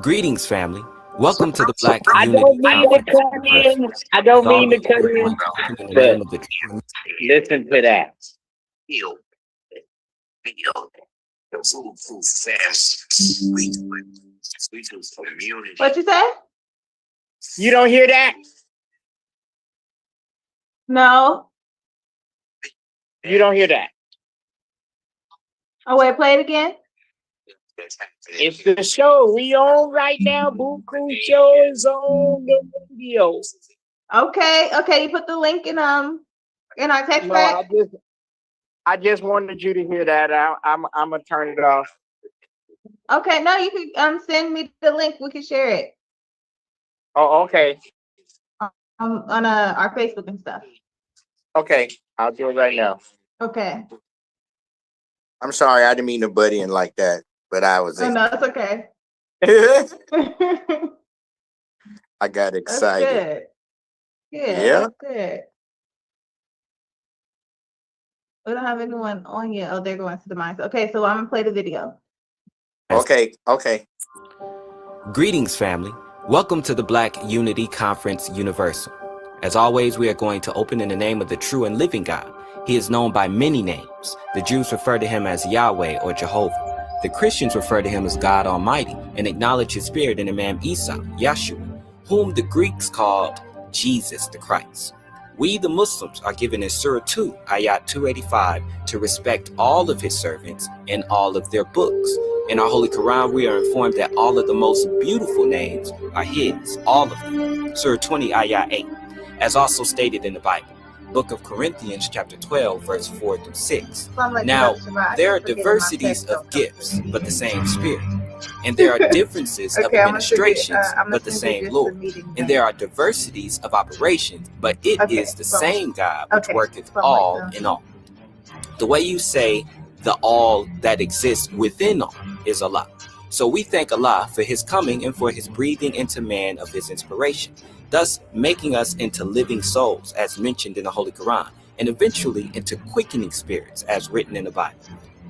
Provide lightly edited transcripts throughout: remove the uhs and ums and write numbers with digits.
Greetings, family. Welcome to the Black I Unity don't mean to Conference. cut in. I don't As mean to always, cut we're in. going to open in the But name of the true. listen to that. What you say? You don't hear that? No. You don't hear that? Oh wait, play it again. It's the show we on right now. BUCU show is on the radio. Okay, you put the link in our text No, back. I just wanted you to hear that. I'm gonna turn it off. Okay, no, you can send me the link. We can share it Oh, okay. on our Facebook and stuff. Okay, I'll do it right now. Okay. I'm sorry, I didn't mean to butt in like that, but I was. Oh no, it's okay. I got That's excited. good. Yeah, Yeah. that's good. We don't have anyone on yet. Oh, they're going to the mines. Okay, so I'm gonna play the video. Okay. Greetings, family. Welcome to the Black Unity Conference Universal. As always, we are going to open in the name of the true and living God. He is known by many names. The Jews refer to him as Yahweh or Jehovah. The Christians refer to him as God Almighty and acknowledge his spirit in the man Isa, Yeshua, whom the Greeks called Jesus the Christ. We, the Muslims, are given in Surah 2, Ayat 285, to respect all of his servants and all of their books. In our Holy Quran, we are informed that all of the most beautiful names are his, all of them. Surah 20, Ayat 8, as also stated in the Bible. Book of Corinthians, chapter 12, verse 4 through 6. Now, there are diversities of gifts, but the same Spirit. And there are differences of administrations, but the same Lord. And there are diversities of operations, but it is the same God which worketh all in all. The way you say the all that exists within all is Allah. So we thank Allah for his coming and for his breathing into man of his inspiration, thus making us into living souls, as mentioned in the Holy Quran, and eventually into quickening spirits, as written in the Bible.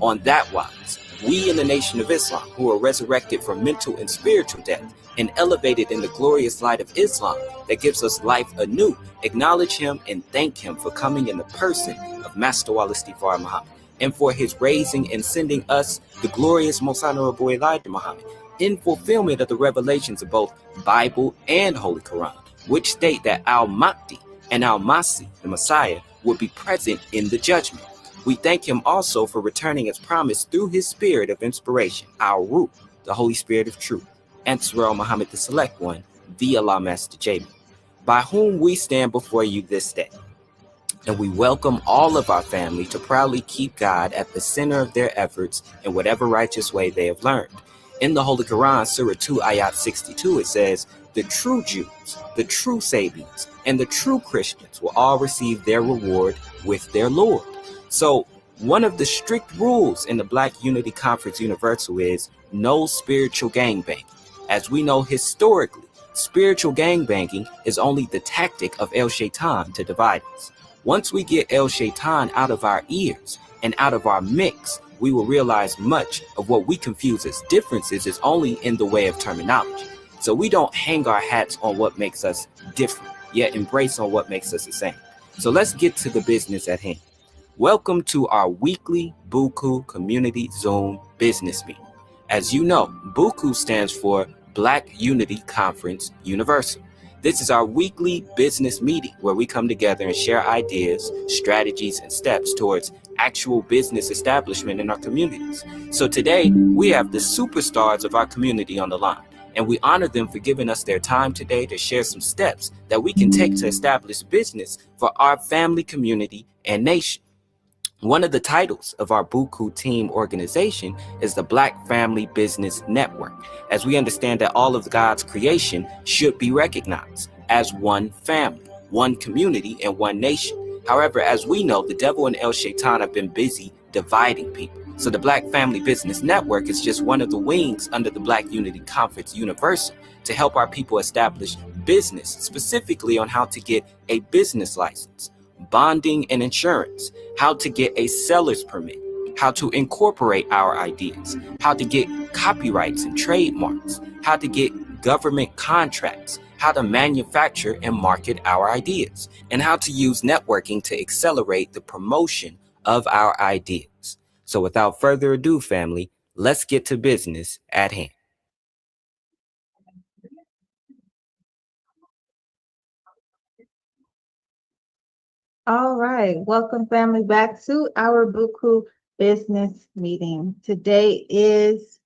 On that wise, we in the Nation of Islam, who are resurrected from mental and spiritual death and elevated in the glorious light of Islam that gives us life anew, acknowledge him and thank him for coming in the person of Master Wal-Istighfar Muhammad, and for his raising and sending us the glorious Most Honorable Elijah Muhammad in fulfillment of the revelations of both Bible and Holy Quran, which state that Al-Mahdi and Al-Masih, the Messiah, will be present in the judgment. We thank him also for returning as promised through his spirit of inspiration, our Ruh, the Holy Spirit of truth, and Surah Muhammad the Select One, the Allah Master Jamin, by whom we stand before you this day. And we welcome all of our family to proudly keep God at the center of their efforts in whatever righteous way they have learned. In the Holy Quran, Surah 2, Ayat 62, it says, the true Jews, the true Sabians, and the true Christians will all receive their reward with their Lord. So one of the strict rules in the Black Unity Conference Universal is no spiritual gangbanging. As we know historically, spiritual gangbanging is only the tactic of El Shaitan to divide us. Once we get El Shaitan out of our ears and out of our mix, we will realize much of what we confuse as differences is only in the way of terminology. So we don't hang our hats on what makes us different, yet embrace on what makes us the same. So let's get to the business at hand. Welcome to our weekly BUCU Community Zoom business meeting. As you know, BUCU stands for Black Unity Conference Universal. This is our weekly business meeting where we come together and share ideas, strategies, and steps towards actual business establishment in our communities. So today, we have the superstars of our community on the line, and we honor them for giving us their time today to share some steps that we can take to establish business for our family, community, and nation. One of the titles of our BUCU team organization is the Black Family Business Network, as we understand that all of God's creation should be recognized as one family, one community, and one nation. However, as we know, the devil and El Shaitan have been busy dividing people. So the Black Family Business Network is just one of the wings under the Black Unity Conference Universal to help our people establish business, specifically on how to get a business license, bonding and insurance, how to get a seller's permit, how to incorporate our ideas, how to get copyrights and trademarks, how to get government contracts, how to manufacture and market our ideas, and how to use networking to accelerate the promotion of our ideas. So without further ado, family, let's get to business at hand. All right, welcome family back to our BUCU business meeting. Today is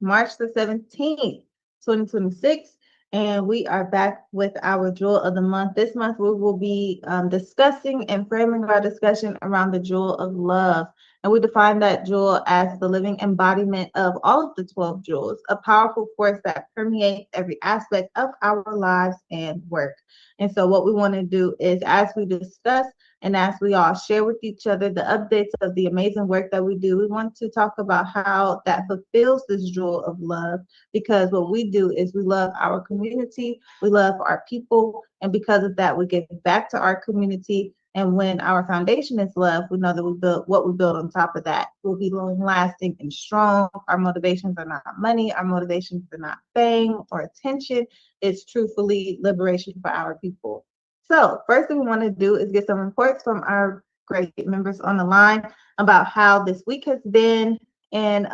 March the 17th, 2026, and we are back with our jewel of the month. This month we will be discussing and framing our discussion around the jewel of love. And we define that jewel as the living embodiment of all of the 12 jewels, a powerful force that permeates every aspect of our lives and work. And so what we want to do is, as we discuss and as we all share with each other the updates of the amazing work that we do, we want to talk about how that fulfills this jewel of love. Because what we do is we love our community, we love our people, and because of that, we give back to our community. And when our foundation is love, we know that we build what we build on top of that will be long lasting and strong. Our motivations are not money, our motivations are not fame or attention. It's truthfully liberation for our people. So first thing we want to do is get some reports from our great members on the line about how this week has been and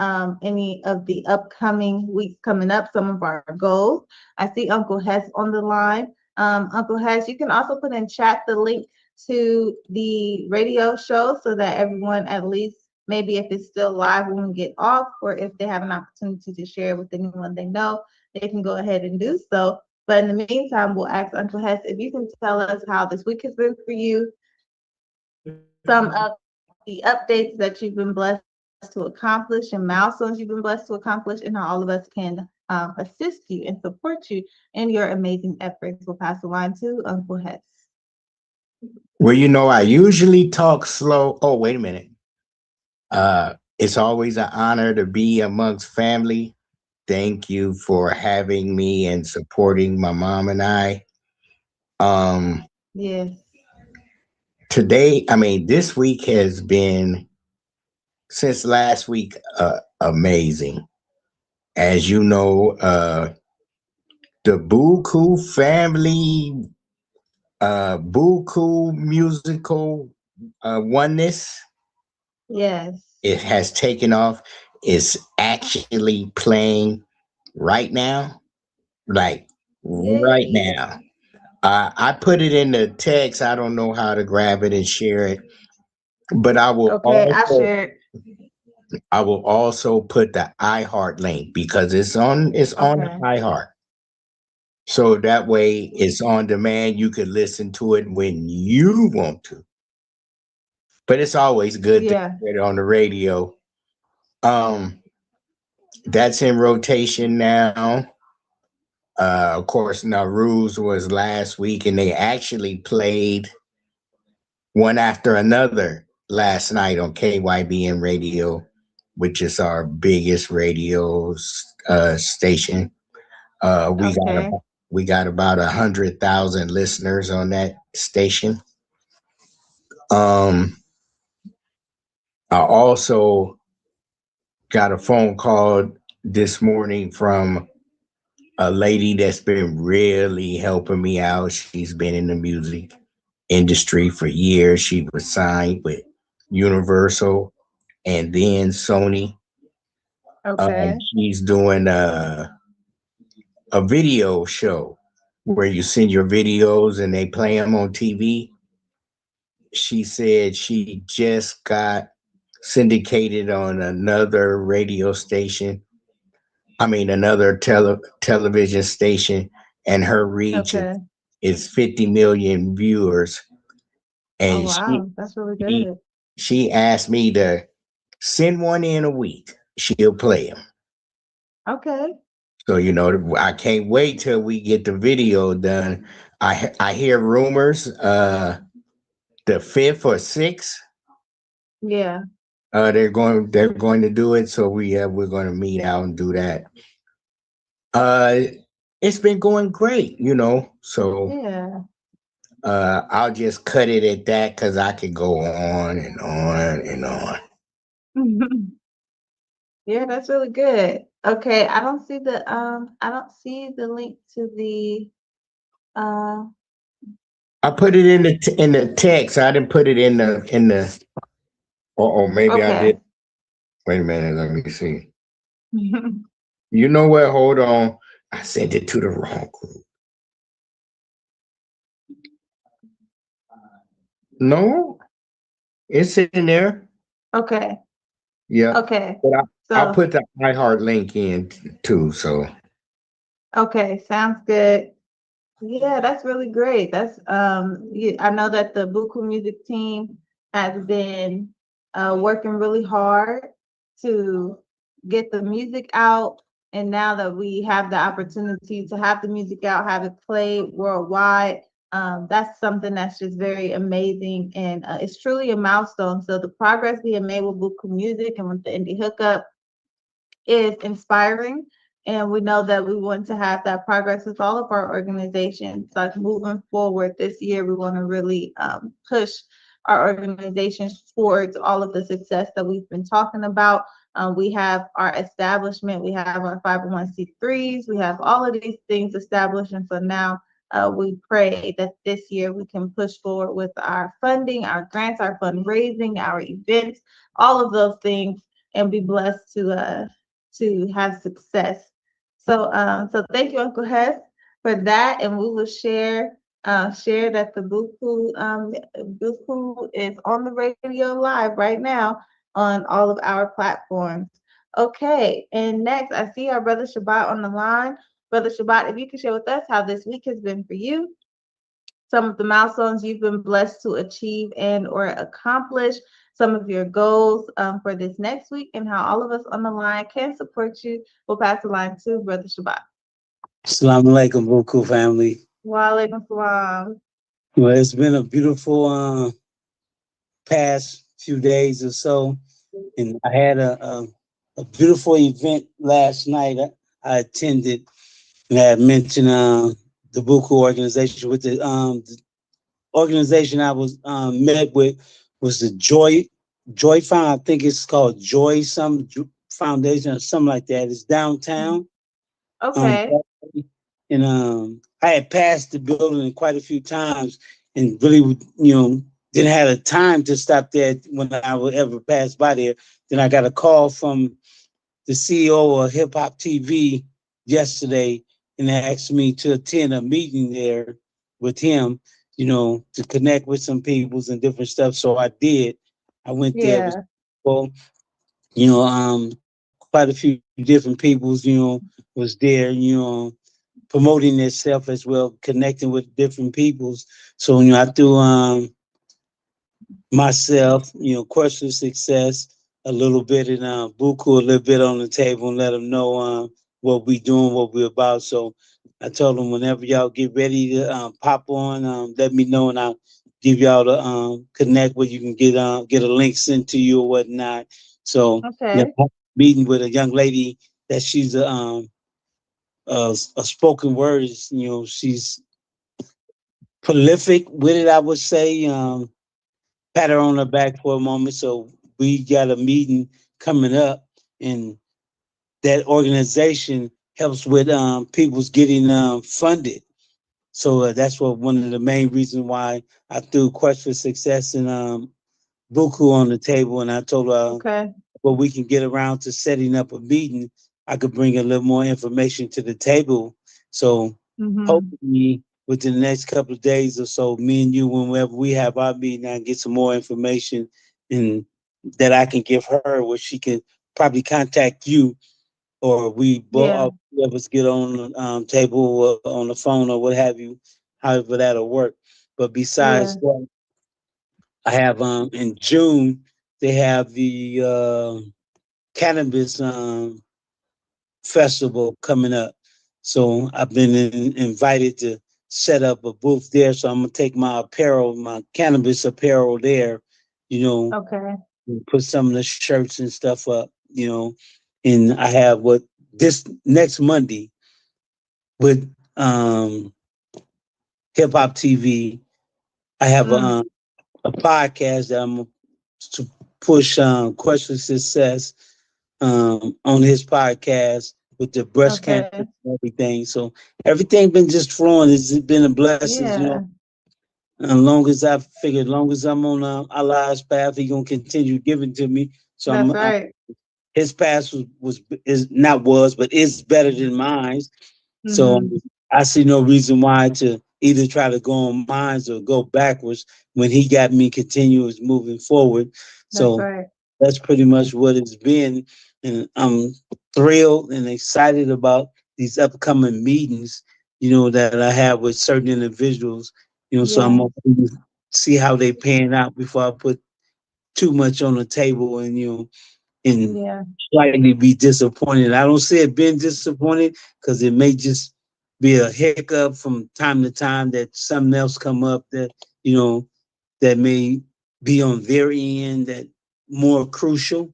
any of the upcoming weeks coming up, some of our goals. I see Uncle Hess on the line. Uncle Hess, you can also put in chat the link to the radio show so that everyone, at least maybe if it's still live when we get off, or if they have an opportunity to share with anyone they know, they can go ahead and do so. But in the meantime, we'll ask Uncle Hess if you can tell us how this week has been for you, some of the updates that you've been blessed to accomplish and milestones you've been blessed to accomplish, and how all of us can assist you and support you in your amazing efforts. We'll pass the line to Uncle Hess. Well, I usually talk slow. Oh, wait a minute. It's always an honor to be amongst family. Thank you for having me and supporting my mom and I. Yes. This week has been, since last week, amazing. As you know, the BUCU family, BUCU musical oneness, Yes. it has taken off. It's actually playing right now, like right Yay. now. I put it in the text. I don't know how to grab it and share it, but Okay, I shared. I will also put the iHeart link because it's on Okay. iHeart. So that way it's on demand. You can listen to it when you want to. But it's always good to Yeah. get it on the radio. Um, that's in rotation now. Of course, Nowruz was last week, and they actually played one after another last night on KYBN radio, which is our biggest radio station. We got Okay. about 100,000 listeners on that station. Um, I also got a phone call this morning from a lady that's been really helping me out. She's been in the music industry for years. She was signed with Universal and then Sony. Okay. She's doing a video show where you send your videos and they play them on TV. She said she just got syndicated on another radio station. Another television station, and her reach Okay. is 50 million viewers. Oh And wow, that's really she good. she asked me to send one in a week. She'll play them. Okay. So I can't wait till we get the video done. I hear rumors. The 5th or 6th, Yeah. they're going to do it. So we're going to meet out and do that. Uh, it's been going great. So Yeah. I'll just cut it at that because I could go on and on and on. Yeah, that's really good. Okay, I don't see the link to the uh I put it in the text. I didn't put it in the. Or maybe I did. okay. Wait a minute. Let me see. You know what? Hold on. I sent it to the wrong group. No, it's in there. Okay. Yeah, Okay. but I'll So, put the iHeart link in too. So okay, sounds good. Yeah, that's really great. That's I know that the Buku music team has been working really hard to get the music out, and now that we have the opportunity to have the music out, have it played worldwide, that's something that's just very amazing, and it's truly a milestone. So the progress being made with Buku music and with the indie hookup is inspiring. And we know that we want to have that progress with all of our organizations. Like moving forward this year, we want to really push our organizations towards all of the success that we've been talking about. We have our establishment, we have our 501c3s, we have all of these things established. And so now we pray that this year we can push forward with our funding, our grants, our fundraising, our events, all of those things, and be blessed to have success. So thank you, Uncle Hess, for that, and we will share that the Buku is on the radio live right now on all of our platforms. Okay, and next I see our brother Shabbat on the line. Brother Shabbat, if you can share with us how this week has been for you, some of the milestones you've been blessed to achieve and or accomplish, some of your goals for this next week, and how all of us on the line can support you. We'll pass the line to Brother Shabbat. Assalamu alaikum, Buku family. Wa alaikum salam. Well, it's been a beautiful past few days or so, and I had a beautiful event last night. I attended, and I had mentioned the Buku organization. With the organization I was met with was the Joy Found. I think it's called Joy some Foundation or something like that. It's downtown. Okay. And I had passed the building quite a few times and really, didn't have the time to stop there when I would ever pass by there. Then I got a call from the CEO of Hip Hop TV yesterday and asked me to attend a meeting there with him, to connect with some peoples and different stuff. So I did. I went there. It was, Yeah. well, quite a few different peoples, was there, promoting itself as well, connecting with different peoples. So, I threw myself, question of success a little bit and Buku a little bit on the table and let them know what we doing, what we're about. So I told them whenever y'all get ready to pop on, let me know and I'll give y'all the connect where you can get a link sent to you or whatnot. So Okay. meeting with a young lady that she's a spoken word, she's prolific with it, I would say. Pat her on the back for a moment. So we got a meeting coming up, and that organization helps with people's getting funded. So that's what one of the main reasons why I threw Quest for Success and Buku on the table, and I told her Okay. well, we can get around to setting up a meeting. I could bring a little more information to the table. So Mm-hmm. hopefully within the next couple of days or so, me and you, whenever we have our meeting, I can get some more information and that I can give her, where she can probably contact you, or we Yeah. both of us get on the table or on the phone or what have you, however that'll work. But Yeah. besides that, I have in June they have the cannabis festival coming up. So I've been invited to set up a booth there. So I'm gonna take my apparel, my cannabis apparel there, Okay. and put some of the shirts and stuff up, and I have what this next Monday with Hip Hop TV. I have Mm. a podcast that I'm push Question Success on his podcast with the breast cancer Okay. and everything. So everything been just flowing. It's been a blessing, you Yeah. know. As long as I figured, as long as I'm on Allah's path, He gonna continue giving to me. So That's right. his path is not was, but is better than mine. So Mm-hmm. I see no reason why to either try to go on mines or go backwards when he got me continuous moving forward. That's So right. that's pretty much what it's been. And I'm thrilled and excited about these upcoming meetings, you know, that I have with certain individuals, you know, so I'm Yeah. gonna see how they pan out before I put too much on the table and, you know, and Yeah. slightly be disappointed. I don't see it being disappointed because it may just be a hiccup from time to time that something else come up that, you know, that may be on their end that more crucial.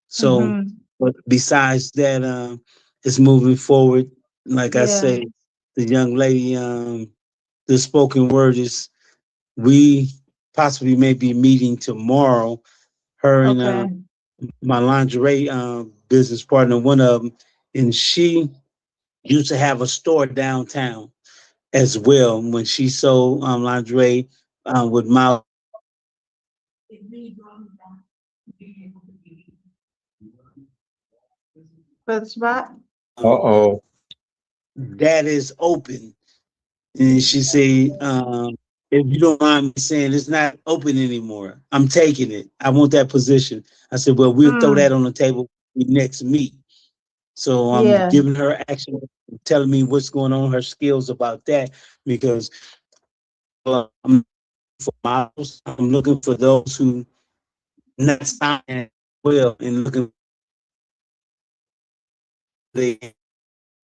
So, Mm-hmm. but besides that, it's moving forward. Like I Yeah. say, the young lady, the spoken word is we possibly may be meeting tomorrow. Her and Okay. my lingerie business partner, one of them, and she used to have a store downtown as well when she sold lingerie with my Brother Spot? Uh-oh. that is open. And she said, if you don't mind me saying, it's not open anymore. I'm taking it. I want that position. I said, well, we'll throw that Mm. on the table when we next meet. So I'm Yeah. giving her action, telling me what's going on, her skills about that, because I'm for models. I'm looking for those who not signing well and looking for the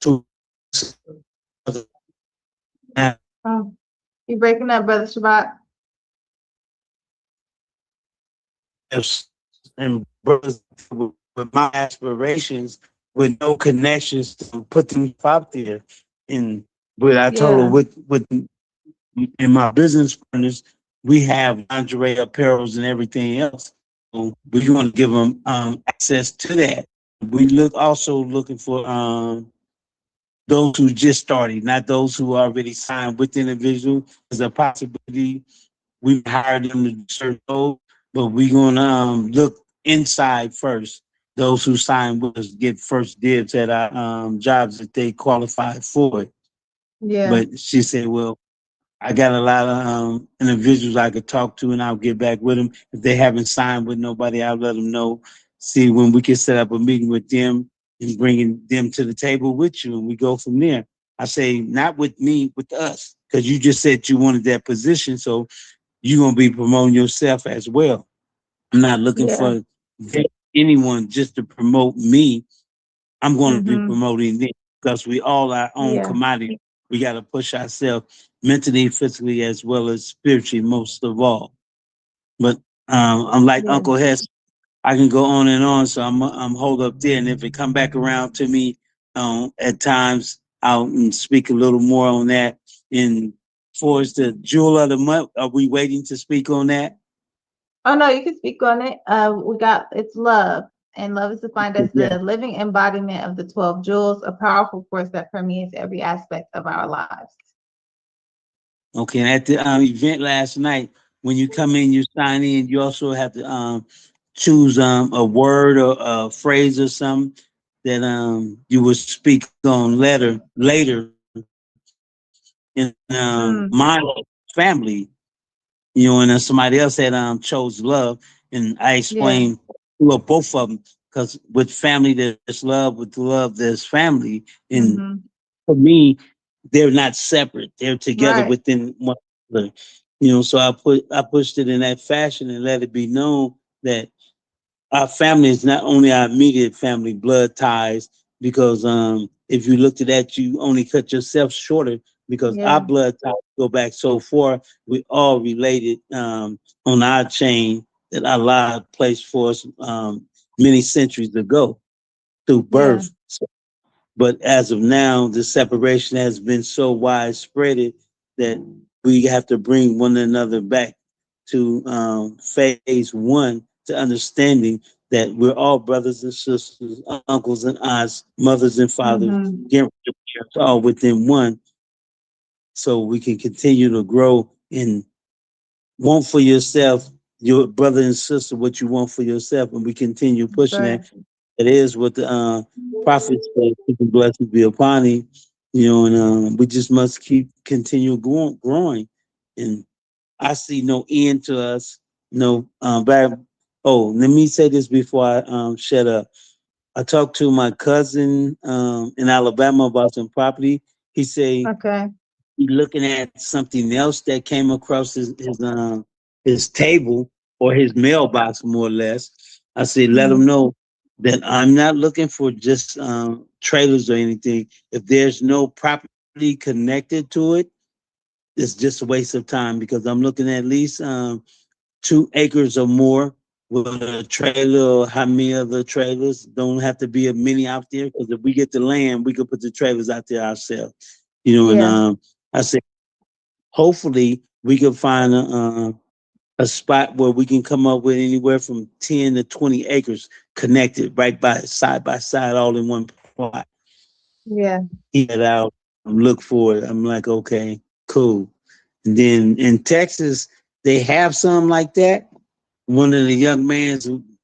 to Oh, you breaking up, Brother Shabbat? and brothers with my aspirations with no connections to put them out there. And but I told her Yeah. with in my business partners, we have lingerie apparels and everything else. So we want to give them access to that. We look also looking for those who just started, not those who already signed with the individual. There's a possibility we hired them to serve those, but we're gonna look inside first. Those who sign with us get first dibs at our jobs that they qualify for it. Yeah. But she said, well, I got a lot of individuals I could talk to, and I'll get back with them. If they haven't signed with nobody, I'll let them know. See when we can set up a meeting with them and bringing them to the table with you, and we go from there. I say not with me, with us, because you just said you wanted that position, so you're gonna be promoting yourself as well. I'm not looking Yeah. for anyone just to promote me. I'm going to be Mm-hmm. promoting them because we all our own Yeah. commodity. We got to push ourselves mentally, physically, as well as spiritually, most of all. But I'm like Yeah. Uncle Hess. I can go on and on, so I'm hold up there, and if it come back around to me, at times I'll speak a little more on that. And for as the jewel of the month, are we waiting to speak on that? Oh no, you can speak on it. We got it's love, and love is defined as Yeah. the living embodiment of the 12 jewels, a powerful force that permeates every aspect of our lives. Okay, and at the event last night, when you come in, you sign in. You also have to choose a word or a phrase or something that you will speak on later in Mm. my family. You know, and then somebody else had chose love, and I Yeah. explained well both of them because with family there's love, with love there's family, and Mm-hmm. for me, they're not separate. They're together Right. within one another. You know, so I pushed it in that fashion and let it be known that our family is not only our immediate family blood ties, because if you looked at that, you only cut yourself shorter because our Yeah. blood ties go back so far. We all related on our chain that Allah placed for us many centuries ago through Yeah. birth. But as of now, the separation has been so widespread that we have to bring one another back to phase one to understanding that we're all brothers and sisters, uncles and aunts, mothers and fathers, Mhm. grandparents, all within one, so we can continue to grow and want for yourself, your brother and sister, what you want for yourself, and we continue pushing Right. that. It is what the prophets say, peace and blessings be upon him, and we just must keep continue growing. And I see no end to us. No, oh, let me say this before I shut up. I talked to my cousin in Alabama about some property. He said Okay. he looking at something else that came across his table or his mailbox, more or less. I said, let him know that I'm not looking for just trailers or anything. If there's no property connected to it, it's just a waste of time, because I'm looking at least 2 acres or more with a trailer, or how many other trailers. Don't have to be a many out there, because if we get the land, we can put the trailers out there ourselves. And Yeah. I said, hopefully we can find a spot where we can come up with anywhere from 10 to 20 acres connected right by side, all in one plot. Yeah. Get out and look for it. I'm like, okay, cool. And then in Texas, they have some like that. One of the young men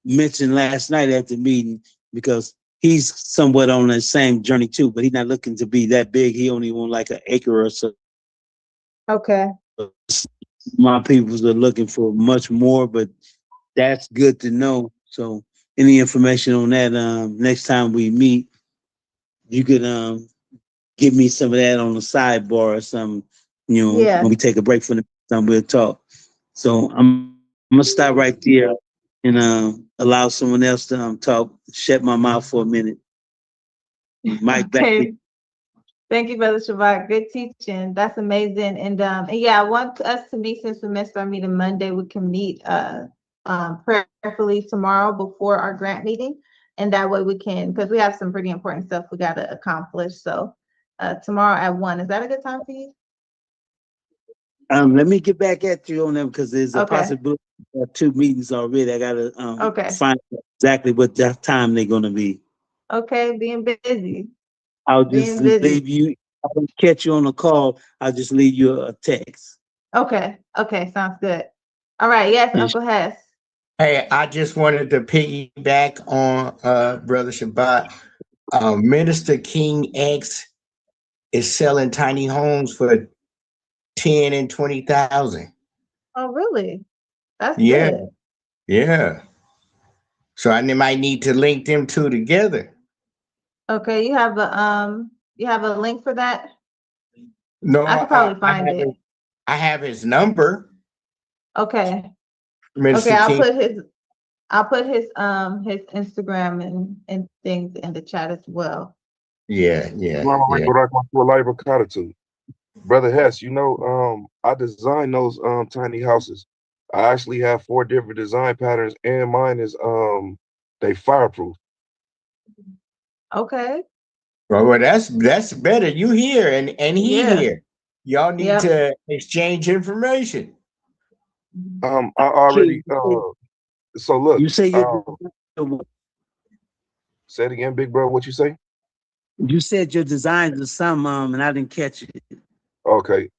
mentioned last night at the meeting, because he's somewhat on the same journey too, but he's not looking to be that big. He only want like an acre or so. Okay. My peoples are looking for much more, but that's good to know. So any information on that, next time we meet, you could give me some of that on the sidebar or something. Yeah. When we take a break from the time, we'll talk. So I'm gonna stop right there and allow someone else to talk. Shut my mouth for a minute. Mike, back to you. Okay. Thank you, Brother Shabbat. Good teaching. That's amazing. And yeah, I want us to meet, since we missed our meeting Monday, we can meet prayerfully tomorrow before our grant meeting. And that way we can, because we have some pretty important stuff we got to accomplish. So tomorrow at 1, is that a good time for you? Let me get back at you on them, because there's a Okay. possibility of 2 meetings already. I gotta Okay. find out exactly what that time they're gonna be. Okay. Being busy. I'll just Being busy. leave you. I don't catch you on the call. I'll just leave you a text. Okay. Okay. Sounds good. All right. Yes, Yes. Uncle Hess. Hey, I just wanted to piggyback on Brother Shabbat. Minister King X is selling tiny homes for 10 and 20,000. Oh, really? That's Yeah, good. yeah. So I might need to link them two together. Okay. You have a link for that? No, I could probably find it. I have his number, Okay. Okay, Minister King. I'll put his Instagram and things in the chat as well. Yeah, yeah, Well, yeah. go back to a life of gratitude. Brother Hess, I designed those tiny houses. I actually have 4 different design patterns, and mine is they fireproof. Okay. Well, that's better. You here and he Yeah. here. Y'all need Yep. to exchange information. I already so look, You say say it again, big bro. What you say? you said your designs are some, and I didn't catch it. Okay.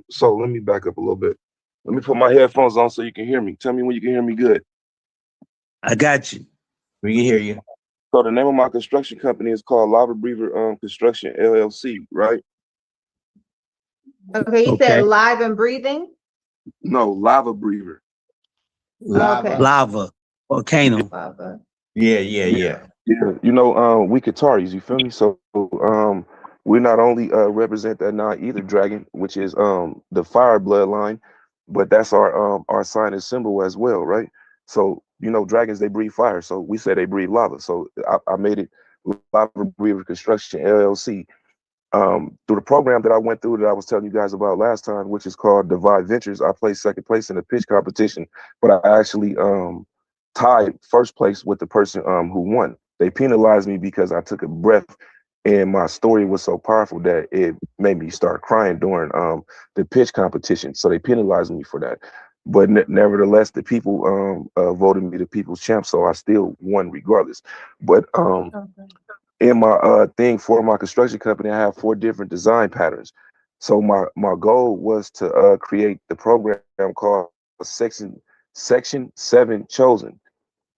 So let me back up a little bit. Let me put my headphones on so you can hear me. Tell me when you can hear me good. I got you. We can hear you. So the name of my construction company is called Lava Breather Construction LLC, right? Okay, you Okay. said live and breathing? No, Lava Breather. Lava. Okay. Lava, volcano. Lava. Yeah, yeah, yeah. Yeah, we Qataris, you feel me? So we not only represent that non-ether dragon, which is the fire bloodline, but that's our sign and symbol as well, right? So dragons, they breathe fire, so we say they breathe lava. So I made it Lava Breather Construction LLC. Through the program that I went through that I was telling you guys about last time, which is called Divide Ventures, I placed second place in the pitch competition, but I actually tied first place with the person who won. They penalized me because I took a breath, and my story was so powerful that it made me start crying during the pitch competition. So they penalized me for that. but nevertheless, the people voted me the people's champ, so I still won regardless. But Okay. in my thing for my construction company, I have 4 different design patterns. So my goal was to create the program called Section 7 Chosen.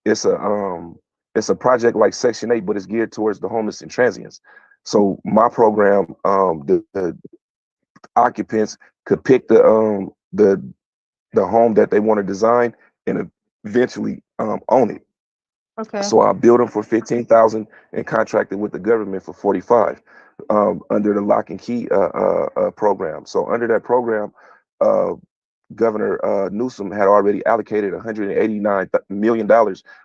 It's a project like Section 8, but it's geared towards the homeless and transients. So my program, the occupants could pick the home that they want to design and eventually own it. Okay. So I built them for 15,000 and contracted with the government for 45 under the lock and key program. So under that program, uh, Governor Newsom had already allocated $189 million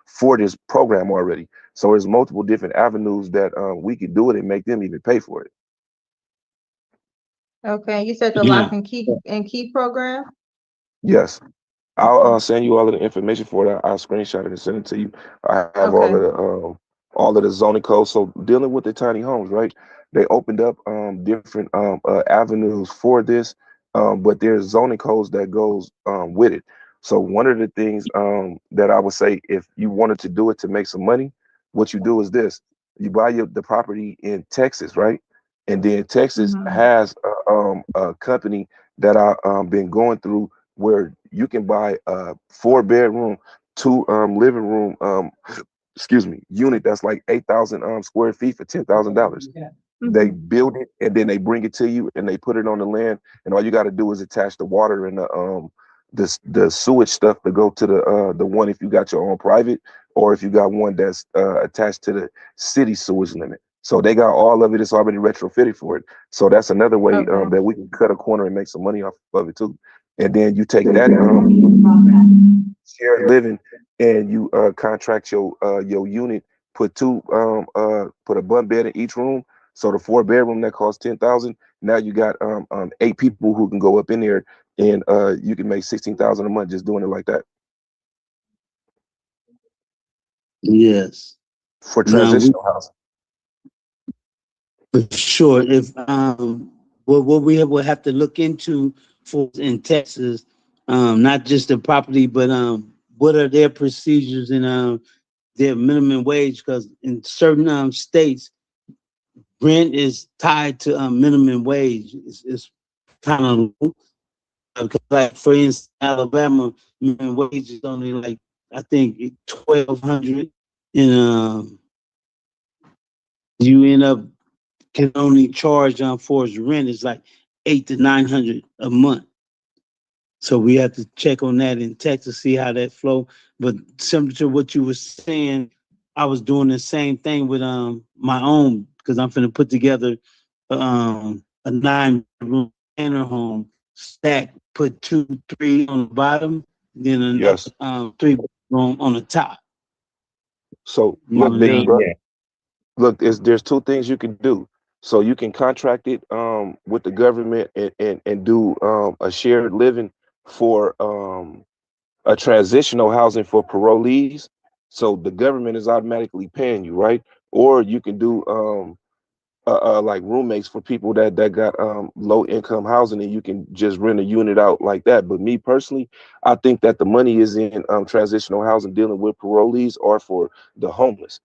for this program already. So there's multiple different avenues that we could do it and make them even pay for it. Okay. You said the Yeah. lock and key program? Yes. I'll Okay. send you all of the information for that. I'll screenshot it and send it to you. I have Okay. all of the zoning codes. So dealing with the tiny homes, right? They opened up different avenues for this, but there's zoning codes that goes with it. So one of the things that I would say, if you wanted to do it to make some money, what you do is this: you buy the property in Texas, right? And then Texas Mhm. has a company that I've been going through where you can buy a 4-bedroom, 2 living room unit that's like 8,000 square feet for $10,000. They Mhm. build it and then they bring it to you and they put it on the land, and all you got to do is attach the water and the sewage stuff to go to the one if you got your own private, or if you got one that's attached to the city sewage limit. So they got all of it. It's already retrofitted for it. So that's another way Okay. that we can cut a corner and make some money off of it too. And then you take that shared living and you contract your unit, put a bunk bed in each room. So the 4-bedroom that costs 10,000, now you got 8 people who can go up in there, and you can make 16,000 a month just doing it like that Yes. for Now, transitional housing. for sure, if what we will have to look into for in Texas, not just the property, but what are their procedures and their minimum wage? Because in certain states, rent is tied to minimum wage. It's kind of low. Because, like for instance, Alabama, minimum wage is only like I think 1,200, and you end up can only charge for his rent is like 800 to 900 a month. So we have to check on that in Texas, see how that flow. But similar to what you were saying, I was doing the same thing with my own, because I'm finna put together a 9-room manor home stack, put 2, 3 on the bottom, then another Yes. 3-bedroom on the top. So You look, big know, brother. Look, there's 2 things you can do. So you can contract it with the government and do a shared living for a transitional housing for parolees. So the government is automatically paying you, right? Or you can do like roommates for people that got low income housing, and you can just rent a unit out like that. But me personally, I think that the money is in transitional housing dealing with parolees or for the homeless.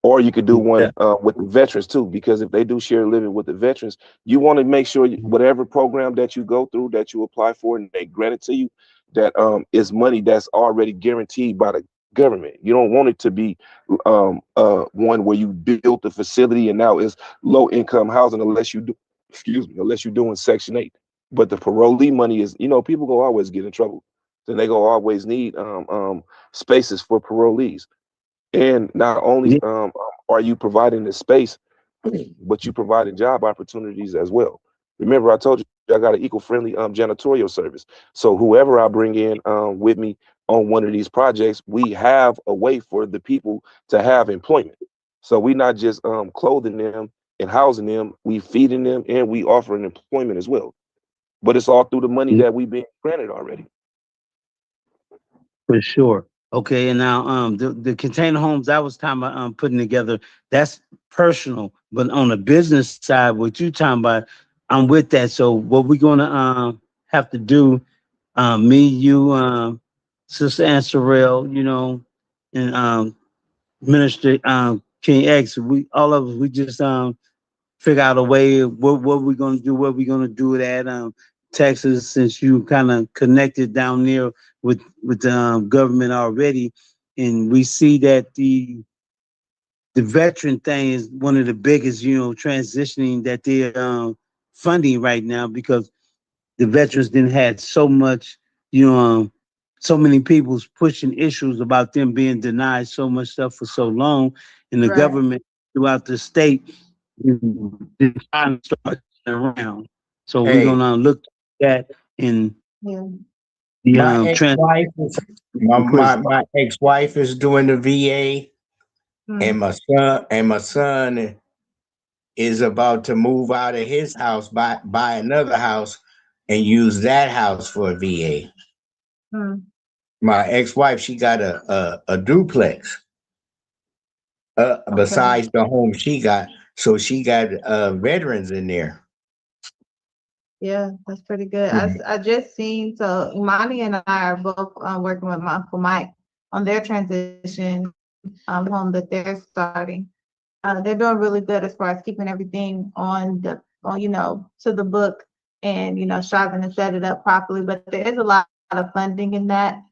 Or you could do one yeah. with the veterans too, because if they do share living with the veterans, you want to make sure whatever program that you go through, that you apply for and they grant it to you, that is money that's already guaranteed by the government. You don't want it to be one where you build the facility and now it's low income housing unless you do, unless you're doing Section 8. But the parolee money is, people go always get in trouble. Then they go always need spaces for parolees. And not only are you providing the space, but you providing job opportunities as well. Remember, I told you I got an eco-friendly janitorial service. So whoever I bring in with me on one of these projects, we have a way for the people to have employment. So we not just clothing them and housing them, we feeding them and we offering employment as well. But it's all through the money that we've been granted already. For sure. Okay, and now the container homes I was talking about putting together, that's personal. But on the business side, what you talking about, I'm with that. So what we're gonna have to do, Me, you, Sister Ann Sorrell, you know, and Minister King X, we all of us, we just figure out a way of what we're gonna do, what we're gonna do at Texas, since you kind of connected down there with the government already, and we see that the veteran thing is one of the biggest, you know, transitioning that they're funding right now, because the veterans didn't had so much, you know, so many people's pushing issues about them being denied so much stuff for so long, and the Right. government throughout the state is trying to start around. So we're Hey, gonna look at that in Yeah. the my trans ex-wife is because my ex-wife is doing the VA, Mm. and my son is about to move out of his house, buy another house, and use that house for a VA. Mm. My ex-wife, she got a duplex Okay. besides the home she got, so she got veterans in there. Yeah, that's pretty good. Mhm. I just seen, so Imani and I are both working with my Uncle Mike on their transition home that they're starting. They're doing really good as far as keeping everything you know, to the book, and, you know, striving to set it up properly. But there is a lot of funding in that.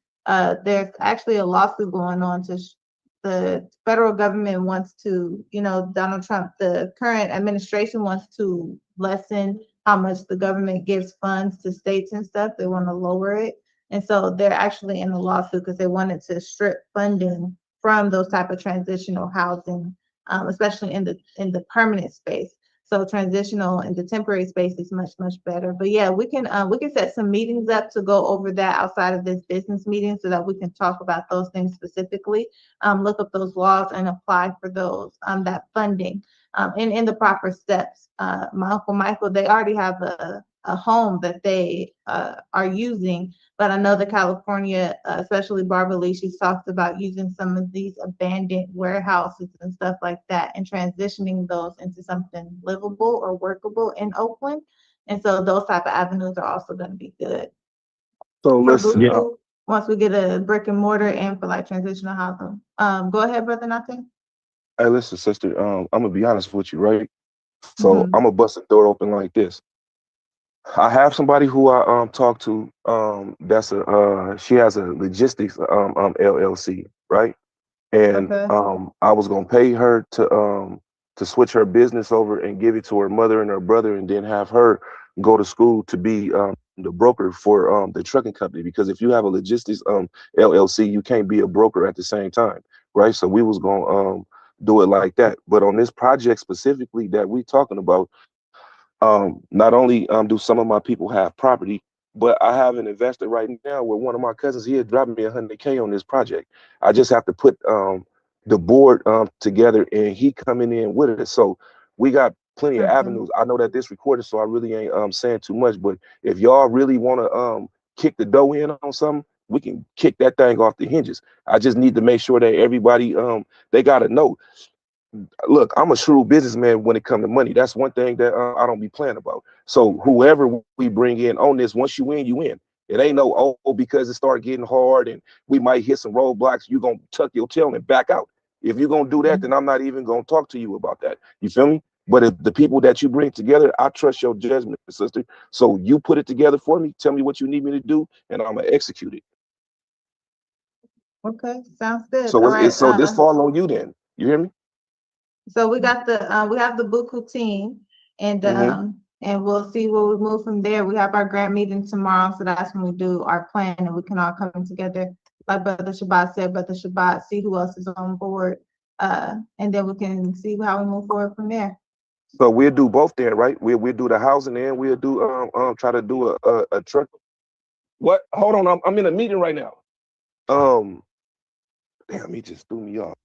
There's actually a lawsuit going on the federal government wants to, you know, Donald Trump, the current administration wants to lessen how much the government gives funds to states and stuff. They want to lower it. And so they're actually in the lawsuit because they wanted to strip funding from those type of transitional housing, especially in the permanent space. So transitional and the temporary space is much better. But yeah, we can set some meetings up to go over that outside of this business meeting, so that we can talk about those things specifically, look up those laws and apply for those that funding, and in the proper steps. My Uncle Michael, they already have a home that they are using, but I know that California, especially Barbara Lee, she's talked about using some of these abandoned warehouses and stuff like that, and transitioning those into something livable or workable in Oakland. And so those type of avenues are also going to be good So for listen, yeah, Buku once we get a brick and mortar, and for like transitional housing. Go ahead, brother Nate. hey, listen, sister. I'm gonna be honest with you, right? So Mm-hmm. I'm gonna bust the door open like this. I have somebody who I talk to. That's a she has a logistics LLC, right? And Okay. I was gonna pay her to switch her business over and give it to her mother and her brother, and then have her go to school to be the broker for the trucking company. Because if you have a logistics LLC, you can't be a broker at the same time, right? So we was gonna do it like that. But on this project specifically that we talking about, not only do some of my people have property, but I have an investor right now where one of my cousins, he is dropping me 100K on this project. I just have to put the board together, and he coming in with it. So we got plenty of Okay. avenues. I know that this recorded, so I really ain't saying too much. But if y'all really want to kick the dough in on something, we can kick that thing off the hinges. I just need to make sure that everybody they gotta know. Look, I'm a shrewd businessman when it comes to money. That's one thing that I don't be playing about. So whoever we bring in on this, once you win, you win. It ain't no, oh, because it start getting hard and we might hit some roadblocks, you're going to tuck your tail and back out. If you're going to do that, then I'm not even going to talk to you about that. You feel me? But if the people that you bring together, I trust your judgment, sister. So you put it together for me, tell me what you need me to do, and I'm going to execute it. Okay. Sounds good. All So right. so this fall on you then. You hear me? So we got we have the Buku team, Mm-hmm. and we'll see where we move from there. We have our grant meeting tomorrow, so that's when we do our plan, and we can all come together. Like Brother Shabbat said, Brother Shabbat, see who else is on board, and then we can see how we move forward from there. So we'll do both then, right? We'll do the housing and we'll do try to do a truck. What? Hold on, I'm in a meeting right now. Um, damn, he just threw me off.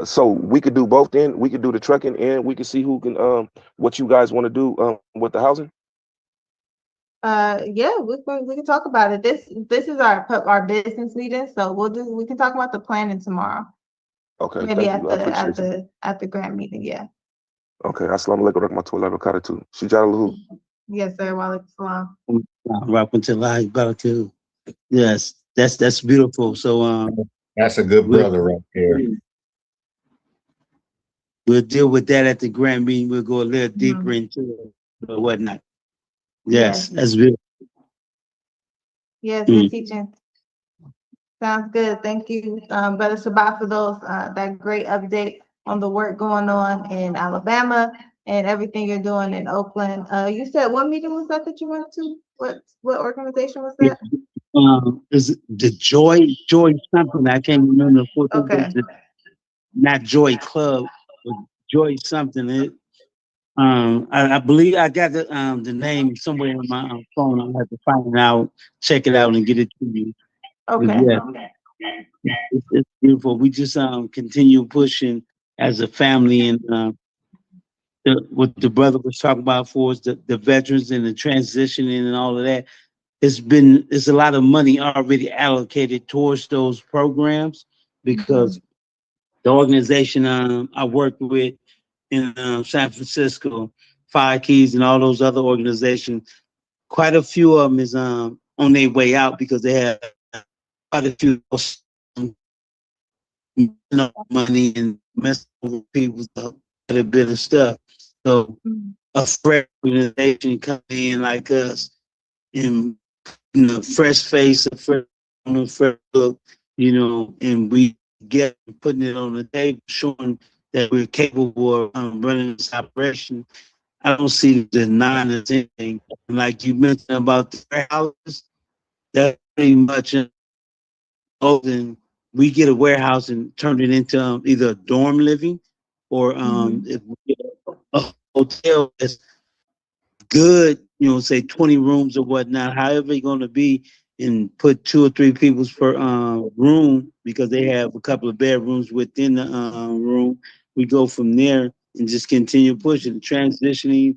So we could do both then. We could do the trucking and we could see who can what you guys want to do with the housing. Yeah, we can talk about it. This is our business meeting, so we can talk about the planning tomorrow. Okay, Maybe thank you. I appreciate you. at the grant meeting. Yeah. Okay, assalamu alaikum warahmatullahi wabarakatuh. Shijara lahu. Yes, sir. Walaikum salam. Rock until I about to. Yes, that's beautiful. So That's a good we'll, brother right there. we'll deal with that at the grand meeting. We'll go a little deeper Mhm. into it or whatnot. Yes. Yes, that's beautiful. Yes, Mm. good teaching. Sounds good. Thank you, Brother Sabat, for those that great update on the work going on in Alabama and everything you're doing in Oakland. You said what meeting was that you went to? What organization was that? Is the Joy something? I can't remember the full thing, but Okay. it's not Joy Club, but Joy something. I believe I got the name somewhere on my phone. I'll have to find it out, check it out, and get it to you. But Okay. yeah, it's beautiful. We just continue pushing as a family, and what the brother was talking about for us, the veterans and the transitioning and all of that. It's a lot of money already allocated towards those programs because the organization I work with in San Francisco, Five Keys, and all those other organizations, quite a few of them is on their way out because they have quite a few money and messing over people's quite a bit of stuff. So a fresh organization coming in like us and fresh face, a fresh look, and we get putting it on the table, showing that we're capable of running this operation. I don't see the denying as anything. And like you mentioned about the warehouses, that's pretty much and we get a warehouse and turn it into either a dorm living or if we get a hotel that's good, say 20 rooms or whatnot, however it's going to be, and put 2 or 3 people per room because they have a couple of bedrooms within the room. We go from there and just continue pushing, transitioning,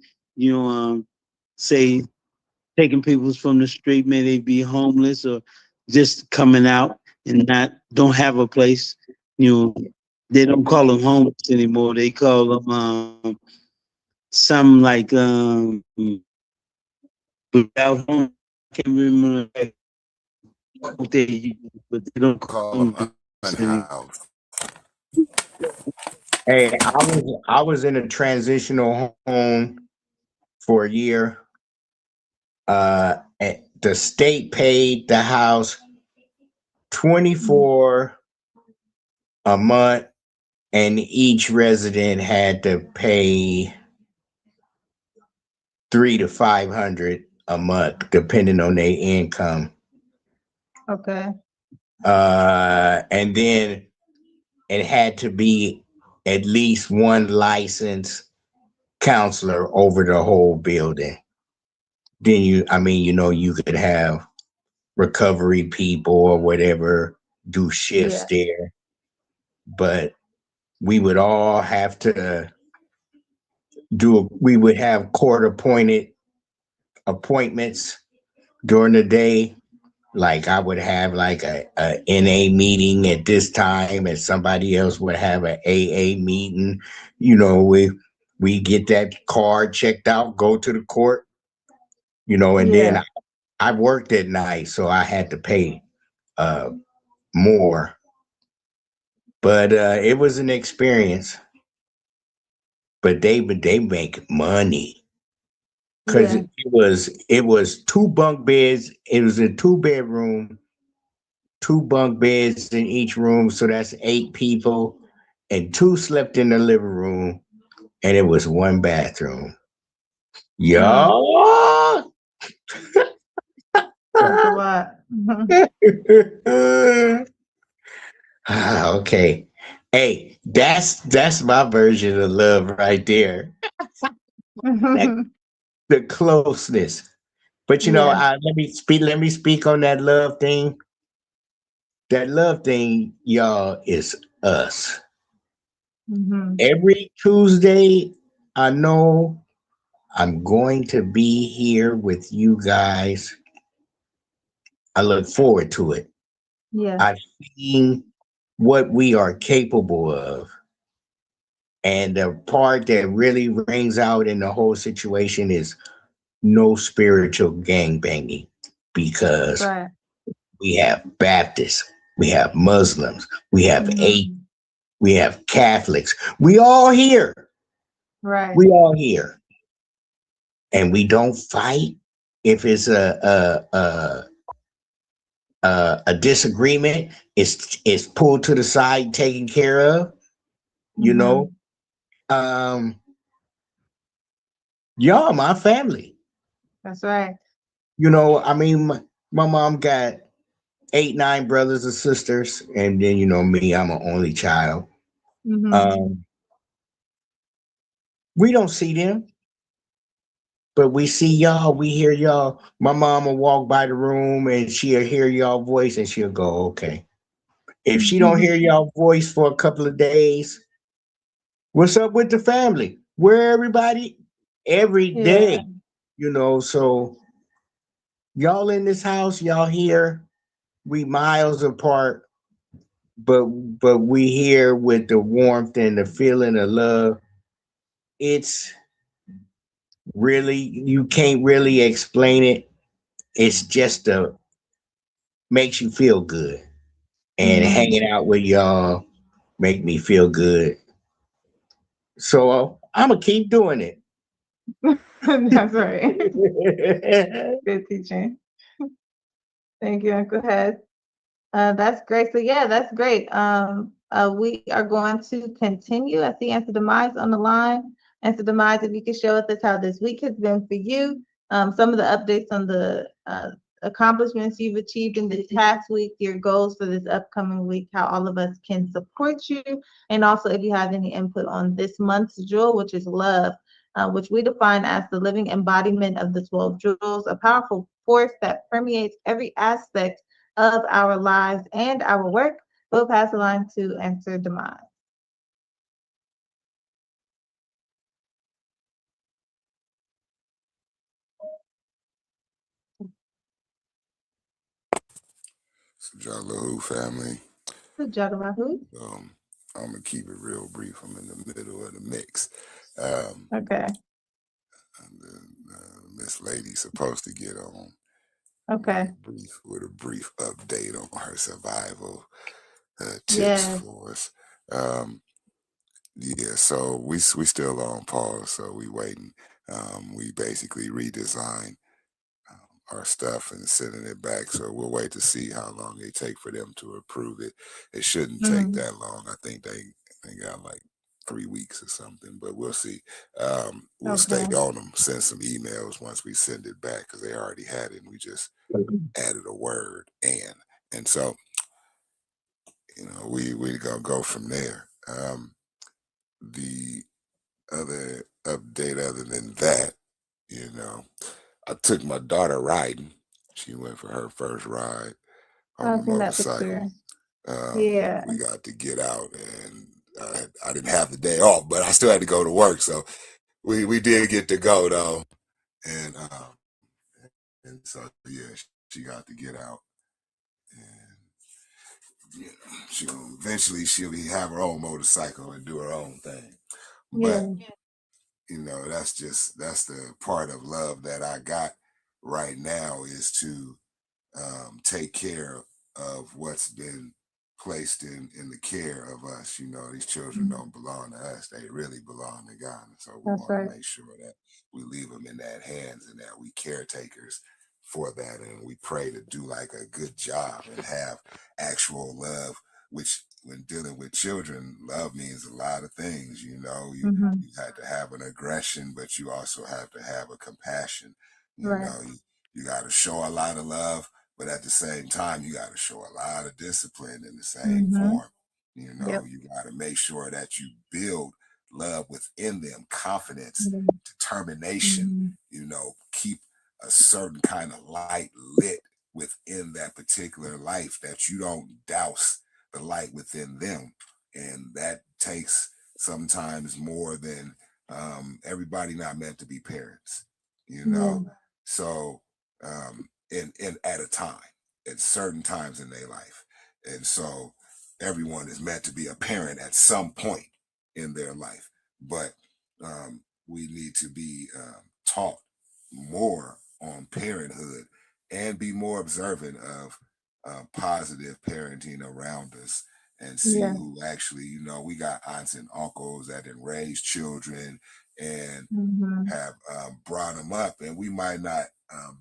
say taking people from the street, may they be homeless or just coming out and don't have a place. They don't call them homeless anymore. They call them some like without home. I can't remember what they use, but they don't call Call them them anymore. unhoused. Hey, I was in a transitional home for a year. The state paid the house 24 a month, and each resident had to pay 300 to 500 a month, depending on their income. Okay. And then it had to be at least one licensed counselor over the whole building. Then you could have recovery people or whatever do shifts Yeah. there, but we would all have to we would have court appointed appointments during the day. Like I would have like a NA meeting at this time, and somebody else would have an AA meeting. We get that card checked out, go to the court, and then Yeah. I worked at night, so I had to pay more. But it was an experience. But they make money because Yeah. it was 2 bunk beds. It was a 2 bedroom, 2 bunk beds in each room, so that's 8 people, and 2 slept in the living room, and it was 1 bathroom. Yeah. That's a lot. Okay. Hey, that's my version of love right there. That the closeness. But Yeah. let me speak on that love thing. That love thing, y'all, is us. Every Tuesday, I know I'm going to be here with you guys. I look forward to it. Yeah. I've seen what we are capable of. And the part that really rings out in the whole situation is no spiritual gang banging, because Right. We have Baptists, we have Muslims, we have Mhm. we have Catholics. We all here. Right. We all here, and we don't fight if it's a disagreement. It's pulled to the side, taken care of. You know, Mhm. um, y'all my family. That's right. You know, I mean, my mom got 8, 9 brothers and sisters, and then me, I'm an only child. Mhm. Um, we don't see them, but we see y'all. We hear y'all. My mom will walk by the room and she'll hear y'all voice, and she'll go, "Okay." If she don't hear y'all voice for a couple of days, what's up with the family? Where everybody? Every Yeah. day, So y'all in this house, y'all here. We miles apart, but we here with the warmth and the feeling of love. It's really, you can't really explain it. It's just makes you feel good, and Mhm. hanging out with y'all make me feel good. So I'm gonna keep doing it. That's right. Good teaching. Thank you, Uncle Head. That's great. So yeah, that's great. We are going to continue. I see Answer Demise on the line. Answer Demise, if you could share with us how this week has been for you, some of the updates on the accomplishments you've achieved in this past week, your goals for this upcoming week, how all of us can support you, and also if you have any input on this month's jewel, which is love, which we define as the living embodiment of the 12 jewels, a powerful force that permeates every aspect of our lives and our work. We'll pass the line to Answer Demise. Jalahu family. Jagarahu. Um, I'm gonna keep it real brief. I'm in the middle of the mix. Um, Okay. Miss Lady's supposed to get on Okay. with a brief update on her survival tips Yes. for us. Um, yeah, so we still on pause, so we waiting. We basically redesigned our stuff and sending it back. So we'll wait to see how long they take for them to approve it. It shouldn't take Mhm. that long. I think they got like 3 weeks or something, but we'll see. We'll stay Okay. on them, send some emails once we send it back because they already had it. And we just added a word and so we gonna go from there. The other update other than that, you know, I took my daughter riding. She went for her first ride on the I've seen that motorcycle. picture. Yeah. We got to get out, and I didn't have the day off, but I still had to go to work. So we did get to go though, and so yeah, she got to get out, and eventually she'll have her own motorcycle and do her own thing. But Yeah. that's the part of love that I got right now is to take care of what's been placed in the care of us. These children Mhm. don't belong to us; they really belong to God. And so we That's want right. to make sure that we leave them in that hands and that we caretakers for that, and we pray to do like a good job and have actual love. Which, when dealing with children, love means a lot of things. Mhm. You have to have an aggression, but you also have to have a compassion. You Right. know, you, you got to show a lot of love, but at the same time, you got to show a lot of discipline in the same Mhm. form. Yep. You got to make sure that you build love within them, confidence, Mhm. determination, Mhm. keep a certain kind of light lit within that particular life that you don't douse the light within them. And that takes sometimes more than everybody not meant to be parents, you Yeah. know? So, in at a time, at certain times in their life. And so everyone is meant to be a parent at some point in their life. But we need to be taught more on parenthood and be more observant of positive parenting around us and see Yeah. who actually, we got aunts and uncles that have raised children and Mhm. have brought them up, and we might not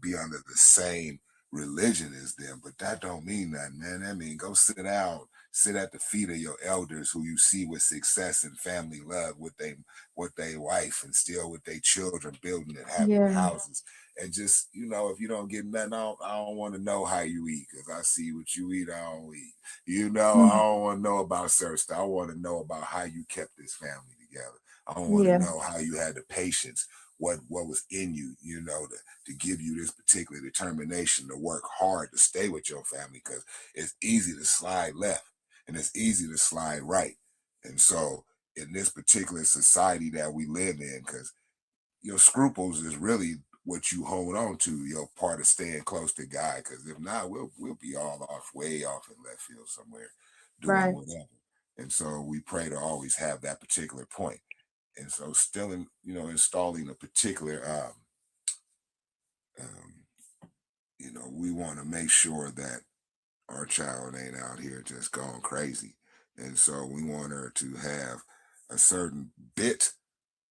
be under the same religion as them, but that don't mean nothing, man. That mean go sit down, sit at the feet of your elders who you see with success and family love with they wife and still with their children building and having Yeah. houses. And just, if you don't get nothing, I don't want to know how you eat, because I see what you eat, I don't eat. I don't want to know about certain stuff. I want to know about how you kept this family together. I don't want to Yeah. know how you had the patience, what was in you, to give you this particular determination to work hard to stay with your family, because it's easy to slide left and it's easy to slide right. And so in this particular society that we live in, because your scruples is really what you hold on to, your part of staying close to God. Because if not, we'll be all off, way off in left field somewhere, doing Right. whatever. And so we pray to always have that particular point. And so still installing a particular we want to make sure that our child ain't out here just going crazy. And so we want her to have a certain bit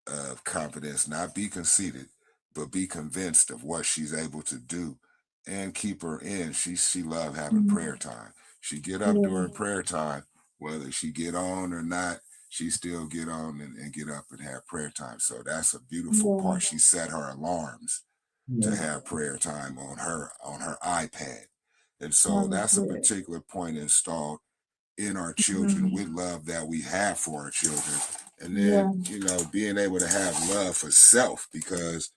of confidence, not be conceited, but be convinced of what she's able to do and keep her in. She love having prayer time. She get up Yeah. during prayer time, whether she get on or not, she still get on and get up and have prayer time. So that's a beautiful Yeah. part. She set her alarms to have prayer time on her iPad. And so That that's a was good. particular point installed in our children Mhm. with love that we have for our children. And Yeah. then, being able to have love for self, because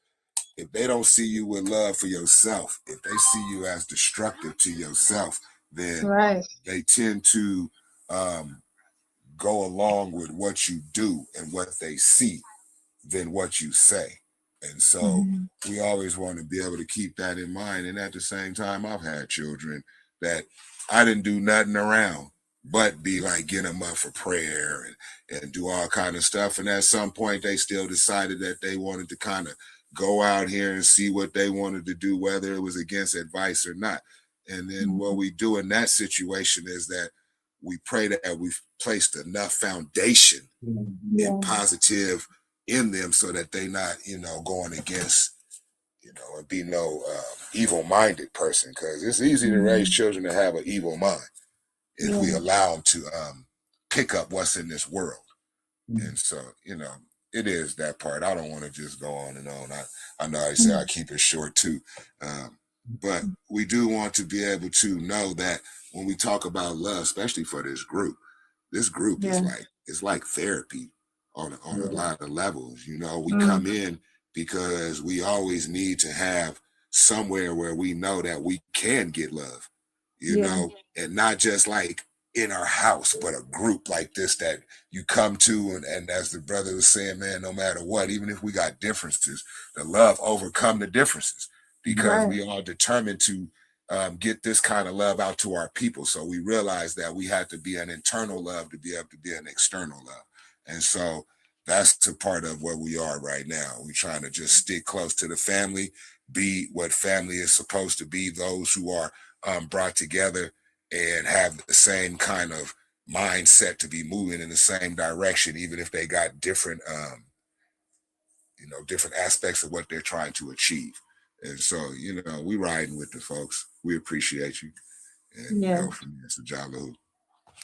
if they don't see you with love for yourself, if they see you as destructive to yourself, then Right. they tend to go along with what you do and what they see than what you say. And so Mhm. we always want to be able to keep that in mind. And at the same time, I've had children that I didn't do nothing around but be like, get them up for prayer and do all kind of stuff. And at some point, they still decided that they wanted to kind of go out here and see what they wanted to do, whether it was against advice or not. And then what we do in that situation is that we pray that we've placed enough foundation and Yeah. positive in them so that they not, going against, and be no evil-minded person, because it's easy to raise Mhm. children to have an evil mind if we Yeah. allow them to pick up what's in this world. And so, it is that part. I don't want to just go on and on. I know I say I keep it short too. But we do want to be able to know that when we talk about love, especially for this group is Yeah. like, it's like therapy on a lot of levels. We Mm. come in because we always need to have somewhere where we know that we can get love, Yeah. and not just like in our house, but a group like this that you come to, and as the brother was saying, man, no matter what, even if we got differences, the love overcome the differences, because Right. we are determined to get this kind of love out to our people. So we realize that we have to be an internal love to be able to be an external love. And so that's a part of where we are right now. We're trying to just stick close to the family, be what family is supposed to be, those who are brought together and have the same kind of mindset to be moving in the same direction, even if they got different, different aspects of what they're trying to achieve. And so, we riding with the folks. We appreciate you, and we Yeah. go from there. So, Jalu.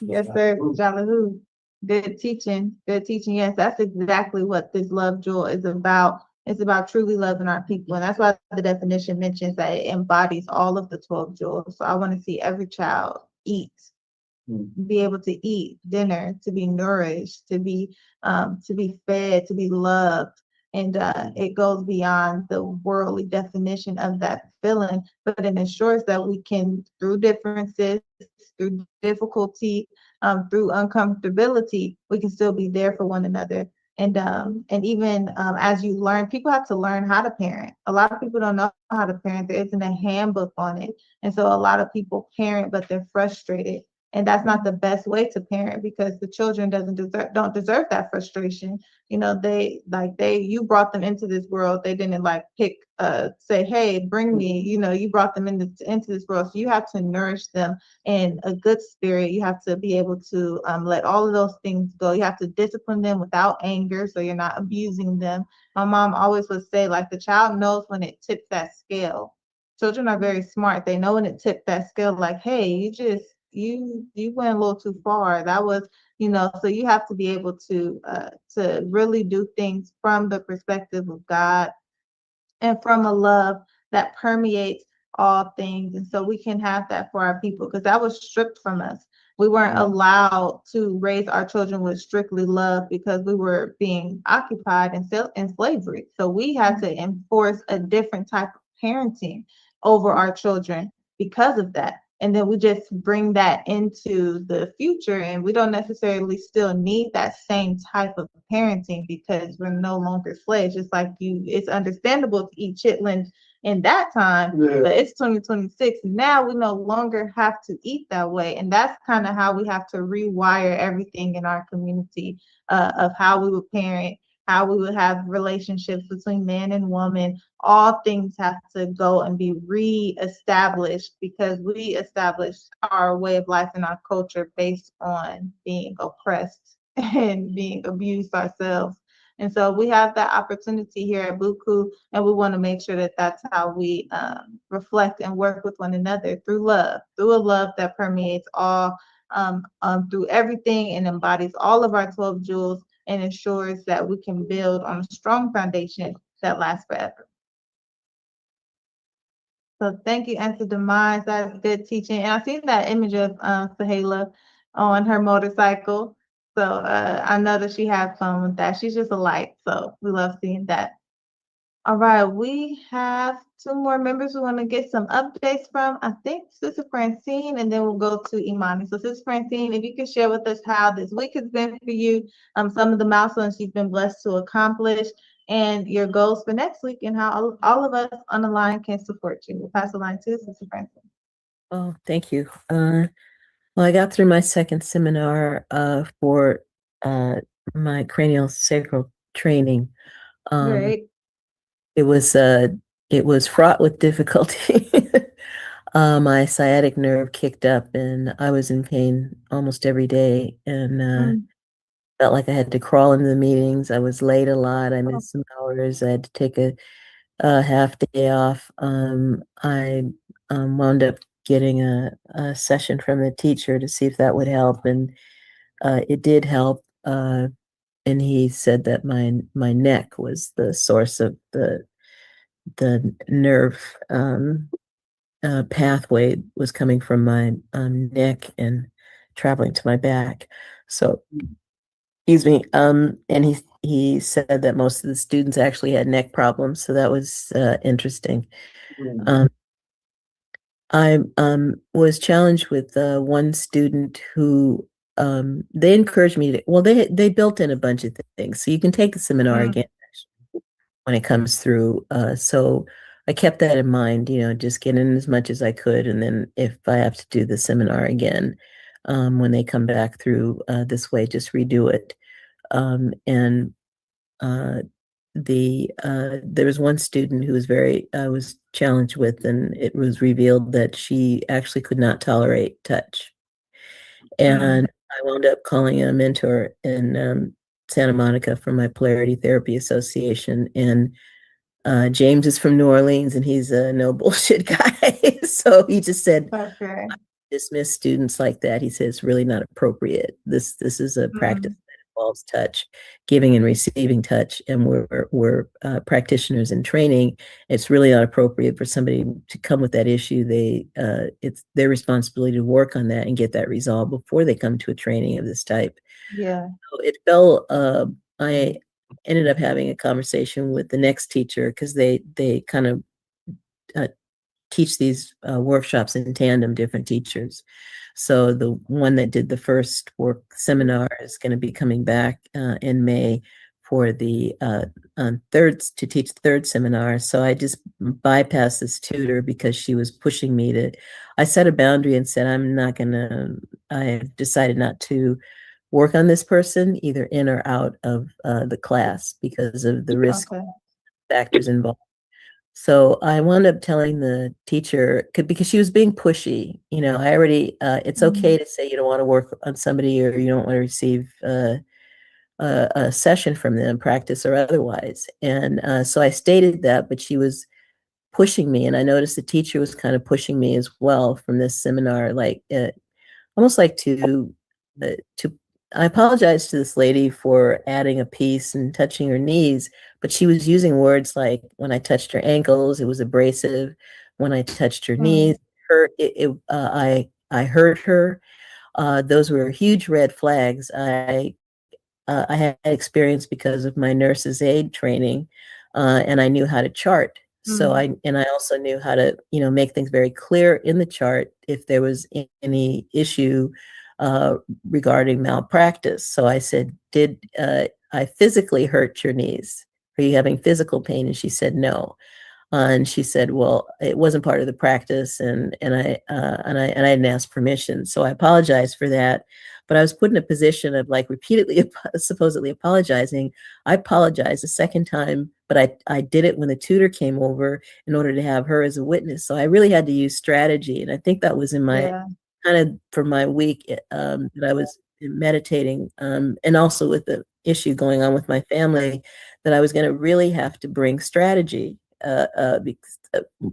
Yes, sir. Jolly. Good teaching. Good teaching. Yes, that's exactly what this love jewel is about. It's about truly loving our people. And that's why the definition mentions that it embodies all of the 12 jewels. So I want to see every child eat, be able to eat dinner, to be nourished, to be fed, to be loved. And it goes beyond the worldly definition of that feeling, but it ensures that we can, through differences, through difficulty, through uncomfortability, we can still be there for one another. And even as you learn, people have to learn how to parent. A lot of people don't know how to parent. There isn't a handbook on it. And so a lot of people parent, but they're frustrated And that's not the best way to parent, because the children don't deserve that frustration. You know, you brought them into this world. They didn't like say, hey, bring me, you know, you brought them into this world. So you have to nourish them in a good spirit. You have to be able to let all of those things go. You have to discipline them without anger, so you're not abusing them. My mom always would say, like, the child knows when it tips that scale. Children are very smart. They know when it tipped that scale, like, hey, you went a little too far. That was, you know, so you have to be able to really do things from the perspective of God and from a love that permeates all things. And so we can have that for our people, because that was stripped from us. We weren't allowed to raise our children with strictly love because we were being occupied in slavery. So we had to enforce a different type of parenting over our children because of that. And then we just bring that into the future, and we don't necessarily still need that same type of parenting because we're no longer slaves. Just like it's understandable to eat chitlins in that time, but it's 2026. Now we no longer have to eat that way. And that's kind of how we have to rewire everything in our community, of how we would parent, how we would have relationships between man and woman. All things have to go and be re-established, because we established our way of life and our culture based on being oppressed and being abused ourselves. And so we have that opportunity here at BUCU, and we want to make sure that that's how we reflect and work with one another through a love that permeates all, through everything, and embodies all of our 12 jewels, and ensures that we can build on a strong foundation that lasts forever. So thank you, Answer Demise. That's good teaching. And I seen that image of Sahela on her motorcycle. So I know that she had fun with that. She's just a light. So we love seeing that. All right, we have two more members we want to get some updates from. I think Sister Francine, and then we'll go to Imani. So Sister Francine, if you could share with us how this week has been for you, some of the milestones you've been blessed to accomplish, and your goals for next week, and how all of us on the line can support you. We'll pass the line to Sister Francine. Oh, thank you. Well, I got through my second seminar for my cranial sacral training. Great. It was fraught with difficulty. My sciatic nerve kicked up, and I was in pain almost every day, and felt like I had to crawl into the meetings. I was late a lot. I missed some hours. I had to take a half day off. I wound up getting a session from the teacher to see if that would help, and it did help. And he said that my neck was the source of the nerve pathway was coming from my neck and traveling to my back. So, excuse me. And he said that most of the students actually had neck problems, so that was interesting. I was challenged with one student who they encouraged me to. Well, they built in a bunch of things, so you can take the seminar again when it comes through. So I kept that in mind, just get in as much as I could. And then if I have to do the seminar again, when they come back through this way, just redo it. And there was one student who I was challenged with, and it was revealed that she actually could not tolerate touch. And I wound up calling a mentor in Santa Monica from my Polarity Therapy Association, and James is from New Orleans, and he's a no bullshit guy. So he just said, Okay. dismiss students like that. He said it's really not appropriate. This is a practice that involves touch, giving and receiving touch, and we're practitioners in training. It's really not appropriate for somebody to come with that issue. It's their responsibility to work on that and get that resolved before they come to a training of this type. Yeah. So it fell. I ended up having a conversation with the next teacher, because they kind of teach these workshops in tandem, different teachers. So the one that did the first work seminar is going to be coming back in May for the to teach third seminar. So I just bypassed this tutor because she was pushing me to. I set a boundary and said I decided not to work on this person either in or out of the class because of the risk factors involved. So I wound up telling the teacher because she was being pushy. I already, it's okay to say you don't want to work on somebody or you don't want to receive a session from them, practice or otherwise. And so I stated that, but she was pushing me. And I noticed the teacher was kind of pushing me as well from this seminar, like almost like I apologized to this lady for adding a piece and touching her knees, but she was using words like when I touched her ankles, it was abrasive. When I touched her knees, I hurt her. Those were huge red flags. I had experience because of my nurse's aid training, and I knew how to chart. So I also knew how to, make things very clear in the chart if there was any issue regarding malpractice. So I said, did I physically hurt your knees? Are you having physical pain? And she said, no. And she said, well, it wasn't part of the practice and I didn't ask permission. So I apologized for that. But I was put in a position of like repeatedly supposedly apologizing. I apologized a second time, but I did it when the tutor came over in order to have her as a witness. So I really had to use strategy. And I think that was in my kind of for my week that I was meditating and also with the issue going on with my family that I was going to really have to bring strategy. Because,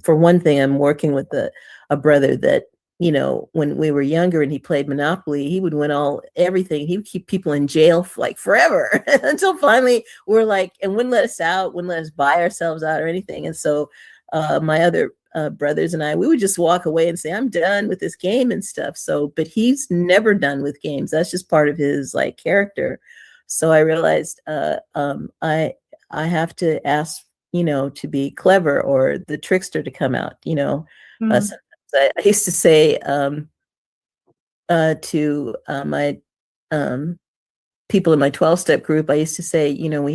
for one thing, I'm working with a brother that, when we were younger and he played Monopoly, he would win everything. He would keep people in jail for like forever until finally we're like, and wouldn't let us out, wouldn't let us buy ourselves out or anything. And so my other brothers and we would just walk away and say, I'm done with this game and stuff. So, but he's never done with games. That's just part of his like character. So I realized I have to ask, to be clever or the trickster to come out, I used to say to my people in my 12-step group, I used to say, we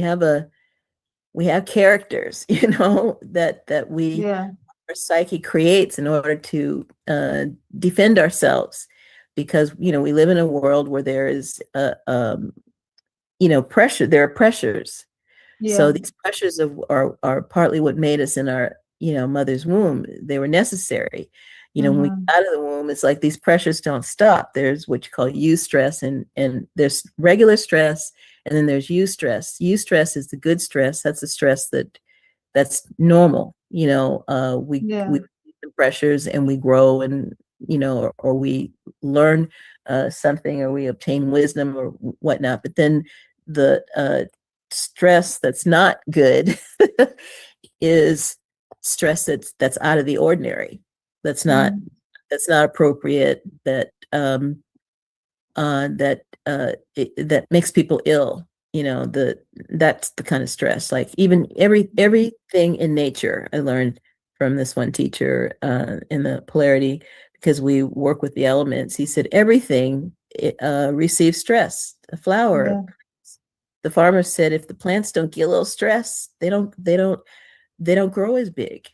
have characters, that our psyche creates in order to defend ourselves because, we live in a world where there is, pressure, there are pressures. So these pressures are partly what made us in our, mother's womb. They were necessary. When we get out of the womb, it's like these pressures don't stop. There's what you call eustress and there's regular stress and then there's eustress. Eustress is the good stress. That's the stress that's normal. We the pressures and we grow and, or we learn something or we obtain wisdom or whatnot. But then the stress that's not good is stress that's out of the ordinary, that's not appropriate, that that makes people ill. That's the kind of stress. Like even everything in nature, I learned from this one teacher in the polarity because we work with the elements. He said everything receives stress. A flower. The farmer said if the plants don't get a little stress, they don't grow as big.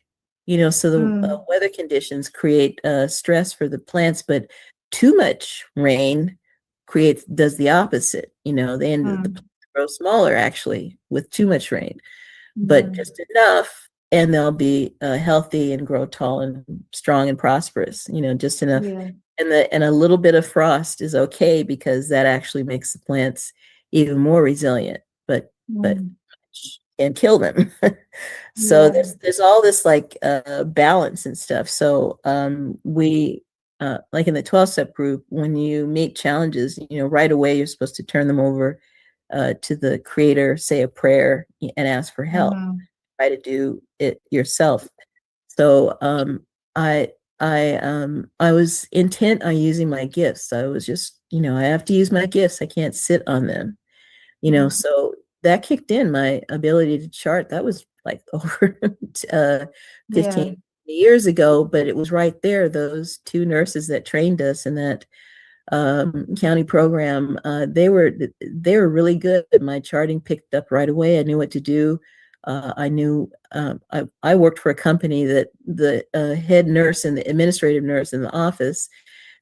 So the weather conditions create stress for the plants, but too much rain does the opposite. They the plants grow smaller actually with too much rain, but just enough, and they'll be healthy and grow tall and strong and prosperous. Just enough, and a little bit of frost is okay because that actually makes the plants even more resilient, but and kill them. So there's all this like balance and stuff. So we like in the 12-step group, when you meet challenges, right away you're supposed to turn them over to the creator, say a prayer and ask for help. Try to do it yourself. So I was intent on using my gifts. I was just, I have to use my gifts. I can't sit on them. So that kicked in my ability to chart. That was like over 15 years ago, but it was right there. Those two nurses that trained us and that county program, they were really good. My charting picked up right away. I knew what to do. I knew I worked for a company that the head nurse and the administrative nurse in the office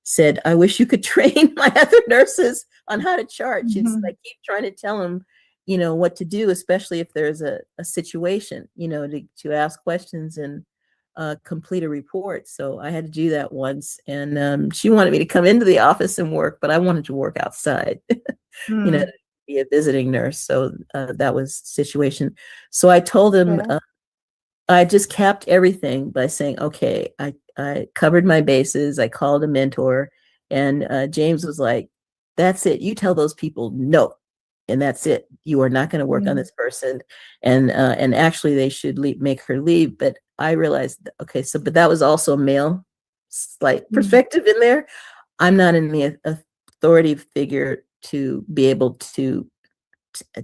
said, "I wish you could train my other nurses on how to chart." She's like, keep trying to tell them, what to do, especially if there's a situation, to ask questions and complete a report. So I had to do that once, and she wanted me to come into the office and work, but I wanted to work outside, be a visiting nurse. So that was the situation. So I told him, I just capped everything by saying, okay, I covered my bases. I called a mentor, and James was like, that's it. You tell those people no. And that's it. You are not going to work on this person. And actually they should make her leave. But I realized, okay, but that was also a male slight perspective in there. I'm not in the authority figure to be able to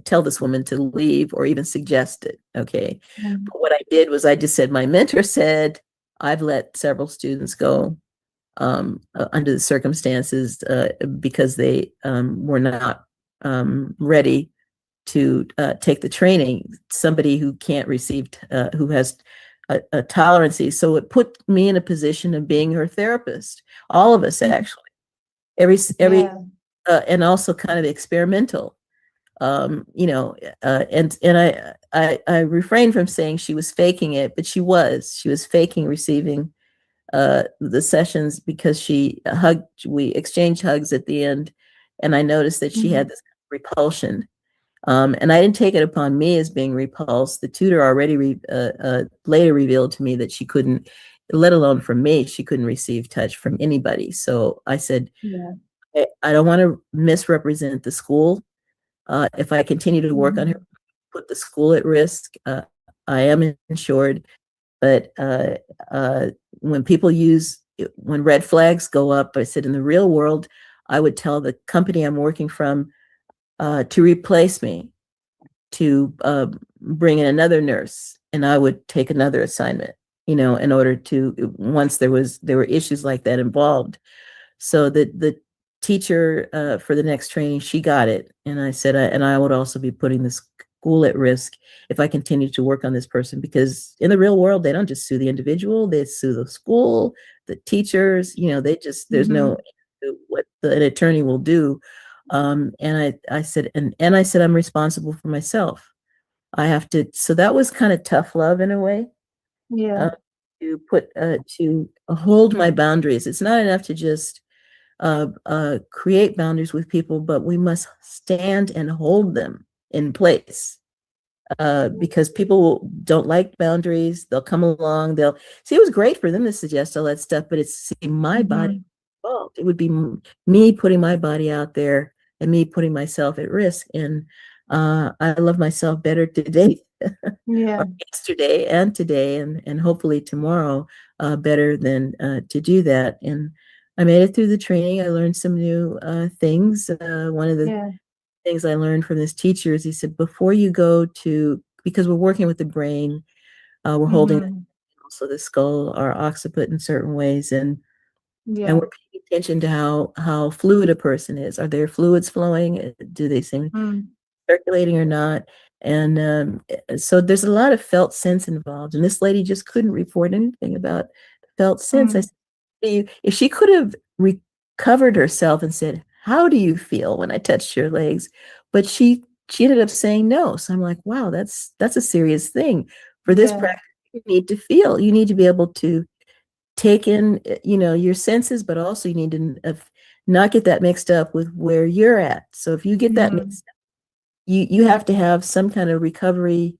tell this woman to leave or even suggest it. Okay. But what I did was I just said, my mentor said, I've let several students go under the circumstances because they were not ready to take the training. Somebody who can't receive, who has a tolerancy. So it put me in a position of being her therapist. All of us actually, and also kind of experimental. And I refrained from saying she was faking it, but she was faking receiving the sessions because we exchanged hugs at the end, and I noticed that she had this repulsion. And I didn't take it upon me as being repulsed. The tutor already later revealed to me that she couldn't, let alone from me, she couldn't receive touch from anybody. So I said, I don't want to misrepresent the school. If I continue to work on her, put the school at risk. I am insured, but when red flags go up, I said in the real world, I would tell the company I'm working from to replace me, to bring in another nurse, and I would take another assignment, in order to, once there were issues like that involved. So the teacher for the next training, she got it. And I said, and I would also be putting the school at risk if I continue to work on this person, because in the real world, they don't just sue the individual, they sue the school, the teachers, they just, there's no, what an attorney will do. And I said, and I said, I'm responsible for myself. I have to, so that was kind of tough love in a way. To hold my boundaries. It's not enough to just create boundaries with people, but we must stand and hold them in place. Because people don't like boundaries. They'll come along, they'll see, it was great for them to suggest all that stuff, but it's my body involved. It would be me putting my body out there and me putting myself at risk. And I love myself better today, yesterday and today, and hopefully tomorrow better than to do that. And I made it through the training. I learned some new things. One of the things I learned from this teacher is he said, before you go to, because we're working with the brain, we're holding also the skull, our occiput in certain ways, and we're paying attention to how fluid a person is. Are there fluids flowing? Do they seem circulating or not? And so there's a lot of felt sense involved. And this lady just couldn't report anything about felt sense. I said, if she could have recovered herself and said, how do you feel when I touched your legs? But she ended up saying no. So I'm like, wow, that's a serious thing. For this practice, you need to feel. You need to be able to take in, your senses, but also you need to not get that mixed up with where you're at. So if you get that mixed up, you have to have some kind of recovery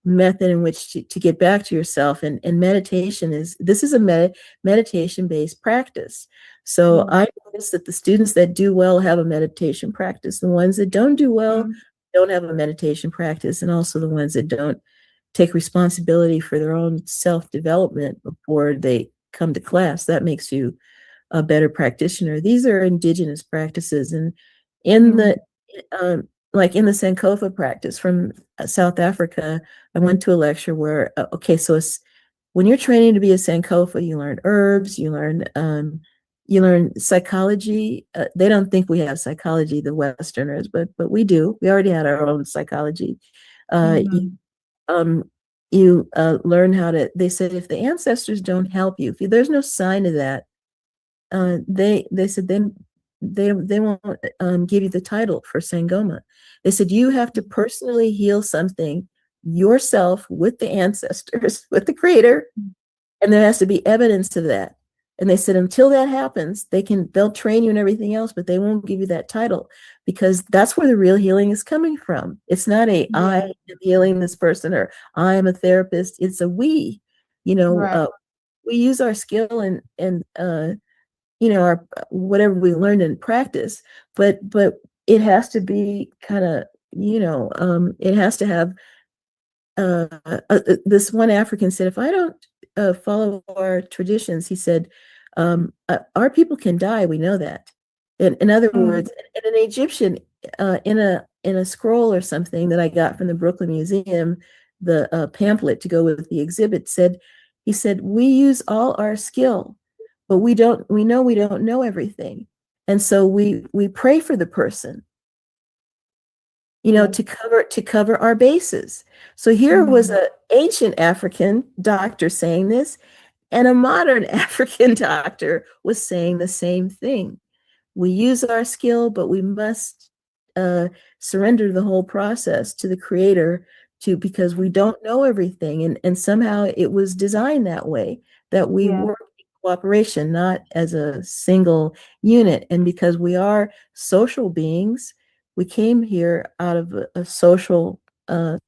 method in which to get back to yourself. And meditation is a meditation-based practice. So I notice that the students that do well have a meditation practice. The ones that don't do well don't have a meditation practice. And also the ones that don't take responsibility for their own self-development before they come to class. That makes you a better practitioner. These are indigenous practices. And in the like in the Sankofa practice from South Africa, I went to a lecture where, so when you're training to be a Sankofa, you learn herbs, you learn you learn psychology. They don't think we have psychology, the Westerners, but we do. We already had our own psychology. You learn how to. They said if the ancestors don't help you, if there's no sign of that, they said then they won't give you the title for Sangoma. They said you have to personally heal something yourself with the ancestors, with the creator, and there has to be evidence of that. And they said until that happens, they'll train you and everything else, but they won't give you that title, because that's where the real healing is coming from. It's not I am healing this person, or I am a therapist. It's a we. We use our skill and our whatever we learned in practice, but it has to be kind of it has to have this one African said, if I don't follow our traditions, he said, our people can die. We know that. In other words, in an Egyptian, in a scroll or something that I got from the Brooklyn Museum, the pamphlet to go with the exhibit he said, we use all our skill, but we know we don't know everything. And so we pray for the person, to cover our bases. So here was an ancient African doctor saying this, and a modern African doctor was saying the same thing. We use our skill, but we must surrender the whole process to the creator, because we don't know everything. And somehow it was designed that way, that we work in cooperation, not as a single unit. And because we are social beings, we came here out of a social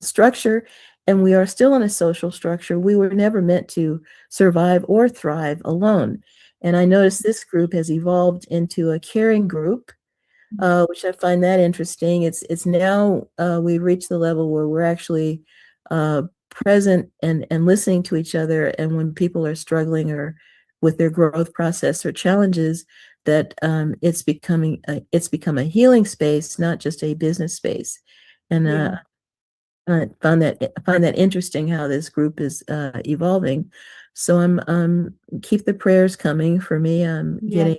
structure, and we are still in a social structure. We were never meant to survive or thrive alone. And I noticed this group has evolved into a caring group, which I find that interesting. It's now we've reached the level where we're actually present and listening to each other. And when people are struggling or with their growth process or challenges, that it's become a healing space, not just a business space. And I find that interesting how this group is evolving. So I'm keep the prayers coming for me. I'm getting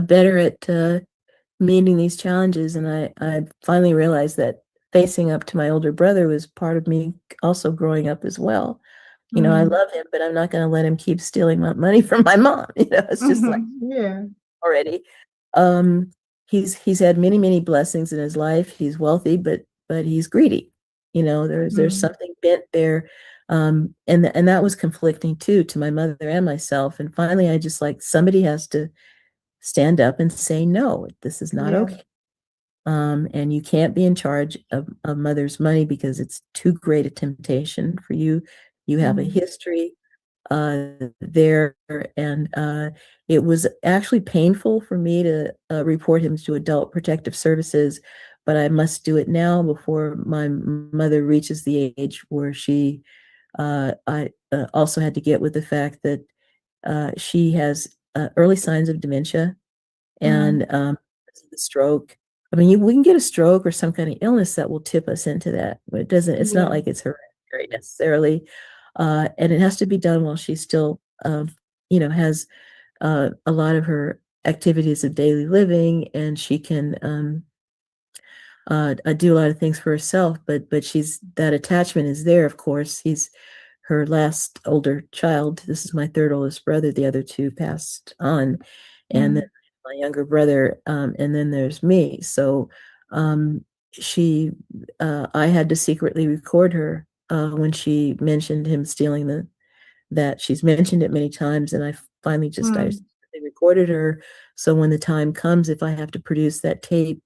better at meeting these challenges, and I finally realized that facing up to my older brother was part of me also growing up as well. I love him, but I'm not going to let him keep stealing my money from my mom. It's just like already. He's had many blessings in his life. He's wealthy, but he's greedy. There's something bent there. And that was conflicting too, to my mother and myself. And finally, I just somebody has to stand up and say, no, this is not okay. And you can't be in charge of mother's money, because it's too great a temptation for you. You have a history there, and it was actually painful for me to report him to Adult Protective Services, but I must do it now before my mother reaches the age where I also had to get with the fact that she has early signs of dementia and the stroke. I mean, we can get a stroke or some kind of illness that will tip us into that, but it's not like it's hereditary necessarily. And it has to be done while she still, has a lot of her activities of daily living, and she can do a lot of things for herself. But that attachment is there. Of course, he's her last older child. This is my third oldest brother. The other two passed on, and then my younger brother, and then there's me. So I had to secretly record her when she mentioned him stealing that. She's mentioned it many times, and I finally just I recorded her. So when the time comes, if I have to produce that tape,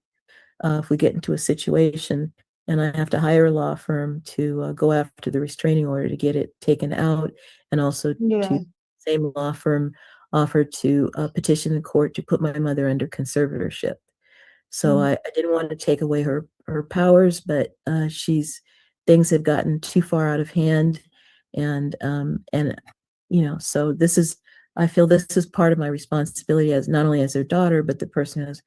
if we get into a situation and I have to hire a law firm to go after the restraining order to get it taken out, and also to same law firm offered to petition the court to put my mother under conservatorship. So I didn't want to take away her powers, but things have gotten too far out of hand, and so I feel this is part of my responsibility as not only as their daughter, but the person who has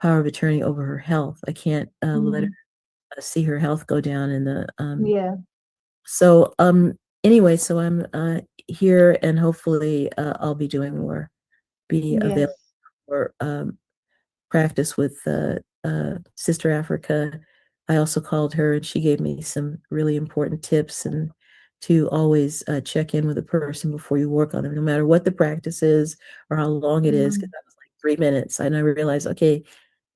power of attorney over her health. I can't let her see her health go down in the so anyway, so I'm here, and hopefully I'll be doing more be available Yes. for practice with Sister Africa. I also called her and she gave me some really important tips, and to always check in with a person before you work on them, no matter what the practice is or how long it is, because that was like 3 minutes. And I realized, okay,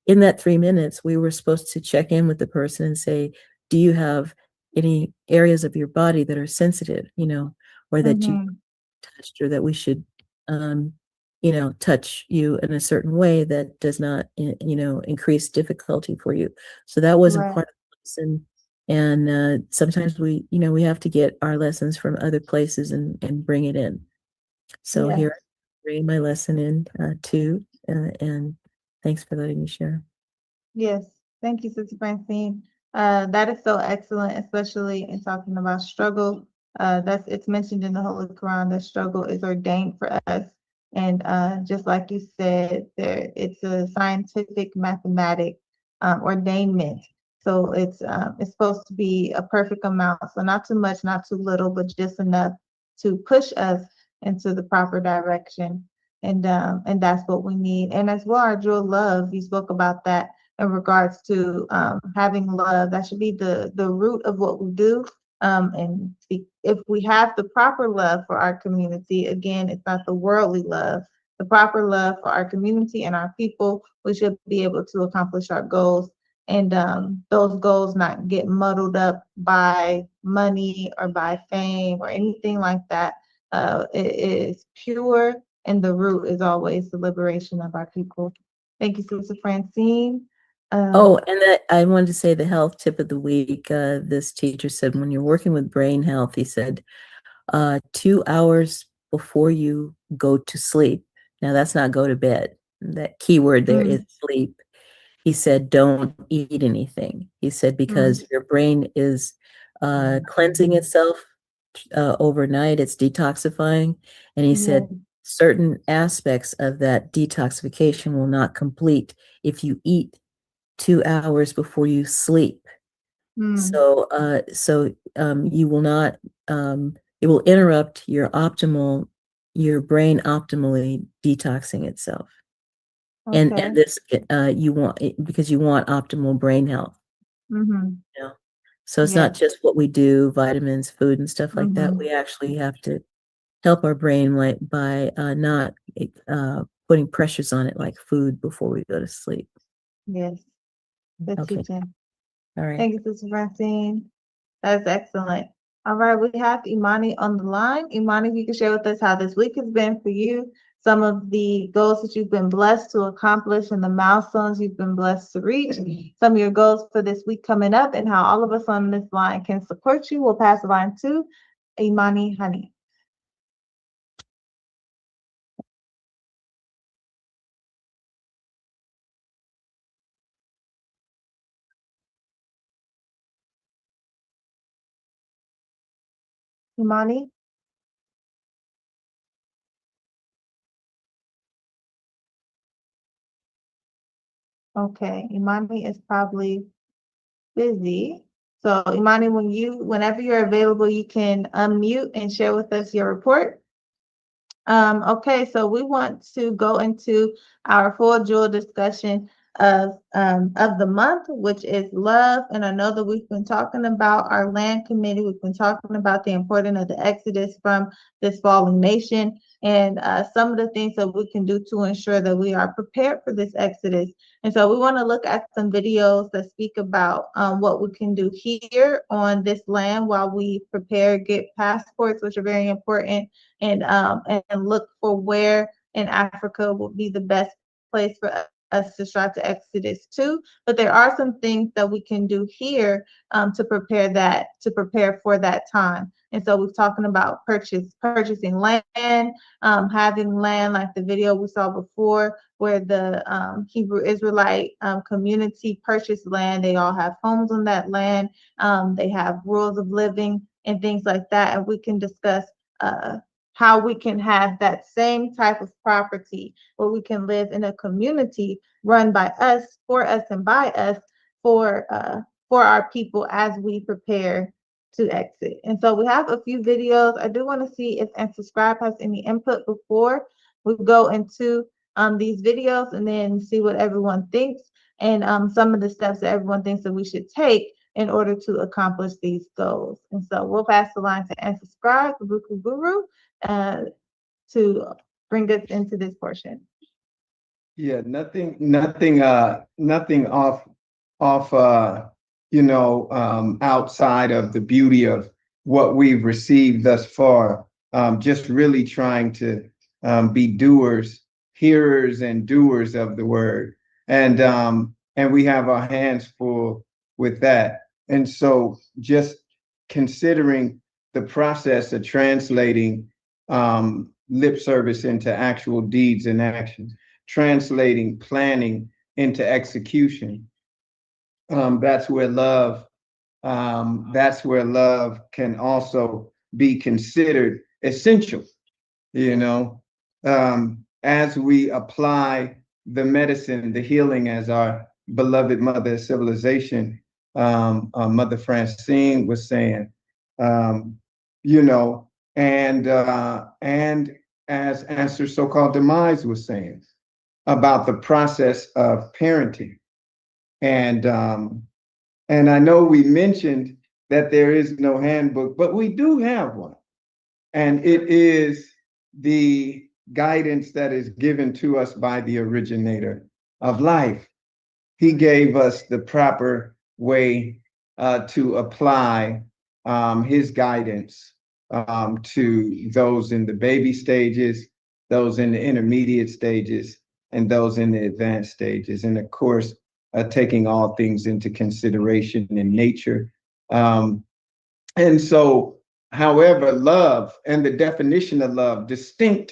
in that 3 minutes, we were supposed to check in with the person and say, do you have any areas of your body that are sensitive, or that you touched, or that we should, touch you in a certain way that does not, increase difficulty for you. So that wasn't Right. part of the lesson. And sometimes we have to get our lessons from other places and bring it in. So Yes. here I'm bringing my lesson in too, and thanks for letting me share. Yes. Thank you, Sister Francine. That is so excellent, especially in talking about struggle. It's mentioned in the Holy Quran that struggle is ordained for us. And just like you said, it's a scientific mathematic ordainment. So it's supposed to be a perfect amount. So not too much, not too little, but just enough to push us into the proper direction. And that's what we need. And as well, our jewel love, you spoke about that in regards to having love. That should be the root of what we do. If we have the proper love for our community, again, it's not the worldly love, the proper love for our community and our people, we should be able to accomplish our goals. And those goals not get muddled up by money or by fame or anything like that. It is pure, and the root is always the liberation of our people. Thank you, Sister Francine. Oh, and that I wanted to say the health tip of the week. This teacher said, when you're working with brain health, he said, 2 hours before you go to sleep. Now that's not go to bed. That key word there is sleep. He said, don't eat anything. He said, because your brain is cleansing itself overnight, it's detoxifying. And he said, certain aspects of that detoxification will not complete if you eat 2 hours before you sleep. So you will not, it will interrupt your brain optimally detoxing itself. And this, you want it because you want optimal brain health. So it's not just what we do, vitamins, food, and stuff like that. We actually have to help our brain by not putting pressures on it like food before we go to sleep. Yes. Good Okay. teaching. All right. Thank you, Sister Francine. That's excellent. All right, we have Imani on the line. Imani, if you can share with us how this week has been for you, some of the goals that you've been blessed to accomplish and the milestones you've been blessed to reach, some of your goals for this week coming up, and how all of us on this line can support you. We'll pass the line to Imani Honey. Imani? Okay, Imani is probably busy. So Imani, whenever you're available, you can unmute and share with us your report. Okay, so we want to go into our full jewel discussion of the month, which is love. And I know that we've been talking about our land committee. We've been talking about the importance of the exodus from this fallen nation, and some of the things that we can do to ensure that we are prepared for this exodus. And so we want to look at some videos that speak about what we can do here on this land while we prepare, get passports, which are very important, and look for where in Africa will be the best place for us to try to exodus to. But there are some things that we can do here to prepare for that time. And so we're talking about purchasing land, having land like the video we saw before, where the Hebrew Israelite community purchased land. They all have homes on that land. They have rules of living and things like that. And we can discuss how we can have that same type of property where we can live in a community run by us, for us, and by us for our people as we prepare to exit. And so we have a few videos. I do want to see if Unsubscribe has any input before we'll go into these videos and then see what everyone thinks and some of the steps that everyone thinks that we should take in order to accomplish these goals. And so we'll pass the line to and subscribe for BUCU Guru to bring us into this portion. Yeah, nothing off, outside of the beauty of what we've received thus far. Just really trying to be doers, hearers and doers of the word. And we have our hands full with that. And so just considering the process of translating lip service into actual deeds and actions, translating planning into execution. That's where love can also be considered essential, as we apply the medicine, the healing, as our beloved mother civilization, Mother Francine was saying, and as her so-called demise was saying about the process of parenting. And I know we mentioned that there is no handbook, but we do have one. And it is the guidance that is given to us by the originator of life. He gave us the proper way to apply his guidance to those in the baby stages, those in the intermediate stages, and those in the advanced stages. And of course, taking all things into consideration in nature. And so, however, love and the definition of love, distinct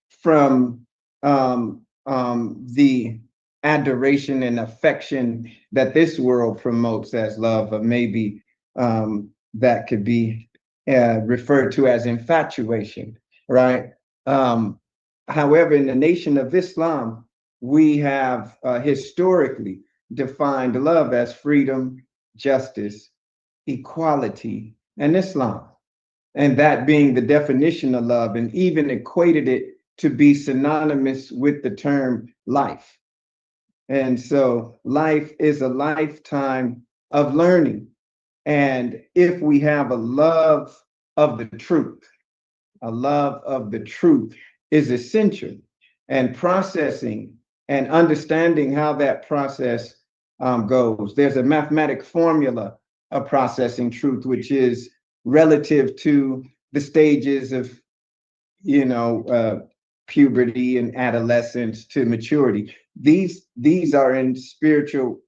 from the adoration and affection that this world promotes as love, or maybe that could be referred to as infatuation, right? However, in the Nation of Islam, we have historically defined love as freedom, justice, equality, and Islam. And that being the definition of love, and even equated it to be synonymous with the term life. And so life is a lifetime of learning. And if we have a love of the truth, a love of the truth is essential. And processing and understanding how that process goes. There's a mathematic formula of processing truth, which is relative to the stages of, puberty and adolescence to maturity. These are in spiritual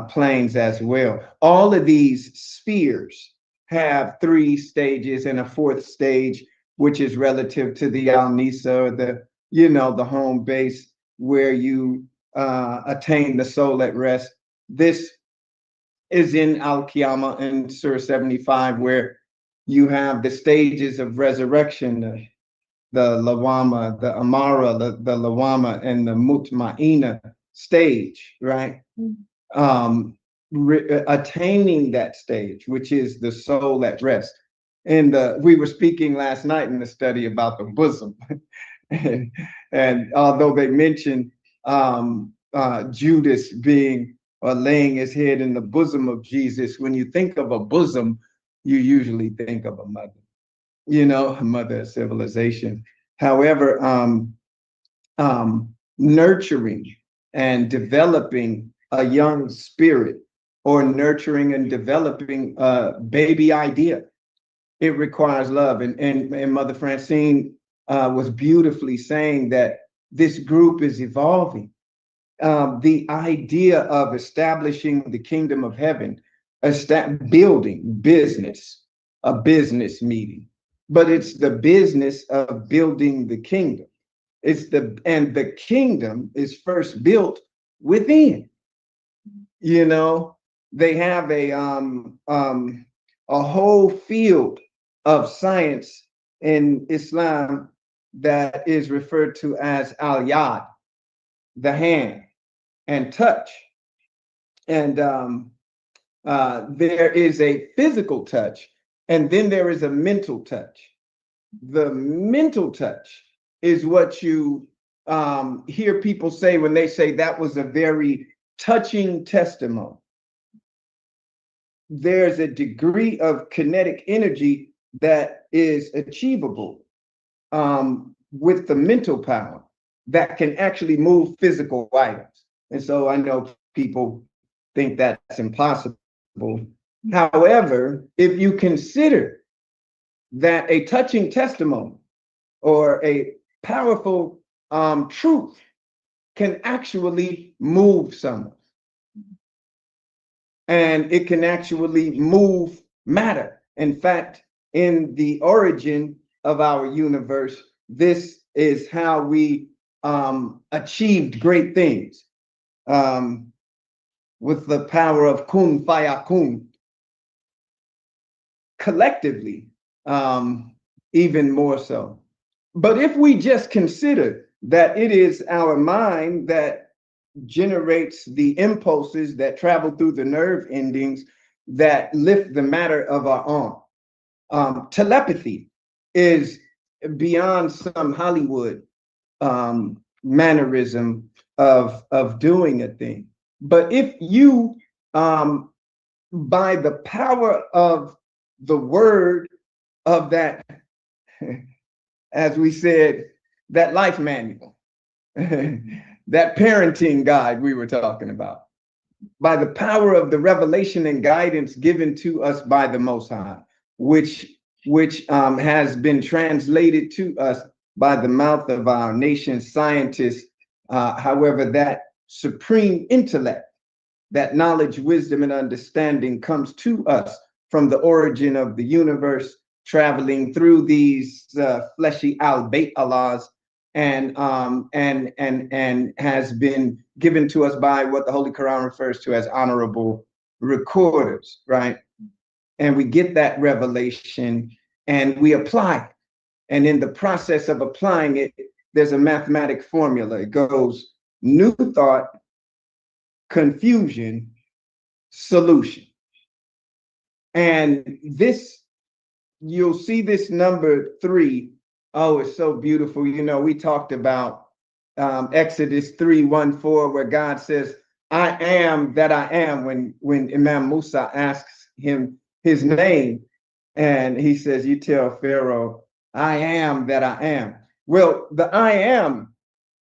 planes as well. All of these spheres have 3 stages and a 4th stage, which is relative to the Al-Nisa, or the home base where you attain the soul at rest. This is in Al-Qiyamah in Surah 75, where you have the stages of resurrection, the Lawama, the Amara, the Lawama, and the Mutma'ina stage, right? Attaining that stage, which is the soul at rest. And we were speaking last night in the study about the bosom. and although they mentioned Judas being or laying his head in the bosom of Jesus, when you think of a bosom, you usually think of a mother, a mother of civilization. However, nurturing and developing a young spirit, or nurturing and developing a baby idea, it requires love. And Mother Francine was beautifully saying that this group is evolving. The idea of establishing the kingdom of heaven, building business, a business meeting, but it's the business of building the kingdom. And the kingdom is first built within. They have a whole field of science in Islam that is referred to as al-yad, the hand, and touch. And there is a physical touch, and then there is a mental touch. The mental touch is what you hear people say when they say that was a very touching testimony. There's a degree of kinetic energy that is achievable with the mental power that can actually move physical items. And so I know people think that's impossible. However, if you consider that a touching testimony or a powerful truth can actually move someone, and it can actually move matter. In fact, in the origin of our universe, this is how we achieved great things with the power of kun fayakun. Collectively, even more so. But if we just consider that it is our mind that generates the impulses that travel through the nerve endings that lift the matter of our arm. Telepathy is beyond some Hollywood mannerism of doing a thing. But if you, by the power of the word of that, as we said, that life manual, that parenting guide we were talking about, by the power of the revelation and guidance given to us by the Most High, which has been translated to us by the mouth of our nation's scientists. However, that supreme intellect, that knowledge, wisdom, and understanding comes to us from the origin of the universe, traveling through these fleshy al-Bayt Allahs, and has been given to us by what the Holy Quran refers to as honorable recorders, right? And we get that revelation and we apply it. And in the process of applying it, there's a mathematic formula. It goes new thought, confusion, solution. And this, you'll see this number 3. Oh, it's so beautiful. You know, we talked about Exodus 3:1-4, where God says, I am that I am, when Imam Musa asks him his name, and he says, you tell Pharaoh, I am that I am. Well, the I am,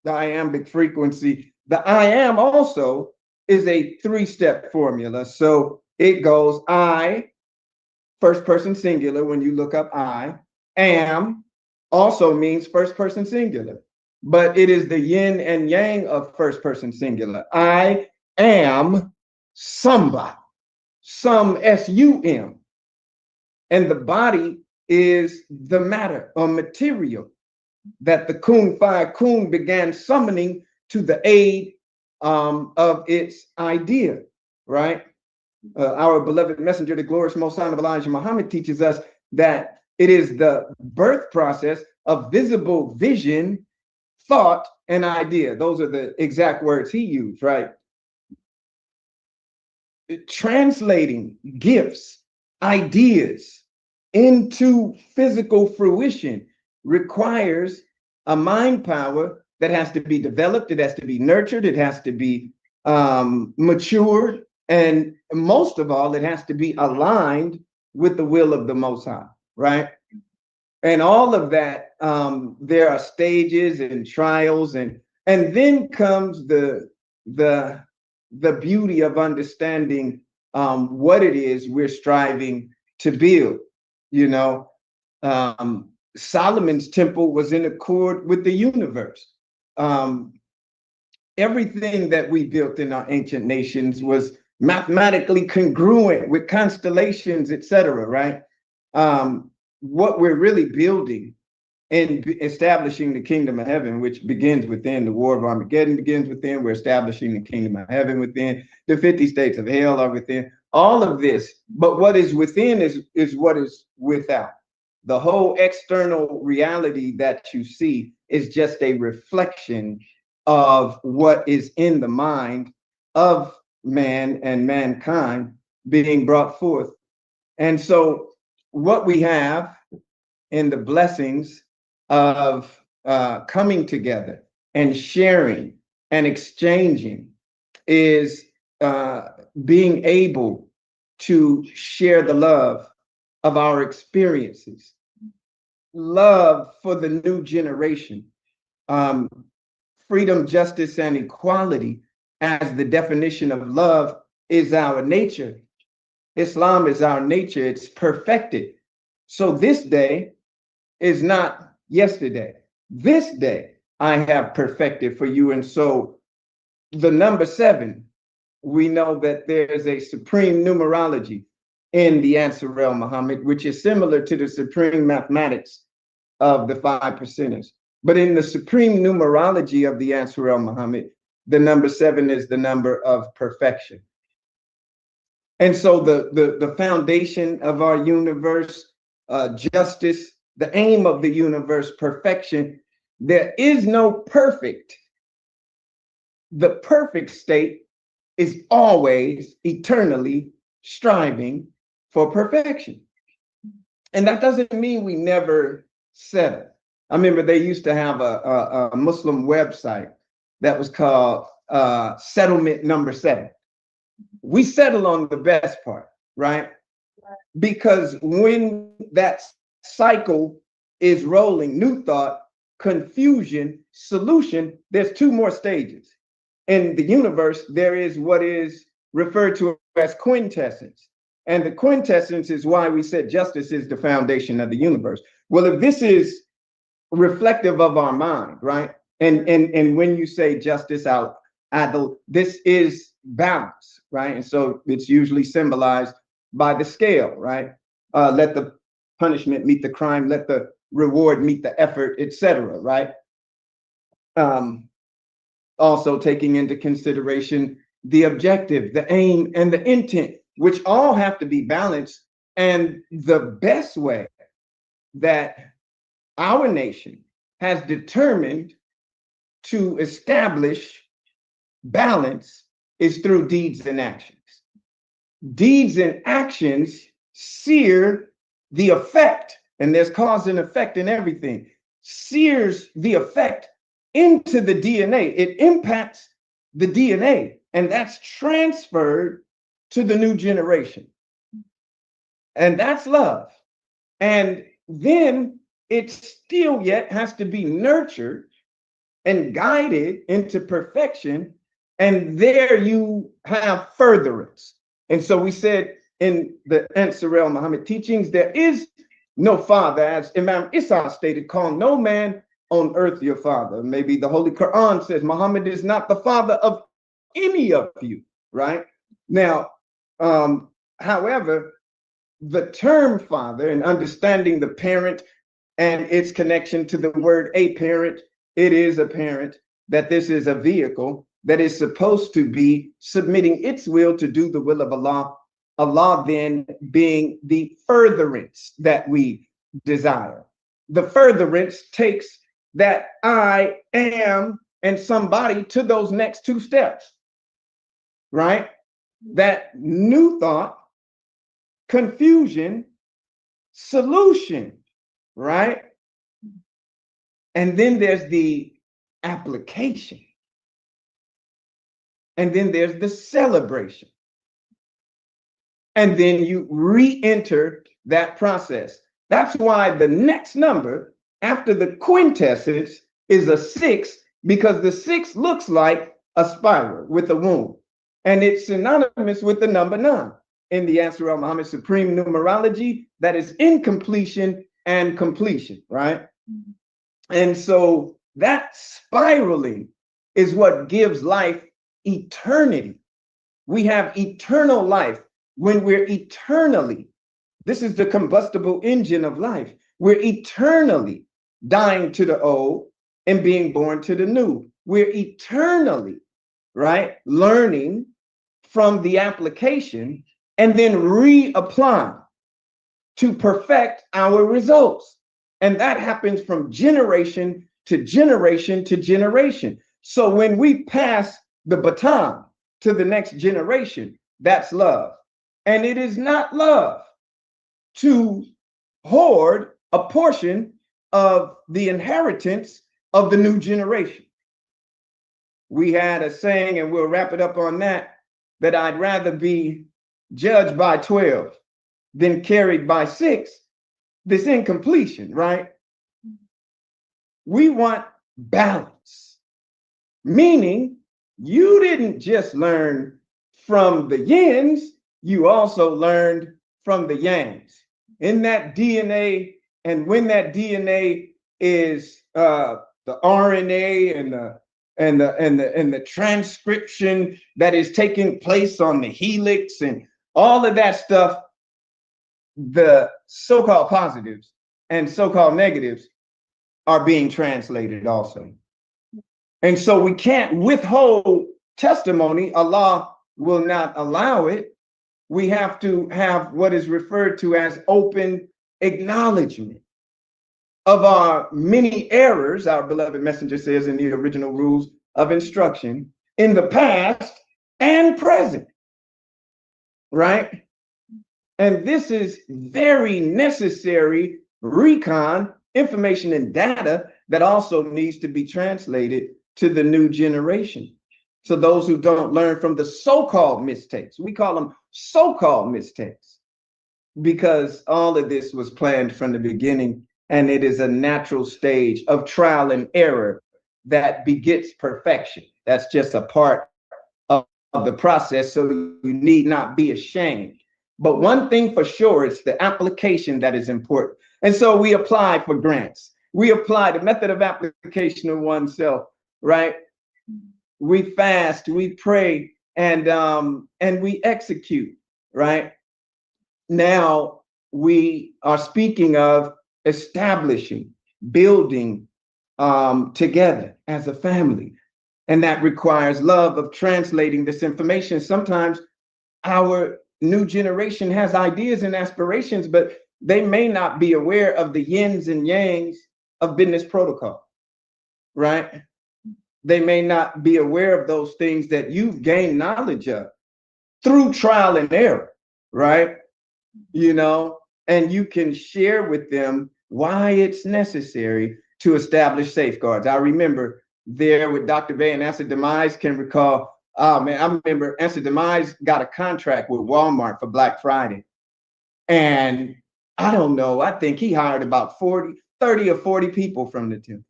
the iambic frequency, the I am also is a 3-step formula. So it goes I, first person singular. When you look up I am, also means first person singular, but it is the yin and yang of first person singular. I am somebody, some S-U-M. And the body is the matter or material that the Kun Fire Kun began summoning to the aid of its idea, right? Our beloved messenger, the glorious most son of Elijah Muhammad, teaches us that it is the birth process of visible vision, thought, and idea. Those are the exact words he used, right? Translating gifts, ideas into physical fruition requires a mind power that has to be developed, it has to be nurtured, it has to be matured, and most of all, it has to be aligned with the will of the Most High, right? And all of that, there are stages and trials, and then comes the beauty of understanding what it is we're striving to build. You know, Solomon's temple was in accord with the universe. Everything that we built in our ancient nations was mathematically congruent with constellations, etc., right? What we're really building and establishing the kingdom of heaven, which begins within, the war of Armageddon begins within, we're establishing the kingdom of heaven within, the 50 states of hell are within, all of this. But what is within is what is without. The whole external reality that you see is just a reflection of what is in the mind of man and mankind being brought forth. And so what we have in the blessings of coming together and sharing and exchanging is being able to share the love of our experiences, love for the new generation, freedom, justice, and equality as the definition of love is our nature. Islam is our nature. It's perfected. So this day is not yesterday. This day I have perfected for you. And so the number 7, we know that there's a supreme numerology in the Answer El Muhammad, which is similar to the supreme mathematics of the 5 percenters. But in the supreme numerology of the Answer El Muhammad, the number 7 is the number of perfection. And so the foundation of our universe, justice, the aim of the universe, perfection, there is no perfect. The perfect state is always eternally striving for perfection. And that doesn't mean we never settle. I remember they used to have a Muslim website that was called Settlement Number 7. We settle on the best part, right? Because when that cycle is rolling, new thought, confusion, solution, there's 2 more stages. In the universe, there is what is referred to as quintessence. And the quintessence is why we said justice is the foundation of the universe. Well, if this is reflective of our mind, right? And when you say justice out, this is balance, right? And so it's usually symbolized by the scale, right? Let the punishment meet the crime, let the reward meet the effort, etc., right? Also taking into consideration the objective, the aim, and the intent, which all have to be balanced. And the best way that our nation has determined to establish balance is through deeds and actions. Deeds and actions sear the effect, and there's cause and effect in everything, sears the effect into the DNA. It impacts the DNA, and that's transferred to the new generation. And that's love. And then it still yet has to be nurtured and guided into perfection. And there you have furtherance. And so we said in the Answer El Muhammad teachings, there is no father, as Imam Isa stated, call no man on earth your father. Maybe the Holy Quran says Muhammad is not the father of any of you, right? Now, however, the term father and understanding the parent and its connection to the word a parent, it is apparent that this is a vehicle that is supposed to be submitting its will to do the will of Allah, Allah then being the furtherance that we desire. The furtherance takes that I am and somebody to those next 2 steps, right? That new thought, confusion, solution, right? And then there's the application. And then there's the celebration. And then you re-enter that process. That's why the next number after the quintessence is a 6, because the 6 looks like a spiral with a wound. And it's synonymous with the number 9 in the Answer El Muhammad supreme numerology, that is incompletion and completion, right? And so that spiraling is what gives life eternity. We have eternal life when we're eternally, this is the combustible engine of life. We're eternally dying to the old and being born to the new. We're eternally, right, learning from the application and then reapply to perfect our results. And that happens from generation to generation to generation. So when we pass the baton to the next generation, that's love. And it is not love to hoard a portion of the inheritance of the new generation. We had a saying, and we'll wrap it up on that, that I'd rather be judged by 12 than carried by 6. This incompletion, right? We want balance, meaning you didn't just learn from the yins, you also learned from the yangs. In that DNA, and when that DNA is the RNA and the transcription that is taking place on the helix and all of that stuff, the so-called positives and so-called negatives are being translated also. And so we can't withhold testimony. Allah will not allow it. We have to have what is referred to as open acknowledgement of our many errors, our beloved messenger says in the original rules of instruction, in the past and present, right? And this is very necessary recon, information and data that also needs to be translated to the new generation. So those who don't learn from the so-called mistakes, we call them so-called mistakes, because all of this was planned from the beginning, and it is a natural stage of trial and error that begets perfection. That's just a part of the process, so you need not be ashamed. But one thing for sure, it's the application that is important. And so we apply for grants. We apply the method of application of oneself, right? We fast, we pray, and we execute, right? Now we are speaking of establishing, building together as a family. And that requires love of translating this information. Sometimes our new generation has ideas and aspirations, but they may not be aware of the yins and yangs of business protocol, right? They may not be aware of those things that you've gained knowledge of through trial and error, right? You know, and you can share with them why it's necessary to establish safeguards. I remember there with Dr. Bay and Answer Demise can recall, oh man, I remember Answer Demise got a contract with Walmart for Black Friday. And I don't know, I think he hired about 30 or 40 people from the temple.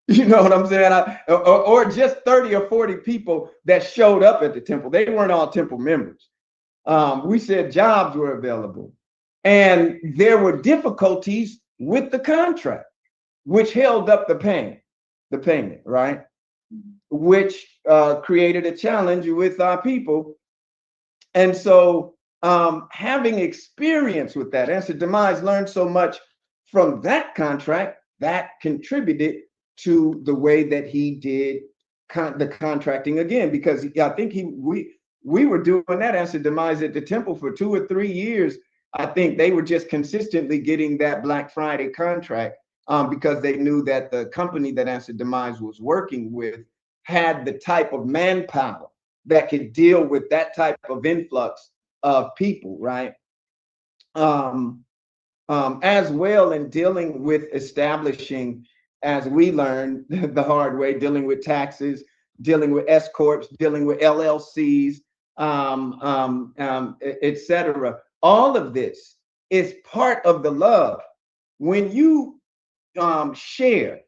You know what I'm saying? Or just 30 or 40 people that showed up at the temple. They weren't all temple members. We said jobs were available. And there were difficulties with the contract, which held up the payment, right? Which created a challenge with our people. And so having experience with that, Answer Demise learned so much from that contract that contributed to the way that he did the contracting again, because I think we were doing that Answer Demise at the temple for 2 or 3 years. I think they were just consistently getting that Black Friday contract because they knew that the company that Answer Demise was working with had the type of manpower that could deal with that type of influx of people, right? As well in dealing with establishing, as we learned the hard way, dealing with taxes, dealing with S corps, dealing with LLCs, etc. All of this is part of the love. When you share,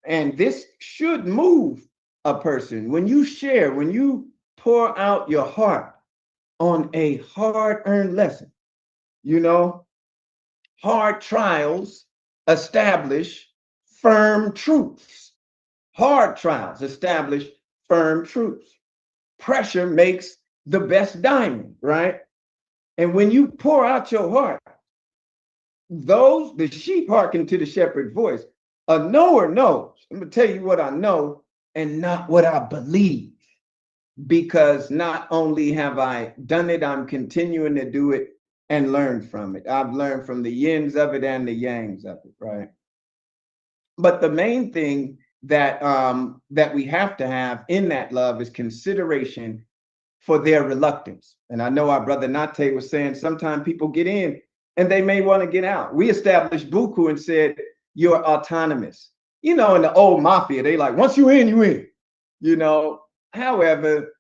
and this should move a person, when you share, when you pour out your heart on a hard-earned lesson, you know, hard trials establish firm truths. Hard trials establish firm truths. Pressure makes the best diamond, right? And when you pour out your heart, the sheep hearken to the shepherd's voice. A knower knows. I'm gonna tell you what I know and not what I believe, because not only have I done it, I'm continuing to do it and learn from it. I've learned from the yins of it and the yangs of it, right? But the main thing that that we have to have in that love is consideration for their reluctance. And I know our brother Nate was saying sometimes people get in and they may want to get out. We established BUCU and said, you're autonomous. you know, in the old mafia, they like, once you in, you in, you know. However,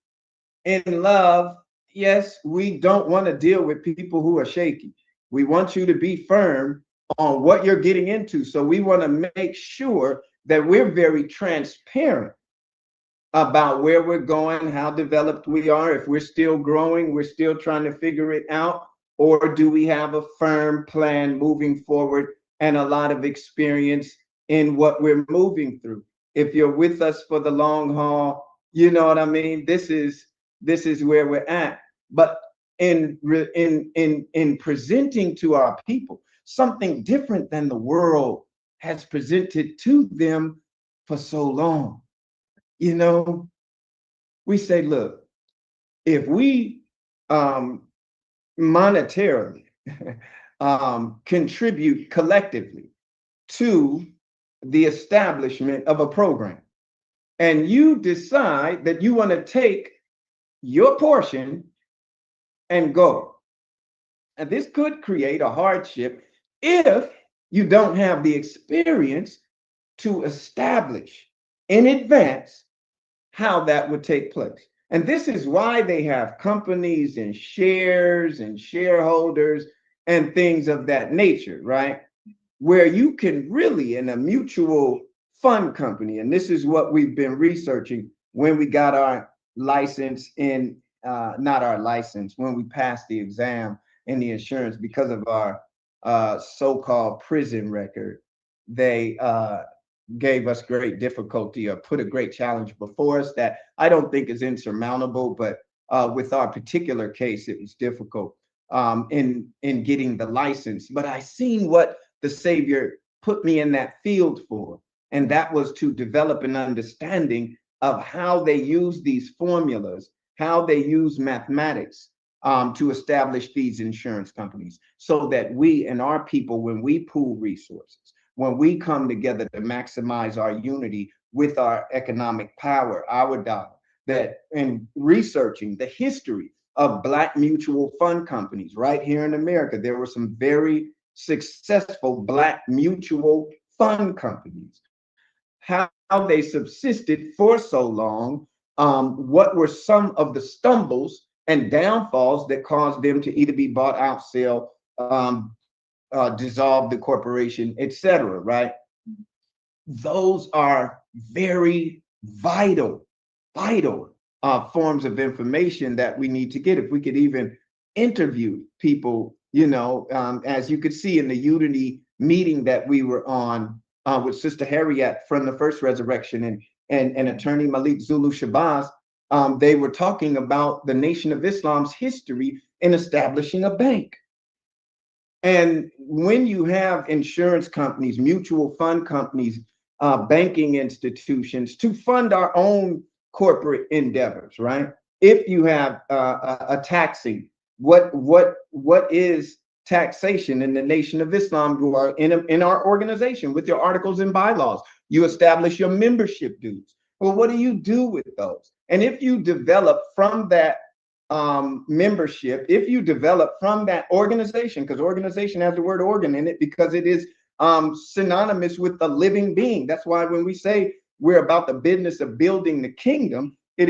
in love, yes, we don't want to deal with people who are shaky. We want you to be firm on what you're getting into. So we want to make sure that we're very transparent about where we're going, how developed we are, if we're still growing, we're still trying to figure it out, or do we have a firm plan moving forward and a lot of experience in what we're moving through. If you're with us for the long haul, you know what I mean? This is where we're at. But in presenting to our people something different than the world has presented to them for so long, you know, we say, look, if we monetarily contribute collectively to the establishment of a program, and you decide that you want to take your portion and go, and this could create a hardship if you don't have the experience to establish in advance how that would take place. And this is why they have companies and shares and shareholders and things of that nature, right? Where you can really, in a mutual fund company, and this is what we've been researching when we got our license in, not our license, when we passed the exam in the insurance because of our so-called prison record. They gave us great difficulty or put a great challenge before us that I don't think is insurmountable, but with our particular case, it was difficult in getting the license. But I seen what the Savior put me in that field for, and that was to develop an understanding of how they use these formulas, how they use mathematics to establish these insurance companies, so that we and our people, when we pool resources, when we come together to maximize our unity with our economic power, our dollar, that in researching the history of Black mutual fund companies right here in America, there were some very successful Black mutual fund companies. How they subsisted for so long, what were some of the stumbles and downfalls that caused them to either be bought out, sell, dissolve the corporation, etc. Right? Those are very vital forms of information that we need to get. If we could even interview people, you know, as you could see in the Unity meeting that we were on with Sister Harriet from the First Resurrection and Attorney Malik Zulu Shabazz, they were talking about the Nation of Islam's history in establishing a bank. And when you have insurance companies, mutual fund companies, banking institutions to fund our own corporate endeavors, right? If you have a taxing, what is taxation in the Nation of Islam? You are in our organization with your articles and bylaws. You establish your membership dues. Well, what do you do with those? And if you develop from that membership, if you develop from that organization, because organization has the word organ in it because it is synonymous with the living being. That's why when we say we're about the business of building the kingdom, it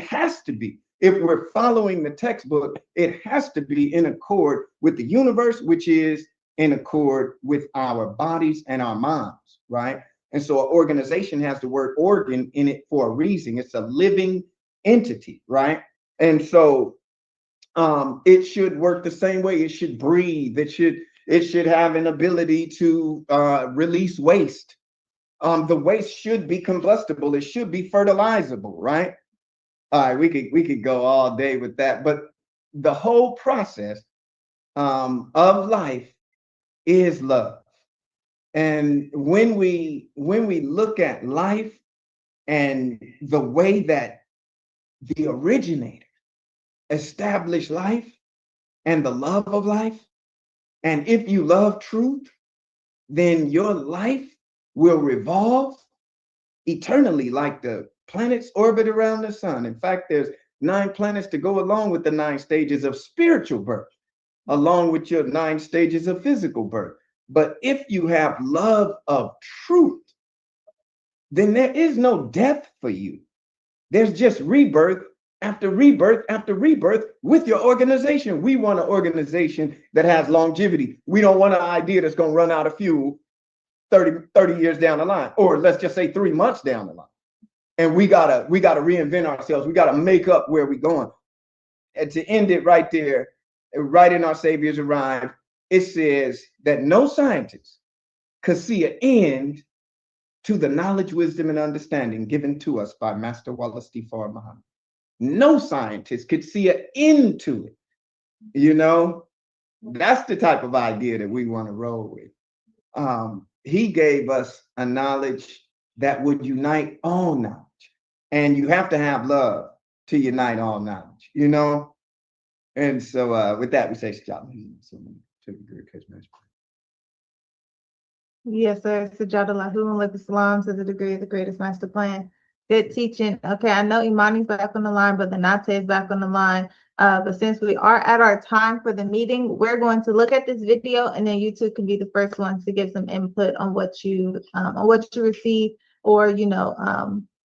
has to be. If we're following the textbook, it has to be in accord with the universe, which is in accord with our bodies and our minds, right? And so an organization has the word organ in it for a reason. It's a living entity, right? And so it should work the same way. It should breathe. It should have an ability to release waste. The waste should be combustible. It should be fertilizable, right? All right, we could go all day with that, but the whole process of life is love. And when we look at life and the way that the originator established life and the love of life, and if you love truth, then your life will revolve eternally like the planets orbit around the sun. In fact, there's 9 planets to go along with the 9 stages of spiritual birth, along with your 9 stages of physical birth. But if you have love of truth, then there is no death for you. There's just rebirth after rebirth after rebirth with your organization. We want an organization that has longevity. We don't want an idea that's going to run out of fuel 30 years down the line, or let's just say 3 months down the line. And we gotta reinvent ourselves. We gotta make up where we're going. And to end it right there, right in our Savior's rhyme, it says that no scientist could see an end to the knowledge, wisdom, and understanding given to us by Master Wallace D. Farr Muhammad. No scientist could see an end to it. You know, that's the type of idea that we want to roll with. He gave us a knowledge that would unite all knowledge. And you have to have love to unite all knowledge, you know? And so with that, we say, Yes, sir. Sajadalahu and Live Islam to the degree of the greatest master plan. Good teaching. Okay, I know Imani's back on the line, but the Nate is back on the line. But since we are at our time for the meeting, we're going to look at this video, and then you two can be the first ones to give some input on what you receive, or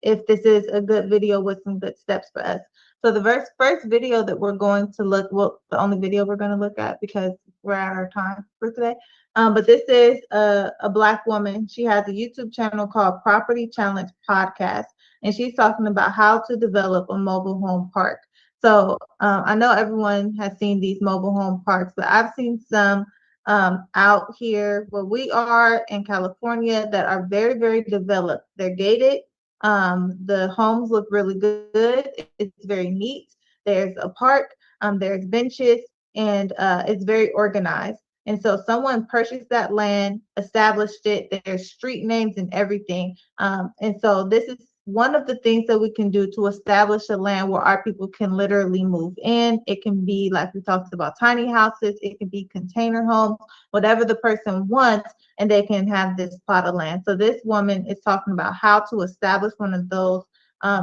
if this is a good video with some good steps for us. So the first video that we're going to look, well, the only video we're going to look at because we're at our time for today. But this is a Black woman. She has a YouTube channel called Property Challenge Podcast, and she's talking about how to develop a mobile home park. So I know everyone has seen these mobile home parks, but I've seen some out here where we are in California that are very, very developed. They're gated. The homes look really good. It's very neat. There's a park, there's benches, and it's very organized. And so someone purchased that land, established it, there's street names and everything. And so this is one of the things that we can do to establish a land where our people can literally move in. It can be, like we talked about, tiny houses, it can be container homes, whatever the person wants, and they can have this plot of land. So this woman is talking about how to establish one of those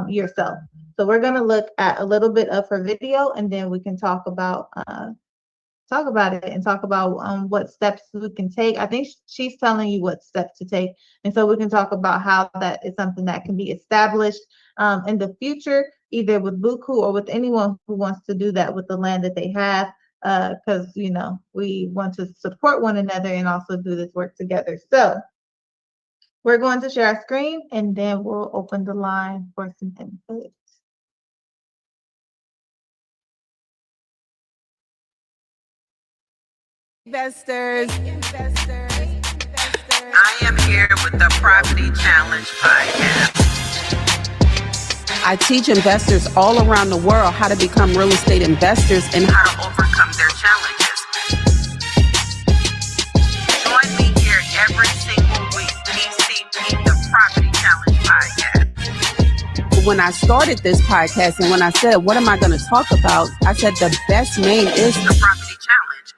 yourself. So we're going to look at a little bit of her video, and then we can talk about it and talk about what steps we can take. I think she's telling you what steps to take. And so we can talk about how that is something that can be established in the future, either with BUCU or with anyone who wants to do that with the land that they have, because, we want to support one another and also do this work together. So we're going to share our screen, and then we'll open the line for some input. Investors. I am here with the Property Challenge Podcast. I teach investors all around the world how to become real estate investors and how to overcome their challenges. Join me here every single week. PCP, the Property Challenge Podcast. When I started this podcast and when I said, what am I going to talk about? I said the best name is the Property Challenge.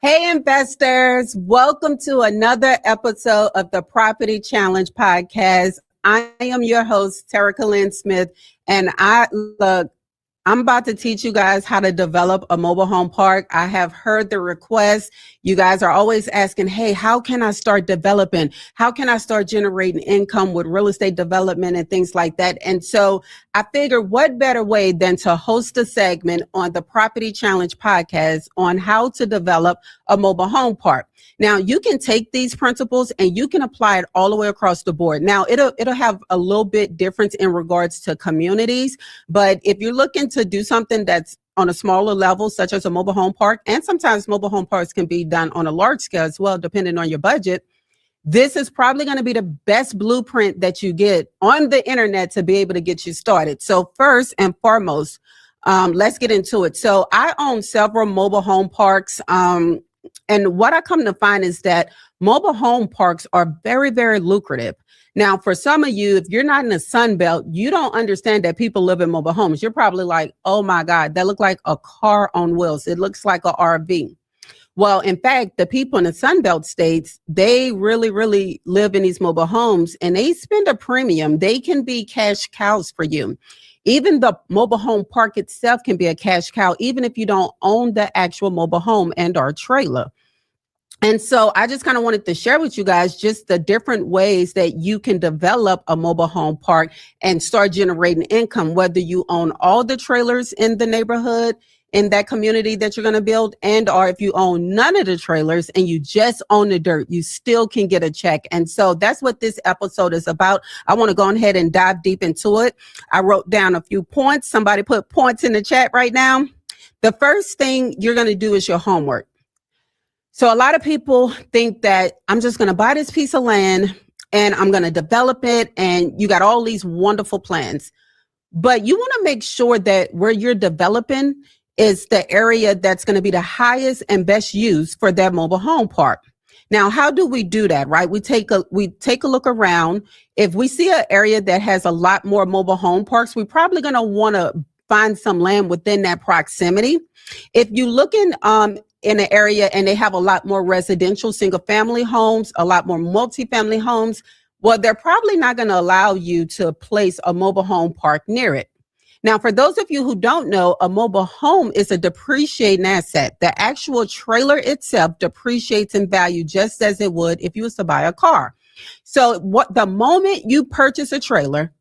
Hey, investors, welcome to another episode of the Property Challenge Podcast. I am your host, Terica Lynn Smith, and I'm about to teach you guys how to develop a mobile home park. I have heard the request. You guys are always asking, hey, how can I start developing? How can I start generating income with real estate development and things like that? And so I figured what better way than to host a segment on the Property Challenge Podcast on how to develop a mobile home park. Now, you can take these principles and you can apply it all the way across the board. Now, it'll have a little bit difference in regards to communities, but if you're looking to do something that's on a smaller level, such as a mobile home park, and sometimes mobile home parks can be done on a large scale as well, depending on your budget, this is probably going to be the best blueprint that you get on the internet to be able to get you started. So first and foremost, let's get into it. So I own several mobile home parks. And what I come to find is that mobile home parks are very, very lucrative. Now, for some of you, if you're not in the Sun Belt, you don't understand that people live in mobile homes. You're probably like, oh my God, that looks like a car on wheels. It looks like a RV. Well, in fact, the people in the Sun Belt states, they really, really live in these mobile homes and they spend a premium. They can be cash cows for you. Even the mobile home park itself can be a cash cow, even if you don't own the actual mobile home and or trailer. And so I just kind of wanted to share with you guys just the different ways that you can develop a mobile home park and start generating income, whether you own all the trailers in the neighborhood, in that community that you're going to build, and or if you own none of the trailers and you just own the dirt, you still can get a check. And so that's what this episode is about. I want to go ahead and dive deep into it. I wrote down a few points. Somebody put points in the chat right now. The first thing you're going to do is your homework. So a lot of people think that I'm just going to buy this piece of land and I'm going to develop it, and you got all these wonderful plans. But you want to make sure that where you're developing is the area that's going to be the highest and best use for that mobile home park. Now, how do we do that, right? We take a look around. If we see an area that has a lot more mobile home parks, we're probably going to want to find some land within that proximity. If you look in an area and they have a lot more residential single family homes, a lot more multifamily homes, well, they're probably not going to allow you to place a mobile home park near it. Now, for those of you who don't know, a mobile home is a depreciating asset. The actual trailer itself depreciates in value just as it would if you was to buy a car. So the moment you purchase a trailer,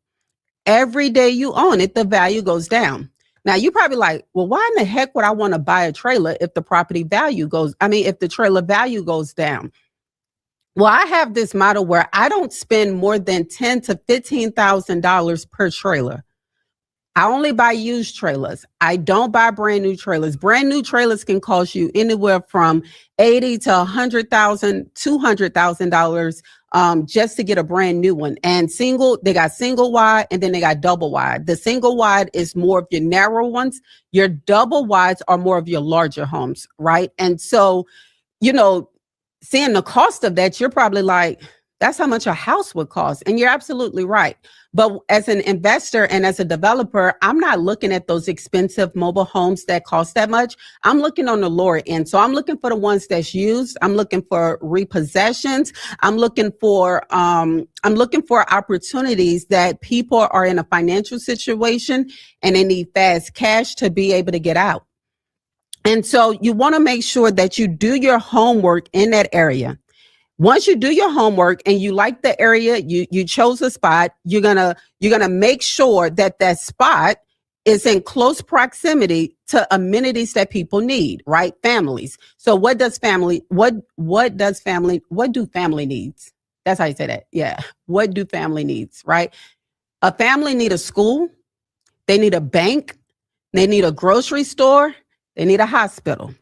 every day you own it, the value goes down. Now, you're probably like, well, why in the heck would I want to buy a trailer if the if the trailer value goes down? Well, I have this model where I don't spend more than $10,000 to $15,000 per trailer. I only buy used trailers. I don't buy brand new trailers. Brand new trailers can cost you anywhere from $80,000 to $100,000, $200,000 just to get a brand new one. And they got single wide and then they got double wide. The single wide is more of your narrow ones. Your double wides are more of your larger homes, right? And so, seeing the cost of that, you're probably like, that's how much a house would cost. And you're absolutely right. But as an investor and as a developer, I'm not looking at those expensive mobile homes that cost that much. I'm looking on the lower end. So I'm looking for the ones that's used. I'm looking for repossessions. I'm looking for opportunities that people are in a financial situation and they need fast cash to be able to get out. And so you want to make sure that you do your homework in that area. Once you do your homework and you like the area, you chose a spot, you're gonna make sure that that spot is in close proximity to amenities that people need, right? Families. So what do family needs? That's how you say that. Yeah. What do family needs, right? A family need a school, they need a bank, they need a grocery store, they need a hospital.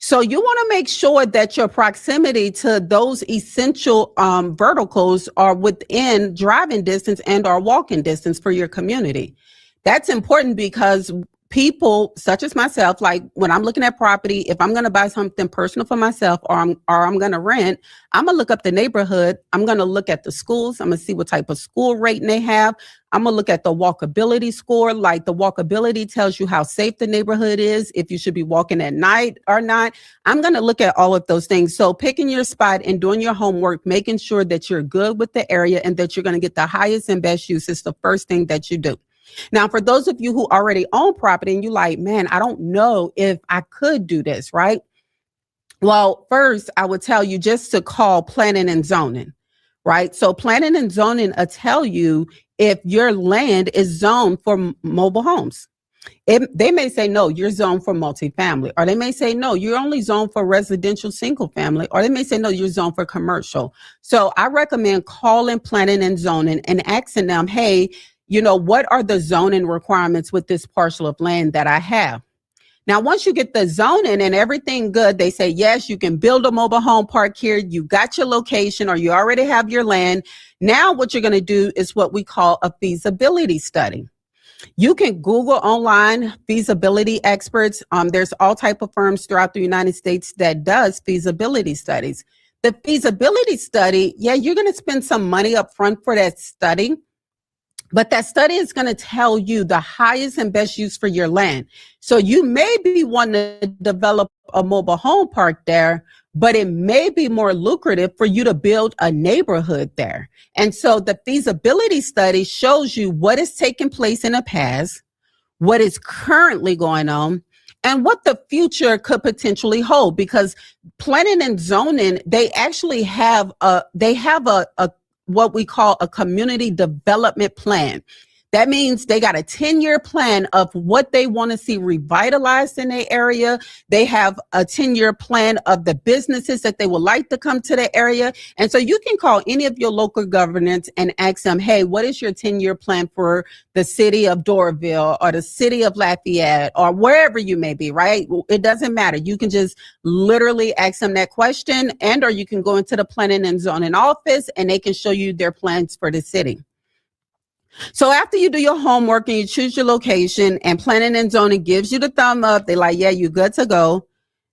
So you want to make sure that your proximity to those essential verticals are within driving distance and or walking distance for your community. That's important because people such as myself, like when I'm looking at property, if I'm going to buy something personal for myself or I'm going to rent, I'm going to look up the neighborhood. I'm going to look at the schools. I'm going to see what type of school rating they have. I'm going to look at the walkability score. Like the walkability tells you how safe the neighborhood is, if you should be walking at night or not. I'm going to look at all of those things. So picking your spot and doing your homework, making sure that you're good with the area and that you're going to get the highest and best use is the first thing that you do. Now, for those of you who already own property and you like, man, I don't know if I could do this, right? Well, first, I would tell you just to call planning and zoning, right? So planning and zoning will tell you if your land is zoned for mobile homes. They may say, no, you're zoned for multifamily, or they may say, no, you're only zoned for residential single family, or they may say, no, you're zoned for commercial. So I recommend calling planning and zoning and asking them, hey, what are the zoning requirements with this parcel of land that I have? Now, once you get the zoning and everything good, they say, yes, you can build a mobile home park here. You got your location or you already have your land. Now, what you're going to do is what we call a feasibility study. You can Google online feasibility experts. There's all type of firms throughout the United States that does feasibility studies. The feasibility study, yeah, you're going to spend some money up front for that study. But that study is going to tell you the highest and best use for your land. So you may be wanting to develop a mobile home park there, but it may be more lucrative for you to build a neighborhood there. And so the feasibility study shows you what is taking place in the past, what is currently going on, and what the future could potentially hold, because planning and zoning, they actually have a what we call a community development plan. That means they got a 10-year plan of what they want to see revitalized in their area. They have a 10-year plan of the businesses that they would like to come to the area. And so you can call any of your local governments and ask them, hey, what is your 10-year plan for the city of Doraville or the city of Lafayette or wherever you may be, right? It doesn't matter. You can just literally ask them that question, and or you can go into the planning and zoning office and they can show you their plans for the city. So after you do your homework and you choose your location and planning and zoning gives you the thumb up, they're like, yeah, you're good to go.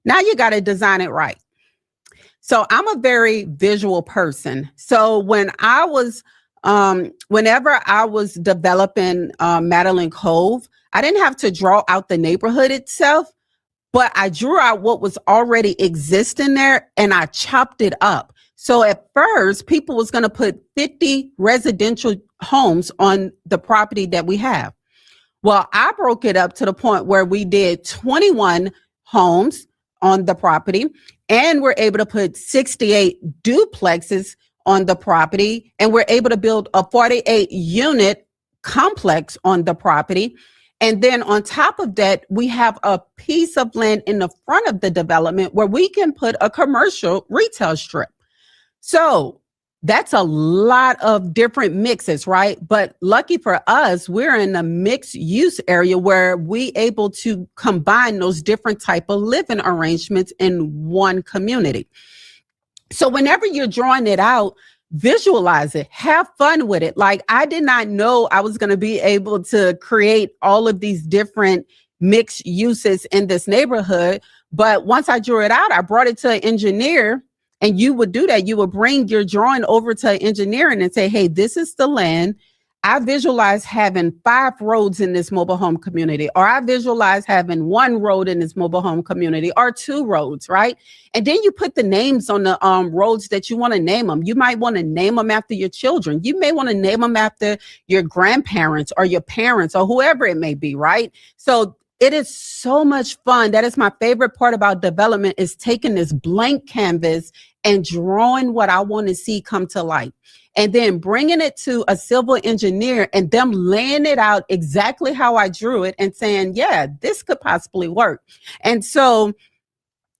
Now you got to design it right. So I'm a very visual person. So when I was, whenever I was developing Madeline Cove, I didn't have to draw out the neighborhood itself, but I drew out what was already existing there and I chopped it up. So at first, people was going to put 50 residential homes on the property that we have. Well, I broke it up to the point where we did 21 homes on the property, and we're able to put 68 duplexes on the property, and we're able to build a 48-unit complex on the property. And then on top of that, we have a piece of land in the front of the development where we can put a commercial retail strip. So that's a lot of different mixes, right? But lucky for us, we're in a mixed use area where we able to combine those different type of living arrangements in one community. So whenever you're drawing it out, visualize it, have fun with it. Like, I did not know I was going to be able to create all of these different mixed uses in this neighborhood. But once I drew it out, I brought it to an engineer. And you would do that. You would bring your drawing over to engineering and say, hey, this is the land. I visualize having 5 roads in this mobile home community, or I visualize having 1 road in this mobile home community, or 2 roads, right? And then you put the names on the roads that you want to name them. You might want to name them after your children. You may want to name them after your grandparents or your parents or whoever it may be, right? So it is so much fun. That is my favorite part about development, is taking this blank canvas and drawing what I want to see come to life, and then bringing it to a civil engineer and them laying it out exactly how I drew it and saying, yeah, this could possibly work. And so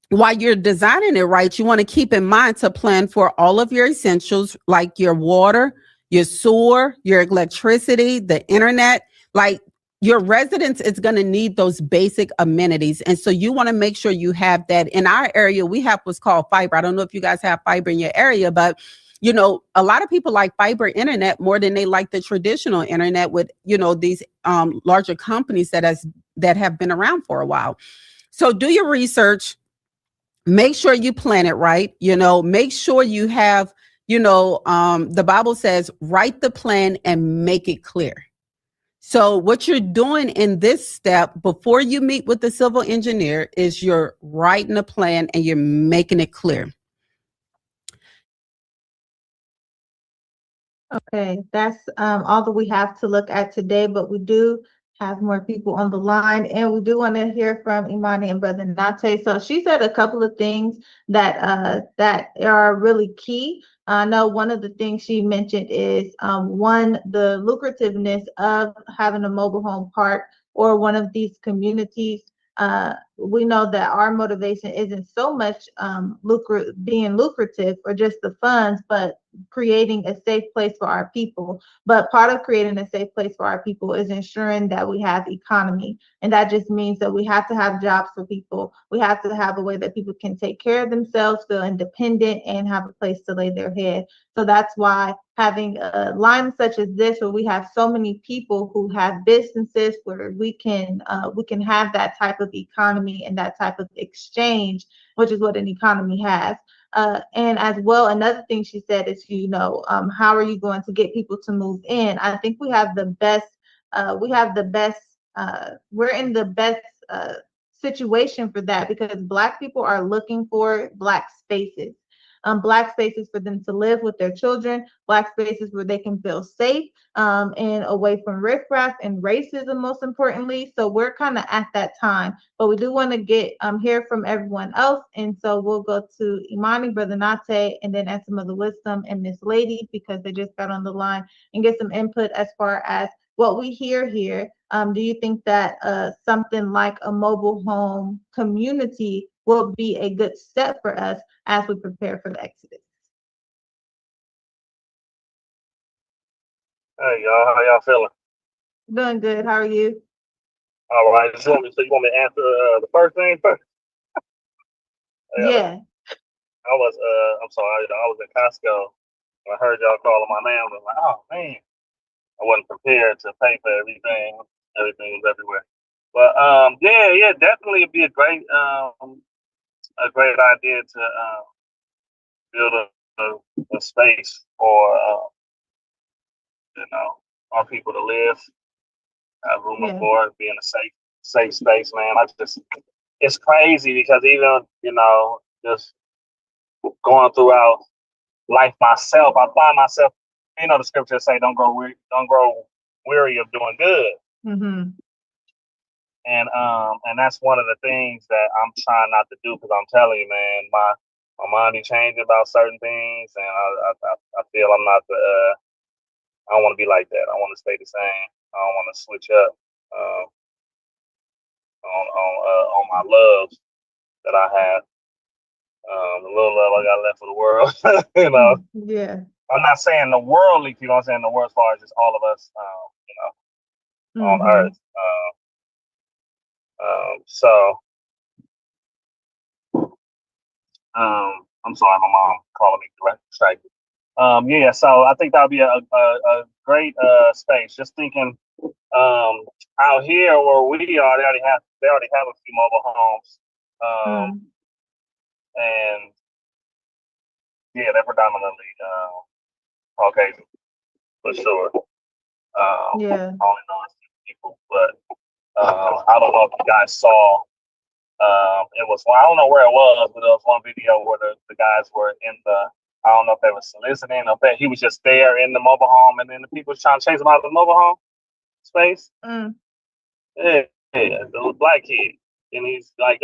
while you're designing it right, you want to keep in mind to plan for all of your essentials, like your water, your sewer, your electricity, the internet. Like, your residence is going to need those basic amenities. And so you want to make sure you have that. In our area, we have what's called fiber. I don't know if you guys have fiber in your area, but you know, a lot of people like fiber internet more than they like the traditional internet with, you know, these larger companies that have been around for a while. So do your research, make sure you plan it right, you know, make sure you have, you know, the Bible says, write the plan and make it clear. So what you're doing in this step before you meet with the civil engineer is you're writing a plan and you're making it clear. Okay, that's all that we have to look at today, but we do have more people on the line, and we do want to hear from Imani and Brother Nate. So she said a couple of things that are really key. I know one of the things she mentioned is one, the lucrativeness of having a mobile home park or one of these communities. We know that our motivation isn't so much being lucrative or just the funds, but creating a safe place for our people. But part of creating a safe place for our people is ensuring that we have economy. And that just means that we have to have jobs for people. We have to have a way that people can take care of themselves, feel independent, and have a place to lay their head. So that's why having a line such as this, where we have so many people who have businesses, where we can have that type of economy and that type of exchange, which is what an economy has. And as well, another thing she said is, you know, how are you going to get people to move in? I think we have the best, we're in the best situation for that, because Black people are looking for Black spaces. Black spaces for them to live with their children, Black spaces where they can feel safe, and away from riffraff and racism, most importantly. So we're kind of at that time, but we do want to get hear from everyone else. And so we'll go to Imani, Brother Nate, and then add some of the wisdom and Miss Lady, because they just got on the line, and get some input as far as what we hear here. Do you think that something like a mobile home community will be a good step for us as we prepare for the exodus? Hey y'all, how y'all feeling? Doing good. How are you? All right, so you want me to answer the first thing first? Yeah. I'm sorry, I was in Costco. I heard y'all calling my name. I was like, oh man, I wasn't prepared to pay for everything. Everything was everywhere. But yeah, definitely it'd be a great idea to build a space for our people to live, have room and board, be in a safe space, man. It's crazy because even just going throughout life myself, I find myself, the scriptures say, don't grow weary of doing good. Mm-hmm. And that's one of the things that I'm trying not to do, because I'm telling you, man, my mind is changing about certain things, and I feel I'm not I don't want to be like that. I want to stay the same. I don't want to switch up on my love that I have. The little love I got left for the world. Yeah. I'm not saying the worldly people. I'm saying the world as far as just all of us, on earth. So I'm sorry, my mom calling me distracted. Yeah, so I think that would be a great space. Just thinking, out here where we are, they already have a few mobile homes, and yeah, they're predominantly Caucasian for sure. I only know a few people, but I don't know if you guys saw. I don't know where it was, but there was one video where the guys were in I don't know if they were soliciting or if he was just there in the mobile home, and then the people was trying to chase him out of the mobile home space. Yeah, the little black kid, and he's like,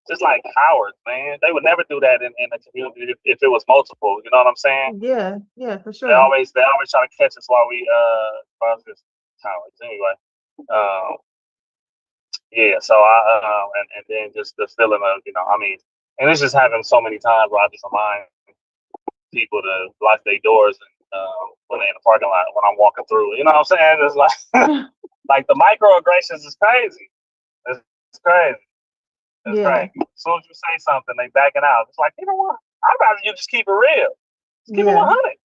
just like cowards, man. They would never do that in the community if it was multiple. You know what I'm saying? Yeah, for sure. They always try to catch us while we just cowards anyway. Yeah, so I and then just the feeling of and it's just happened so many times where I just remind people to lock their doors and when they're in the parking lot when I'm walking through. You know what I'm saying? It's like like the microaggressions is crazy. It's crazy. It's crazy. As soon as you say something, they backing out. It's like, you know what? I'd rather you just keep it real. Just keep it 100.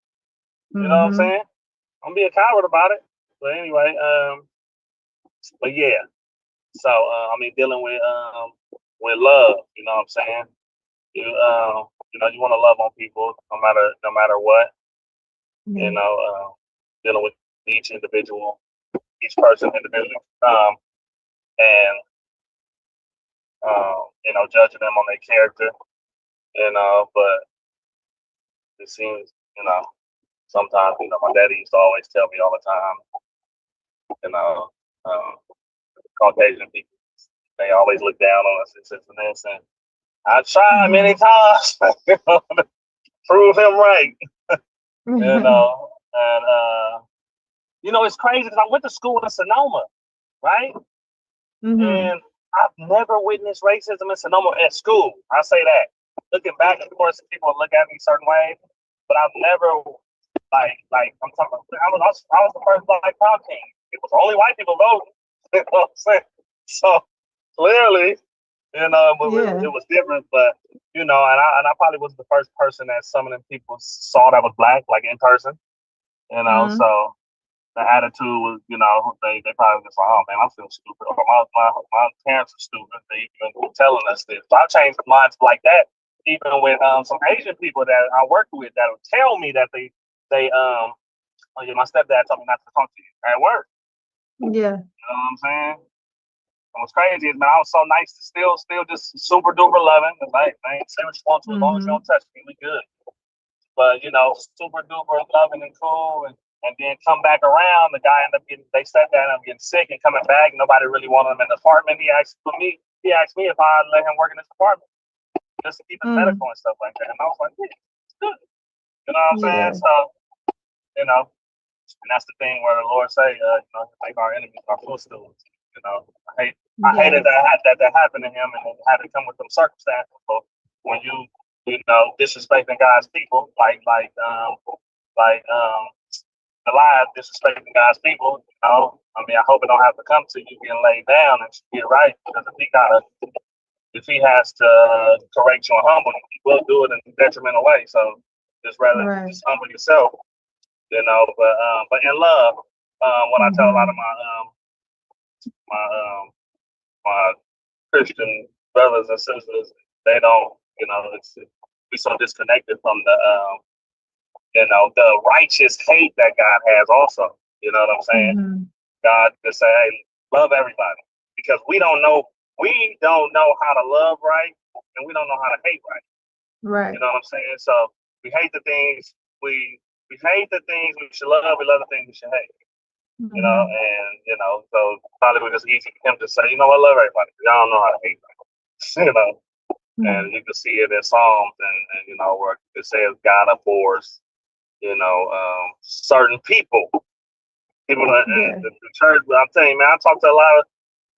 You know what I'm saying? Don't be a coward about it. But anyway, but yeah. So dealing with love. You know what I'm saying? You you want to love on people no matter what. Dealing with each person individually, and judging them on their character. But it seems sometimes my daddy used to always tell me all the time. Caucasian people, they always look down on us and this, and I tried many times to prove him right. It's crazy because I went to school in Sonoma, right? And I've never witnessed racism in Sonoma at school. I say that. Looking back, of course, people look at me a certain way, but I've never like I'm talking. I was the first black prom king. It was only white people voting. You know what I'm saying? So clearly, it was different. But and I probably was the first person that some of them people saw that was black, like in person. So the attitude was, they probably was like, oh man, I feel stupid. Or my parents are stupid. They even telling us this. So I changed minds like that, even with some Asian people that I worked with that would tell me that they my stepdad told me not to talk to you at work. Yeah. You know what I'm saying? And what's crazy is, man, I was so nice to still just super duper loving. Like, man, say what you want to, as long as you don't touch me, we good. But super duper loving and cool, and then come back around. The guy they sat down and getting sick and coming back. Nobody really wanted him in the apartment. He asked me if I'd let him work in this apartment just to keep his medical and stuff like that. And I was like, yeah, it's good. You know what I'm saying? So, and that's the thing where the Lord say, make our enemies our footstools. I hated that happened to him, and it had to come with some circumstances. So when you disrespecting God's people, like Goliath disrespecting God's people, I hope it don't have to come to you getting laid down and get right, because if he has to correct you and humble you, he will do it in a detrimental way. So just rather just humble yourself, but in love, what I tell a lot of my Christian brothers and sisters, they don't, we so disconnected from the righteous hate that God has also. You know what I'm saying? God just say, hey, love everybody, because we don't know how to love right, and we don't know how to hate right. Right. You know what I'm saying? So we hate the things we hate the things we should love. We love the things we should hate. So probably it was just easy for him to say, I love everybody. Y'all don't know how to hate them. And you can see it in Psalms, and where it says God abhors, certain people. People in the church. But I'm telling you, man, I talk to a lot of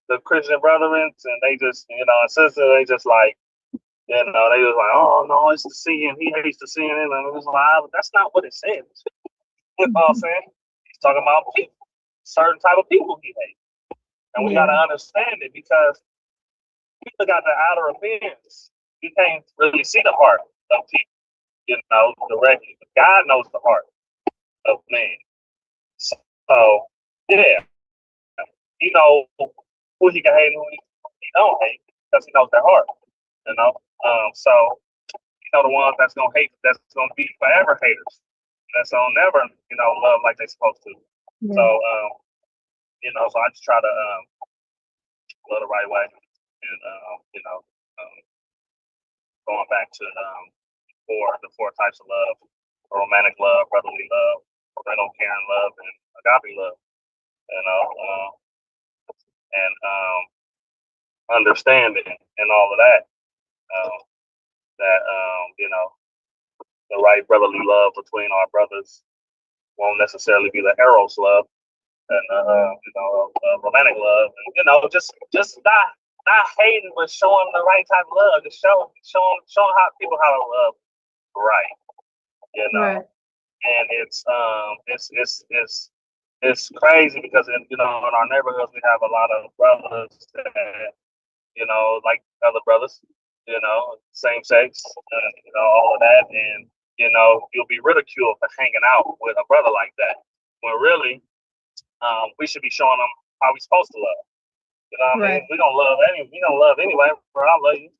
the Christian brethren, and they just, and sisters, they just like, they just like, oh no, it's the sin. He hates the sin, and it was like, but that's not what it says. You know what I'm saying? He's talking about people, certain type of people he hates, and we gotta understand it, because people got the outer appearance. You can't really see the heart of people, directly. But God knows the heart of man. So yeah, he knows who he can hate and who he don't hate, because he knows their heart. So the ones that's gonna hate, that's gonna be forever haters. That's gonna never, love like they're supposed to. So so I just try to love the right way, and going back to the four types of love: romantic love, brotherly love, parental caring love, and agape love. And understanding and all of that. The right brotherly love between our brothers won't necessarily be the eros love, and romantic love, and just not hating, but showing the right type of love, just showing how people how to love right, Right. and it's crazy, because in our neighborhoods we have a lot of brothers that like other brothers, same sex, all of that, and you'll be ridiculed for hanging out with a brother like that, when really we should be showing them how we're supposed to love. You know what I mean? We don't love anyway, bro. I love you. You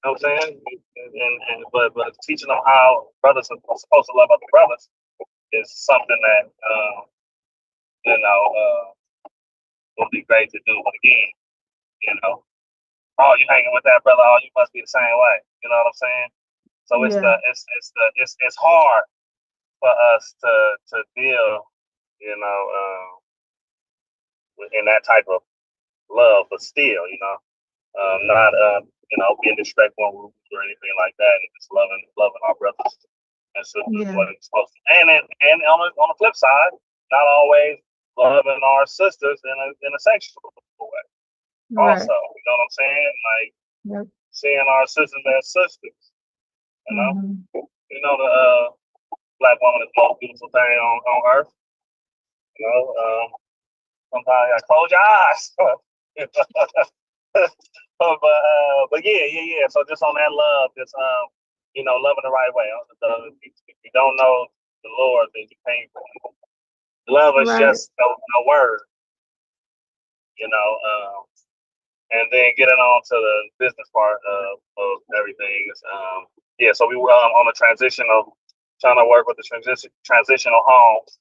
know what I'm saying? But teaching them how brothers are supposed to love other brothers is something that would be great to do. But again, oh, you hanging with that brother? Oh, you must be the same way. You know what I'm saying? So it's hard for us to deal, in that type of love, but still, not being disrespectful or anything like that, and just loving our brothers and sisters what it's supposed to. And on the flip side, not always loving our sisters in a sexual way. Also, you know what I'm saying? Like seeing our sisters as sisters. The black woman is the most beautiful thing on earth. Sometimes I close your eyes. but yeah. So just on that love, just loving the right way. If you don't know the Lord, then you can't. Love is just a word, and then getting on to the business part of everything is so we were on the transitional, trying to work with the transitional homes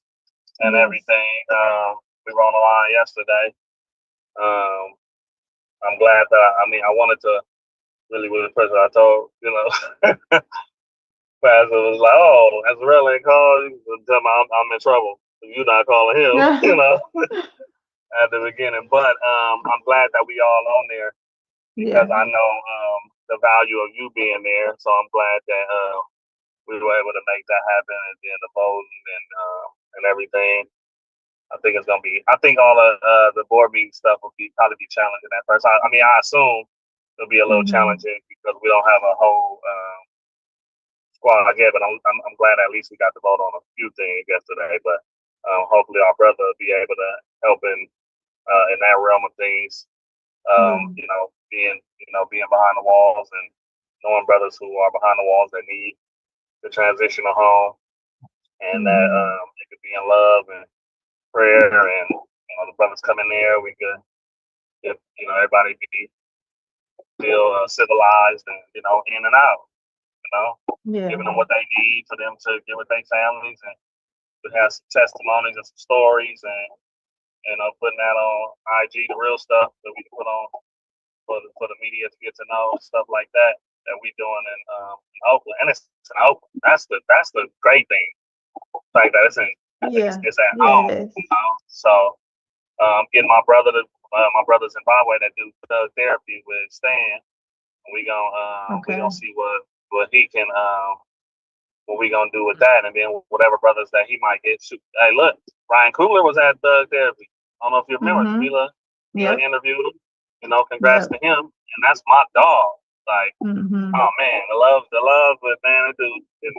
and everything. We were on the line yesterday. I'm glad that I wanted to really with the person I told, Pastor was like, "Oh, has really called? Tell me I'm in trouble. You're not calling him, at the beginning." But I'm glad that we all on there because I know the value of you being there. So I'm glad that we were able to make that happen, and then the voting and everything. I think it's gonna be. I think all of the board meeting stuff will probably be challenging at first. I assume it'll be a little challenging because we don't have a whole squad yet. But I'm glad at least we got to vote on a few things yesterday. But hopefully our brother will be able to help in that realm of things. Being behind the walls and knowing brothers who are behind the walls that need the transitional home, and that it could be in love and prayer, and the brothers come in there. We could, if everybody be feel civilized and in and out. Giving them what they need for them to get with their families, and we have some testimonies and some stories, and putting that on IG, the real stuff that we can put on for the media to get to know, stuff like that we doing in Oakland, and it's in Oakland. That's the great thing, like that it's at home. So getting my brother to my brother's in Zimbabwe that do therapy with Stan. We gonna see what he can what we gonna do with that, and then whatever brothers that he might get. Hey, look, Ryan Coogler was at therapy. I don't know if you remember. Mila interviewed him. Congrats to him, and that's my dog. Like, oh man, the love, but man, dude, and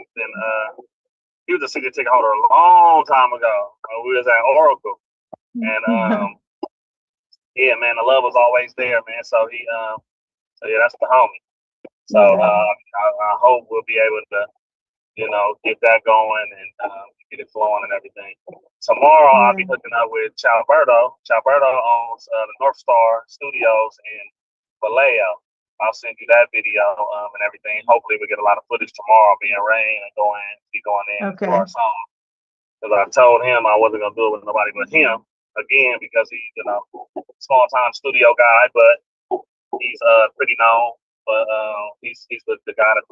he was a season ticket holder a long time ago. We was at Oracle, and yeah, man, the love was always there, man. So he, that's the homie. So I hope we'll be able to, get that going and get it flowing and everything. Tomorrow I'll be hooking up with Chalberto. Chalberto owns the North Star Studios in Vallejo. I'll send you that video and everything. Hopefully we get a lot of footage tomorrow, being rain and be going in for our song. Because I told him I wasn't gonna do it with nobody but him again, because he's small time studio guy, but he's pretty known. But he's the guy that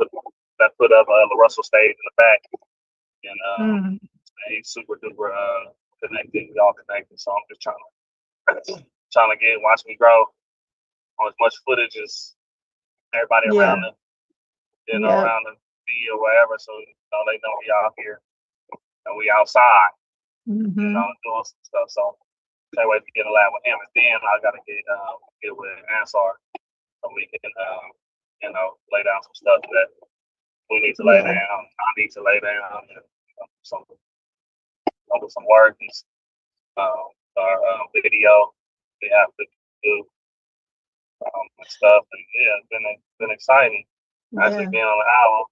put up the Russell stage in the back, and he's super duper connected. We all connected, so I'm just trying to watch me grow on as much footage as everybody around the around the field or whatever, so they know we out here and we outside, doing some stuff. So can't wait to get a lab with him, and then I gotta get with Ansar so we can lay down some stuff that we need to lay down. I need to lay down some work and our video we have to do and stuff. And it's been exciting actually being on the album.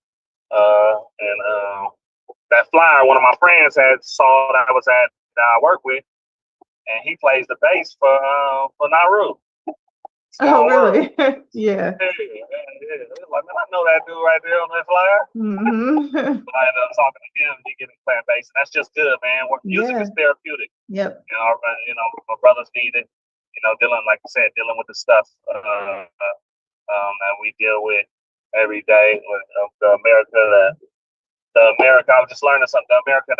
And that flyer one of my friends had saw that I work with, and he plays the bass for Nauru. Oh, really? Yeah. Like, man, I know that dude right there on that flyer. I ended up talking to him. He getting playing bass, and that's just good, man. Music is therapeutic. Yep. My brothers need it. Dealing, like I said, dealing with the stuff that we deal with every day with the America I was just learning something. The America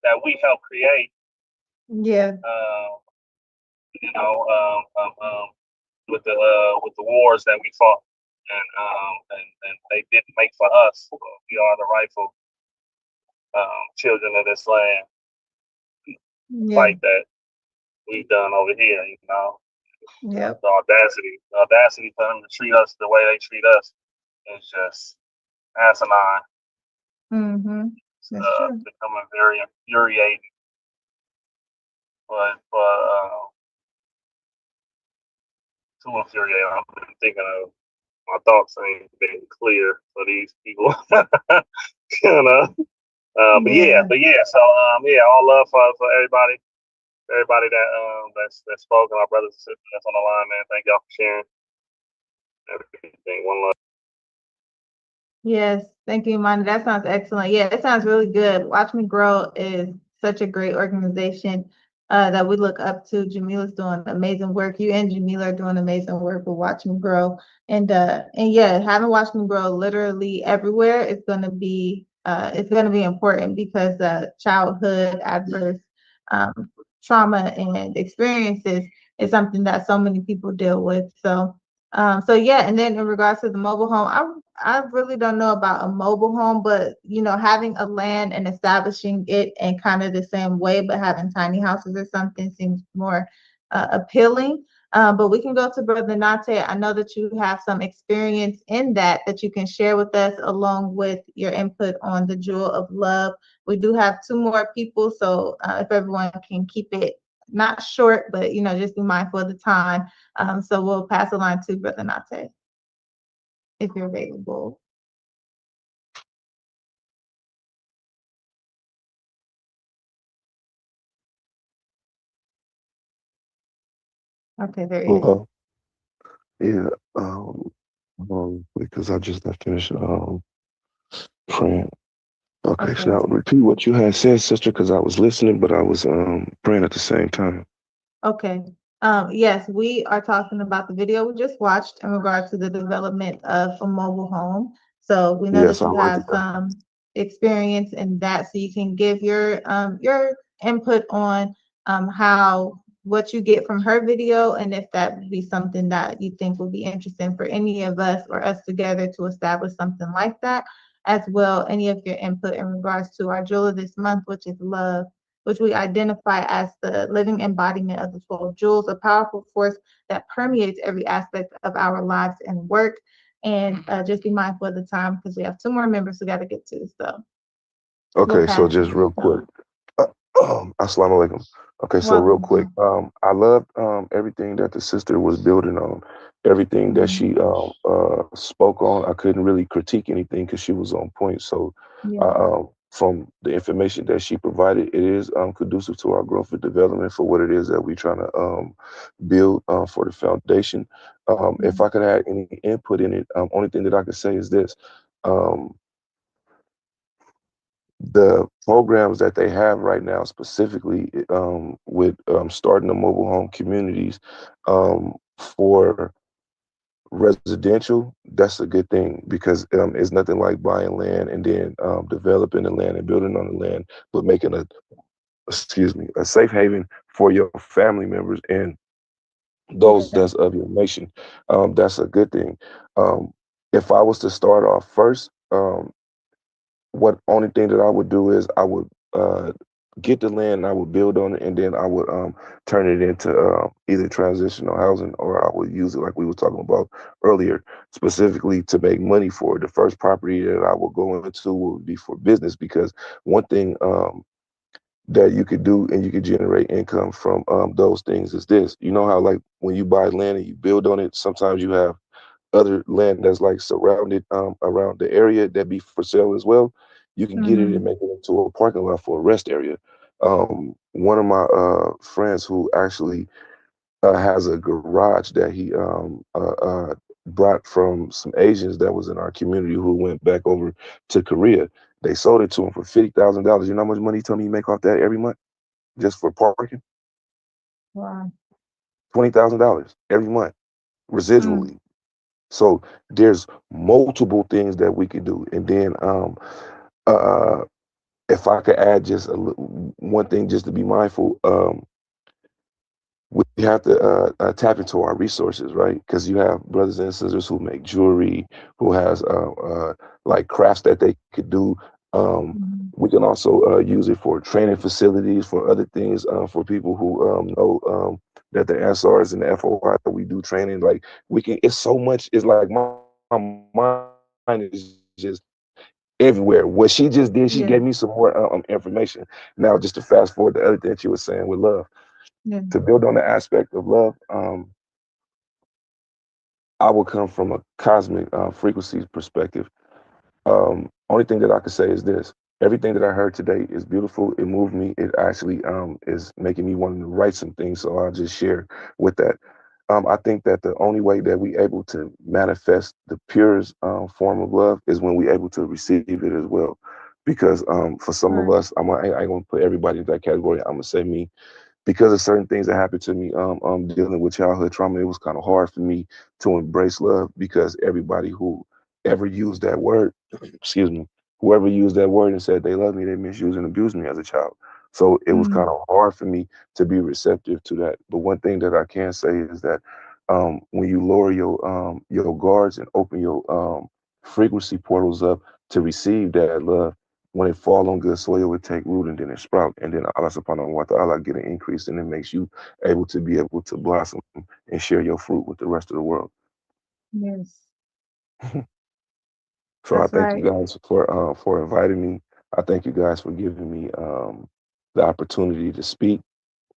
that we help create. Yeah. With the wars that we fought, and they didn't make for us. We are the rightful children of this land. Fight that we've done over here. Yep. The audacity for them to treat us the way they treat us is just asinine. That's true. Becoming very infuriating. But too infuriating. I've been thinking of my thoughts ain't been clear for these people. But yeah. So all love for everybody that spoke, and our brothers and sisters that's on the line, man. Thank y'all for sharing everything. One love. Yes, thank you, Imani. That sounds excellent. Yeah, it sounds really good. Watch Me Grow is such a great organization. that we look up to. Jamila's doing amazing work. You and Jamila are doing amazing work with Watch Me Grow. And yeah, having Watch Me Grow literally everywhere is gonna be important because childhood adverse trauma and experiences is something that so many people deal with. So yeah, and then in regards to the mobile home, I really don't know about a mobile home, but having a land and establishing it in kind of the same way, but having tiny houses or something seems more appealing. But we can go to Brother Nate. I know that you have some experience in that you can share with us, along with your input on the Jewel of Love. We do have two more people, so if everyone can keep it not short, but just be mindful of the time. So we'll pass the line to Brother Nate, if you're available. Okay, there is. Yeah, because I just got finished praying. Okay, so now repeat what you had said, sister, because I was listening, but I was praying at the same time. Okay. Yes, we are talking about the video we just watched in regards to the development of a mobile home. So we know that you have some experience in that, so you can give your input on how what you get from her video, and if that would be something that you think would be interesting for any of us or us together to establish something like that. As well, any of your input in regards to our jewel of this month, which is love, which we identify as the living embodiment of the 12 jewels, a powerful force that permeates every aspect of our lives and work. And just be mindful of the time because we have two more members we got to get to. So, okay, so just real quick. Assalamu alaikum. Okay, so real quick, I loved everything that the sister was building on, everything that she spoke on. I couldn't really critique anything because she was on point. So, from the information that she provided, it is conducive to our growth and development for what it is that we're trying to build for the foundation. If I could add any input in it, only thing that I could say is this. The programs that they have right now, specifically with starting the mobile home communities for residential, that's a good thing because it's nothing like buying land and then developing the land and building on the land, but making a safe haven for your family members and those that's of your nation. That's a good thing. If I was to start off first, what only thing that I would do is I would get the land and I would build on it, and then I would turn it into either transitional housing, or I would use it like we were talking about earlier, specifically to make money for it. The first property that I will go into will be for business, because one thing that you could do and you could generate income from those things is this. You know how like when you buy land and you build on it, sometimes you have other land that's like surrounded around the area that be for sale as well. You can get it and make it into a parking lot for a rest area. One of my friends who actually has a garage that he brought from some Asians that was in our community who went back over to Korea. They sold it to him for $50,000. You know how much money he told me he make off that every month just for parking? Wow. $20,000 every month residually. So there's multiple things that we could do. And then if I could add just one thing just to be mindful, we have to tap into our resources, right? Because you have brothers and sisters who make jewelry, who has like crafts that they could do. We can also use it for training facilities, for other things, for people who know that the SRs and the FOI that we do training. Like we can, it's so much. It's like my mind is just everywhere. What she just did, she gave me some more information. Now, just to fast forward, the other thing she was saying with love. To build on the aspect of love, I would come from a cosmic frequencies perspective. Only thing that I can say is this: everything that I heard today is beautiful. It moved me. It actually is making me want to write some things. So I'll just share with that. I think that the only way that we able to manifest the purest form of love is when we able to receive it as well. Because for some of us, I ain't gonna put everybody in that category. I'm gonna say me. because of certain things that happened to me, dealing with childhood trauma, it was kind of hard for me to embrace love, because everybody who ever used that word, excuse me, whoever used that word and said they love me, they misused and abused me as a child. So it was kind of hard for me to be receptive to that. But one thing that I can say is that when you lower your guards and open your frequency portals up to receive that love, when it fall on good soil, it take root and then it sprout, and then Allah subhanahu wa ta'ala get an increase, and it makes you able to be able to blossom and share your fruit with the rest of the world. Yes. So I That's thank right. you guys for inviting me. I thank you guys for giving me the opportunity to speak.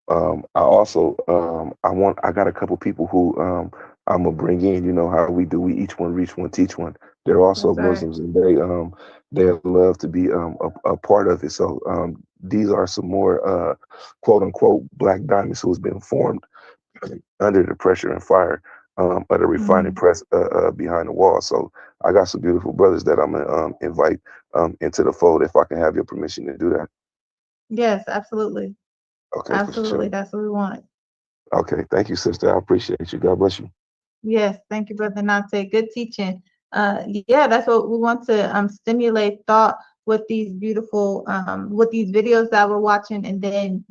I also I got a couple people who I'm gonna bring in. You know how we do. We each one reach one, teach one. They're also That's right. Muslims, and they love to be a part of it. So these are some more quote unquote black diamonds who has been formed under the pressure and fire of the refining press behind the wall. So I got some beautiful brothers that I'm gonna invite into the fold, if I can have your permission to do that. Yes, absolutely. Okay, for Absolutely. sure. That's what we want. Okay, thank you, sister. I appreciate you. God bless you. Yes, thank you, Brother Nate. Good teaching. Yeah, that's what we want to stimulate thought with these beautiful with these videos that we're watching, and then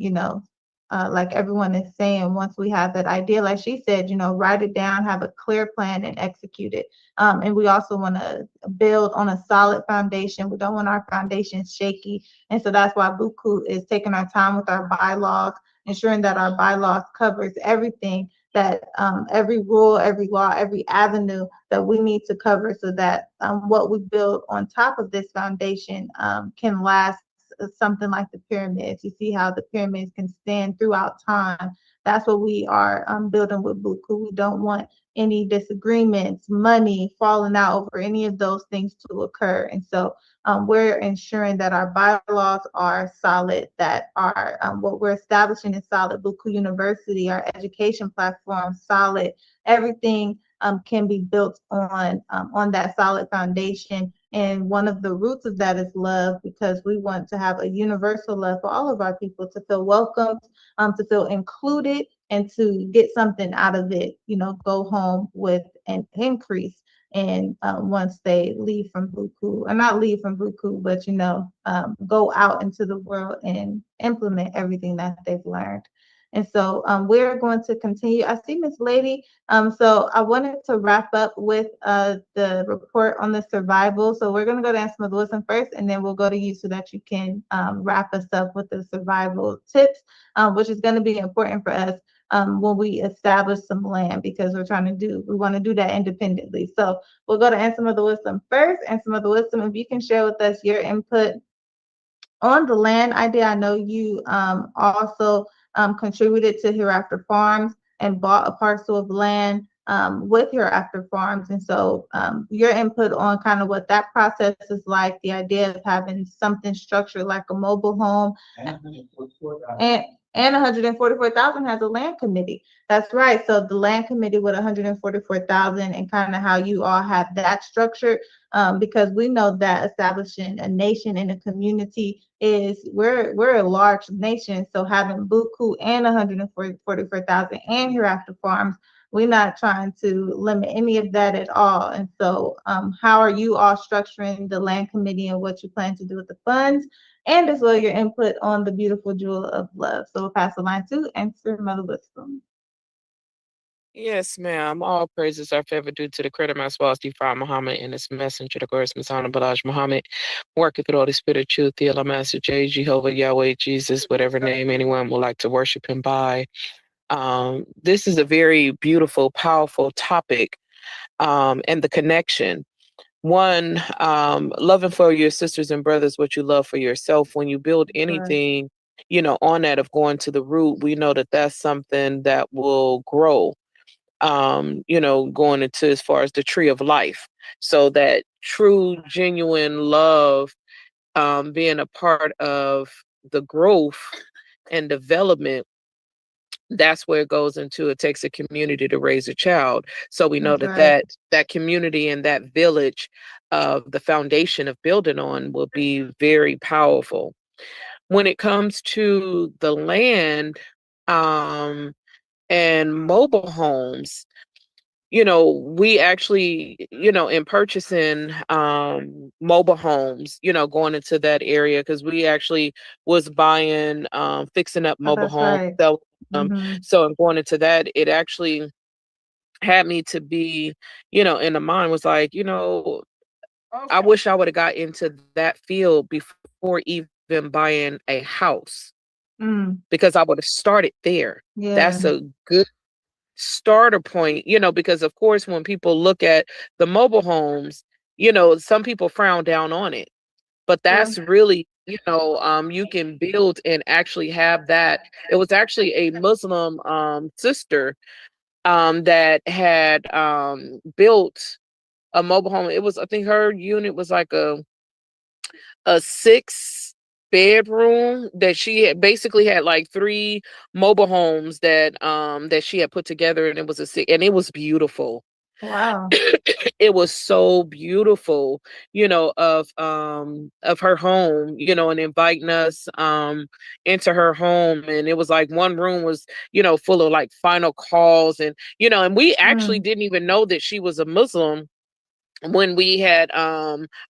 like everyone is saying, once we have that idea, like she said, write it down, have a clear plan, and execute it. And we also want to build on a solid foundation. We don't want our foundation shaky, and so that's why BUCU is taking our time with our bylaws, ensuring that our bylaws covers everything, that every rule, every law, every avenue that we need to cover, so that what we build on top of this foundation can last. Something like the pyramids. You see how the pyramids can stand throughout time. That's what we are building with BUCU. We don't want any disagreements, money falling out over any of those things to occur. And so we're ensuring that our bylaws are solid, that our what we're establishing is solid. BUCU University, our education platform, solid. Everything can be built on that solid foundation. And one of the roots of that is love, because we want to have a universal love for all of our people, to feel welcomed, to feel included, and to get something out of it. Go home with an increase. And once they leave from BUCU, or not leave from BUCU, but go out into the world and implement everything that they've learned. And so we're going to continue. I see Miss Lady. So I wanted to wrap up with the report on the survival. So we're going to go to Aunt Smith Wilson first, and then we'll go to you so that you can wrap us up with the survival tips, which is going to be important for us when we establish some land, because we want to do that independently. So we'll go to Aunt Smith Wilson first. Aunt Smith Wilson, if you can share with us your input on the land idea. I know you also contributed to Hereafter Farms and bought a parcel of land with Hereafter Farms. And so your input on kind of what that process is like, the idea of having something structured like a mobile home. And 144,000 has a land committee. That's right. So the land committee with 144,000, and kind of how you all have that structured, because we know that establishing a nation and a community we're a large nation. So having BUCU and 144,000 and Hereafter Farms, we're not trying to limit any of that at all. And so how are you all structuring the land committee, and what you plan to do with the funds, and as well your input on the beautiful jewel of love? So we'll pass the line to Answer Mother Wisdom. Yes, ma'am. All praises are forever due to the credit of my spouse, Prophet Muhammad, and his messenger, the glorious Messiah, Balaj Muhammad, working through all the spirit of truth, the Allah Master J, Jehovah, Yahweh, Jesus, whatever name anyone would like to worship him by. This is a very beautiful, powerful topic, and the connection. One, loving for your sisters and brothers what you love for yourself. When you build anything, on that of going to the root, we know that that's something that will grow. Going into as far as the tree of life. So that true, genuine love, being a part of the growth and development, that's where it goes into. It takes a community to raise a child. So we know that community and that village of the foundation of building on will be very powerful. When it comes to the land, and mobile homes. We actually, in purchasing mobile homes, going into that area, because we actually was buying, fixing up Oh, mobile that's homes. right. So in going into that, it actually had me to be, in the mind was like, I wish I would have got into that field before even buying a house, because I would have started there. Yeah. That's a good starter point, because of course, when people look at the mobile homes, some people frown down on it, but that's really, you can build and actually have that. It was actually a Muslim sister that had built a mobile home. It was, I think her unit was like a 6 bedroom that she had basically had like 3 mobile homes that she had put together, and it was and it was beautiful. Wow. It was so beautiful, of her home, and inviting us into her home. And it was like one room was, full of like final calls, and we actually didn't even know that she was a Muslim when we had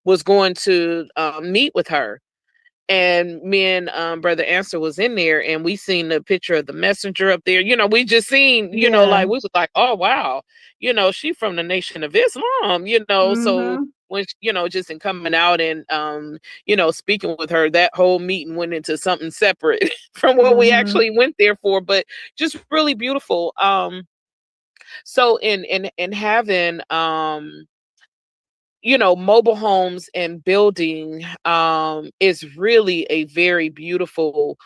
was going to meet with her. And me and brother Answer was in there, and we seen the picture of the messenger up there. We just seen, like we was like, oh wow, she from the Nation of Islam, so when just in coming out and speaking with her, that whole meeting went into something separate from what we actually went there for, but just really beautiful. So in having mobile homes and building is really a very beautiful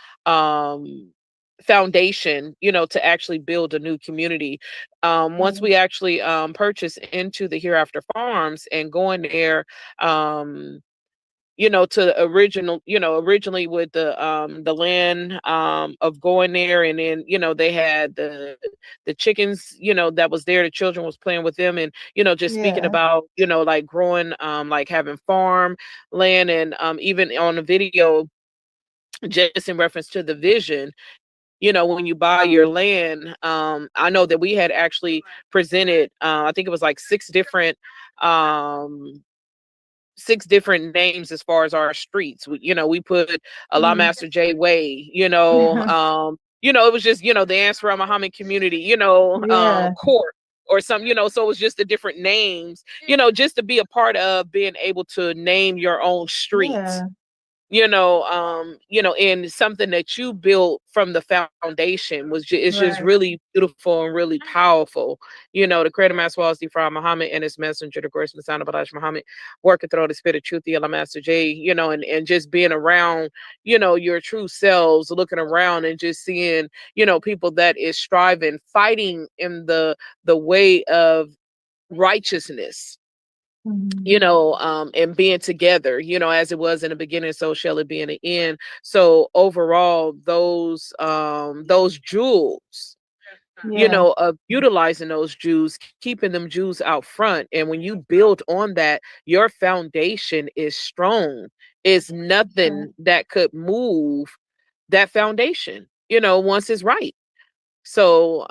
foundation, to actually build a new community. Once we actually purchase into the Hereafter Farms and going there, to the original, originally with the land of going there, and then, they had the chickens, that was there, the children was playing with them, and, just speaking about, like growing, like having farm land, and even on the video, just in reference to the vision, when you buy your land, I know that we had actually presented, I think it was like 6 different names as far as our streets. We put Allah Master J Way, it was just, the Answer Muhammad community, court or some, so it was just the different names, just to be a part of being able to name your own streets. And something that you built from the foundation it's just really beautiful and really powerful. The creator Master Wallace from Muhammad and his messenger, the grace Messiah Balash Muhammad, working through the spirit of truth, the Allah Master J, and just being around, your true selves, looking around and just seeing, people that is striving, fighting in the way of righteousness, and being together, as it was in the beginning, so shall it be in the end. So overall, those jewels, of utilizing those Jews, keeping them Jews out front. And when you build on that, your foundation is strong. It's nothing that could move that foundation, once it's right. So,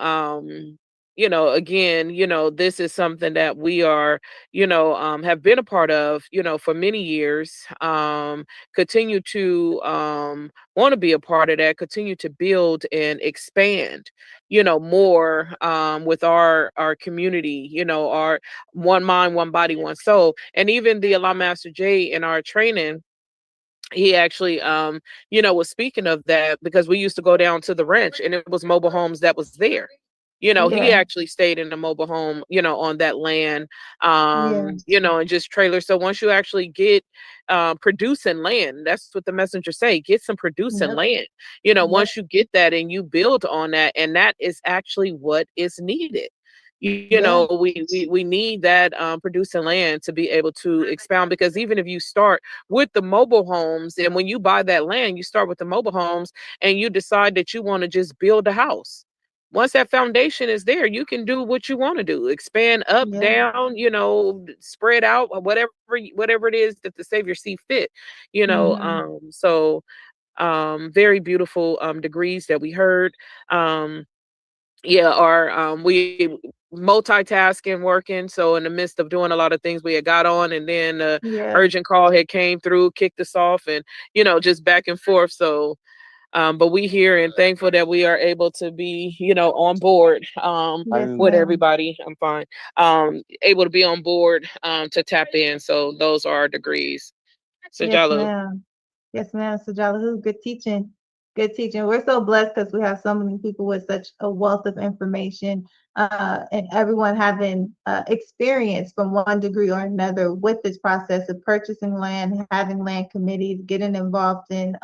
again, this is something that we are, have been a part of, for many years, continue to want to be a part of that, continue to build and expand, more with our community, our one mind, one body, one soul. And even the Allah Master J in our training, he actually was speaking of that, because we used to go down to the ranch and it was mobile homes that was there. He actually stayed in a mobile home, on that land, and just trailers. So once you actually get producing land, that's what the messenger say, get some producing land. Once you get that and you build on that, and that is actually what is needed. We need that producing land to be able to expound, because even if you start with the mobile homes, and when you buy that land, you start with the mobile homes, and you decide that you want to just build a house. Once that foundation is there, you can do what you want to do, expand up, down, spread out, whatever it is that the Savior see fit. So Very beautiful degrees that we heard. We multitasking, working. So in the midst of doing a lot of things, we had got on, and then urgent call had came through, kicked us off, and just back and forth. So but we here and thankful that we are able to be, on board with everybody. I'm fine. Able to be on board to tap in. So those are our degrees. Yes, ma'am. Yes, ma'am. Sajala, this is good teaching. Good teaching. We're so blessed because we have so many people with such a wealth of information, and everyone having experience from one degree or another with this process of purchasing land, having land committees, getting involved in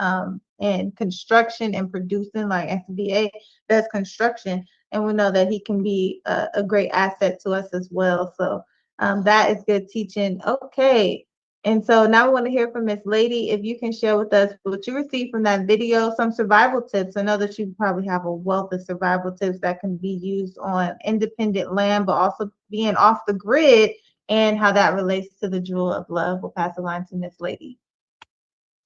construction and producing, like SBA does construction, and we know that he can be a great asset to us as well. So that is good teaching. Okay. And so now we want to hear from Miss Lady. If you can share with us what you received from that video, some survival tips. I know that you probably have a wealth of survival tips that can be used on independent land, but also being off the grid and how that relates to the jewel of love. We'll pass the line to Miss Lady.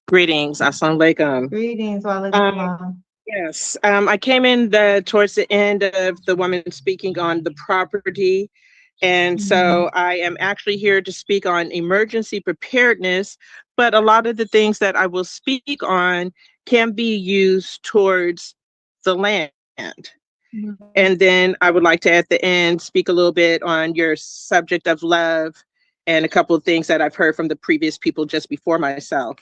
Greetings. Assalamu alaikum. Greetings. Wa alaikum salam. Yes. I came in towards the end of the woman speaking on the property. And so I am actually here to speak on emergency preparedness, but a lot of the things that I will speak on can be used towards the land. And then I would like to, at the end, speak a little bit on your subject of love and a couple of things that I've heard from the previous people just before myself.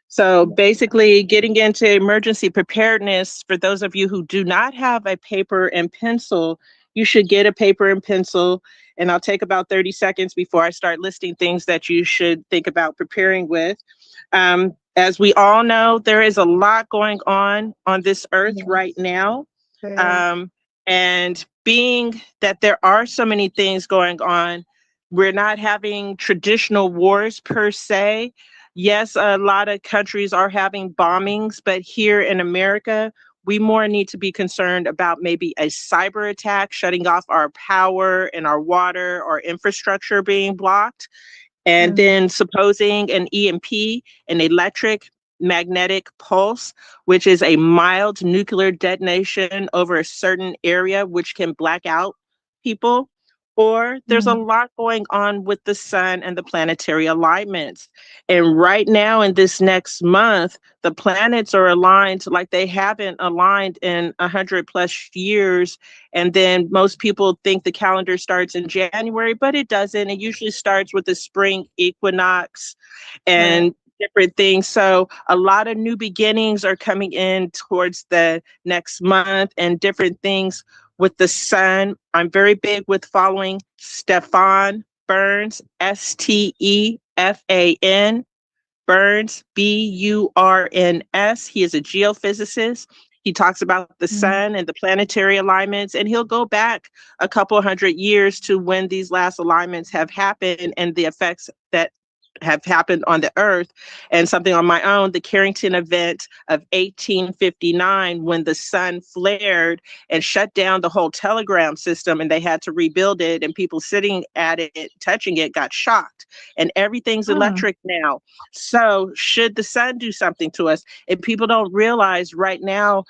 So basically, getting into emergency preparedness, for those of you who do not have a paper and pencil, you should get a paper and pencil. And I'll take about 30 seconds before I start listing things that you should think about preparing with. As we all know, there is a lot going on this earth right now. And being that there are so many things going on, we're not having traditional wars per se. Yes, a lot of countries are having bombings, but here in America, we more need to be concerned about maybe a cyber attack, shutting off our power and our water or infrastructure being blocked. And then supposing an EMP, an electric magnetic pulse, which is a mild nuclear detonation over a certain area, which can black out people. Or there's a lot going on with the sun and the planetary alignments. And right now in this next month, the planets are aligned like they haven't aligned in 100+ years. And then most people think the calendar starts in January, but it doesn't. It usually starts with the spring equinox and different things. So a lot of new beginnings are coming in towards the next month and different things with the sun. I'm very big with following Stefan Burns, Stefan Burns, Burns. He is a geophysicist. He talks about the sun and the planetary alignments, and he'll go back a couple hundred years to when these last alignments have happened and the effects that have happened on the earth. And something on my own, the Carrington event of 1859, when the sun flared and shut down the whole telegram system and they had to rebuild it, and people sitting at it, touching it, got shocked. And everything's electric now. So should the sun do something to us? And people don't realize right now,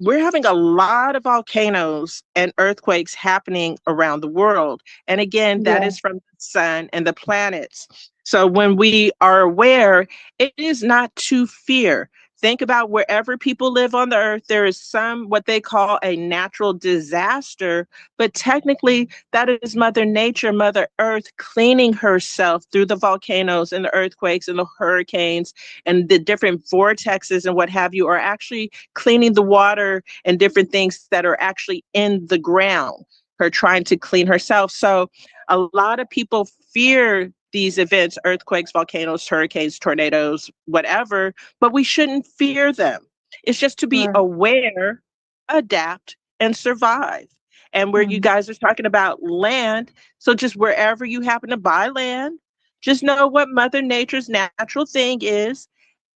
we're having a lot of volcanoes and earthquakes happening around the world. And again, that is from the sun and the planets. So when we are aware, it is not to fear. Think about wherever people live on the earth, there is what they call a natural disaster, but technically that is Mother Nature, Mother Earth cleaning herself through the volcanoes and the earthquakes and the hurricanes and the different vortexes and what have you, are actually cleaning the water and different things that are actually in the ground, her trying to clean herself. So a lot of people fear these events, earthquakes, volcanoes, hurricanes, tornadoes, whatever, but we shouldn't fear them. It's just to be aware, adapt, and survive. And where you guys are talking about land, so just wherever you happen to buy land, just know what Mother Nature's natural thing is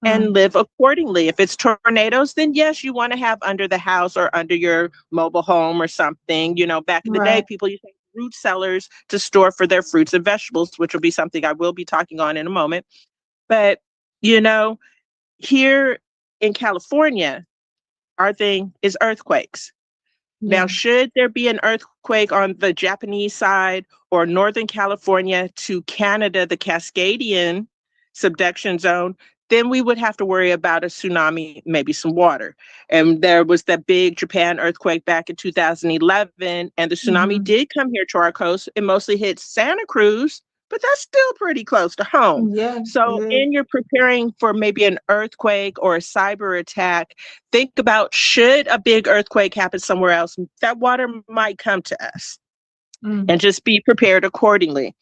and live accordingly. If it's tornadoes, then yes, you want to have under the house or under your mobile home or something. You know, back in the day, people used to have root cellars to store for their fruits and vegetables, which will be something I will be talking on in a moment. But, you know, here in California, our thing is earthquakes. Now, should there be an earthquake on the Japanese side or Northern California to Canada, the Cascadian subduction zone, then we would have to worry about a tsunami, maybe some water. And there was that big Japan earthquake back in 2011, and the tsunami did come here to our coast. It mostly hit Santa Cruz, but that's still pretty close to home. So in your preparing for maybe an earthquake or a cyber attack, think about, should a big earthquake happen somewhere else, that water might come to us, and just be prepared accordingly.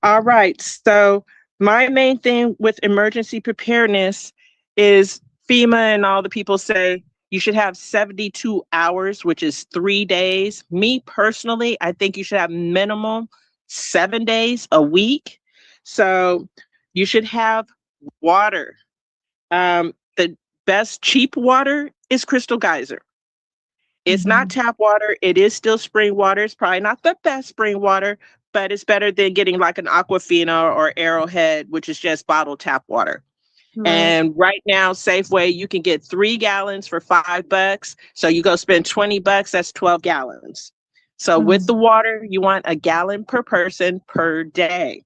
All right, so my main thing with emergency preparedness is FEMA and all the people say you should have 72 hours, which is 3 days. Me personally, I think you should have minimum 7 days a week. So you should have water. The best cheap water is Crystal Geyser. It's not tap water. It is still spring water. It's probably not the best spring water, but it's better than getting like an Aquafina or Arrowhead, which is just bottled tap water. And right now, Safeway, you can get 3 gallons for $5. So you go spend $20, that's 12 gallons. So with the water, you want a gallon per person per day.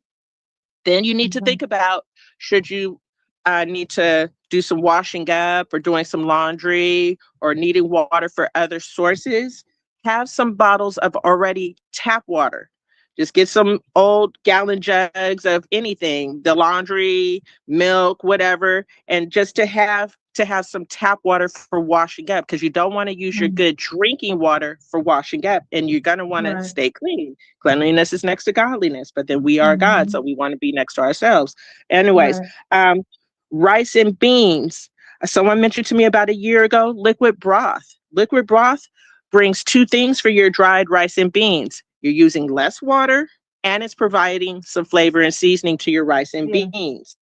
Then you need to think about, should you need to do some washing up or doing some laundry or needing water for other sources, have some bottles of already tap water. Just get some old gallon jugs of anything, the laundry, milk, whatever, and just to have some tap water for washing up, because you don't want to use your good drinking water for washing up, and you're going to want to stay clean. Cleanliness is next to godliness, but then we are God, so we want to be next to ourselves. Anyways, rice and beans. Someone mentioned to me about a year ago, liquid broth. Liquid broth brings 2 things for your dried rice and beans. You're using less water, and it's providing some flavor and seasoning to your rice and beans.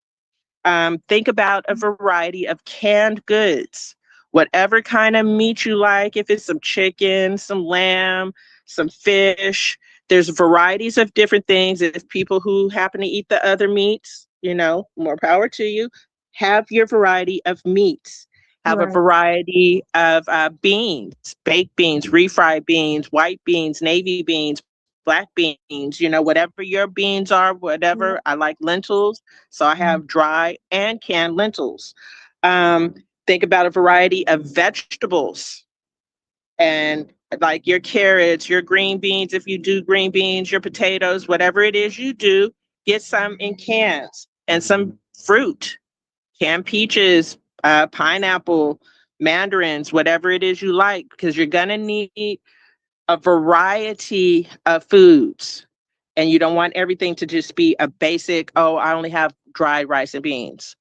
Think about a variety of canned goods, whatever kind of meat you like. If it's some chicken, some lamb, some fish, there's varieties of different things. If people who happen to eat the other meats, more power to you. Have your variety of meats. Have a variety of beans, baked beans, refried beans, white beans, navy beans, black beans, whatever your beans are, whatever. I like lentils, so I have dry and canned lentils. Think about a variety of vegetables, and like your carrots, your green beans, if you do green beans, your potatoes, whatever it is you do, get some in cans, and some fruit, canned peaches, pineapple, mandarins, whatever it is you like, because you're going to need a variety of foods. And you don't want everything to just be a basic, oh, I only have dry rice and beans.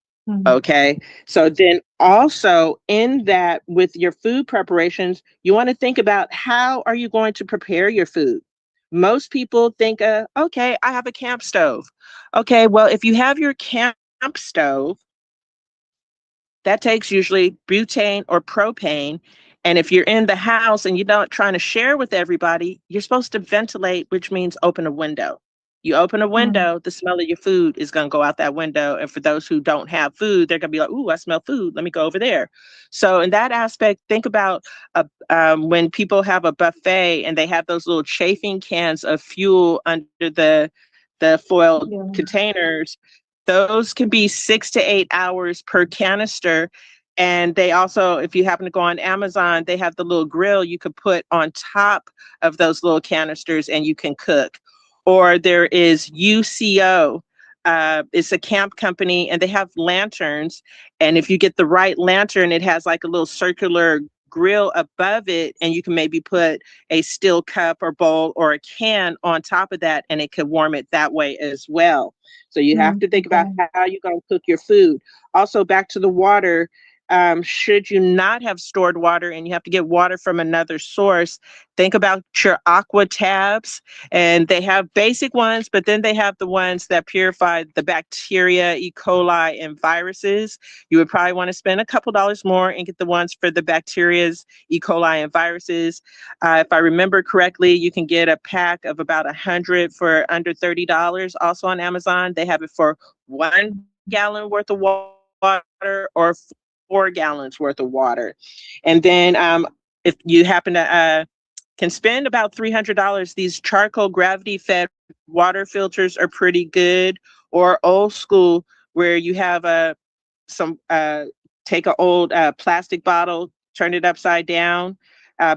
Okay. So then also in that, with your food preparations, you want to think about, how are you going to prepare your food? Most people think, okay, I have a camp stove. Okay, well, if you have your camp stove, that takes usually butane or propane. And if you're in the house and you're not trying to share with everybody, you're supposed to ventilate, which means open a window. You open a window, the smell of your food is going to go out that window. And for those who don't have food, they're going to be like, ooh, I smell food. Let me go over there. So in that aspect, think about when people have a buffet and they have those little chafing cans of fuel under the foil containers. Those can be 6 to 8 hours per canister. And they also, if you happen to go on Amazon, they have the little grill you could put on top of those little canisters and you can cook. Or there is UCO. It's a camp company and they have lanterns. And if you get the right lantern, it has like a little circular grill above it, and you can maybe put a steel cup or bowl or a can on top of that, and it can warm it that way as well. So you have to think about how you're going to cook your food. Also, back to the water. Should you not have stored water and you have to get water from another source, think about your aqua tabs. And they have basic ones, but then they have the ones that purify the bacteria, E. coli, and viruses. You would probably want to spend a couple dollars more and get the ones for the bacterias, E. coli, and viruses. If I remember correctly, you can get a pack of about 100 for under $30. Also on Amazon, they have it for 1 gallon worth of water or 4 gallons worth of water. And then if you happen to can spend about $300, these charcoal gravity fed water filters are pretty good, or old school where you have take an old plastic bottle, turn it upside down,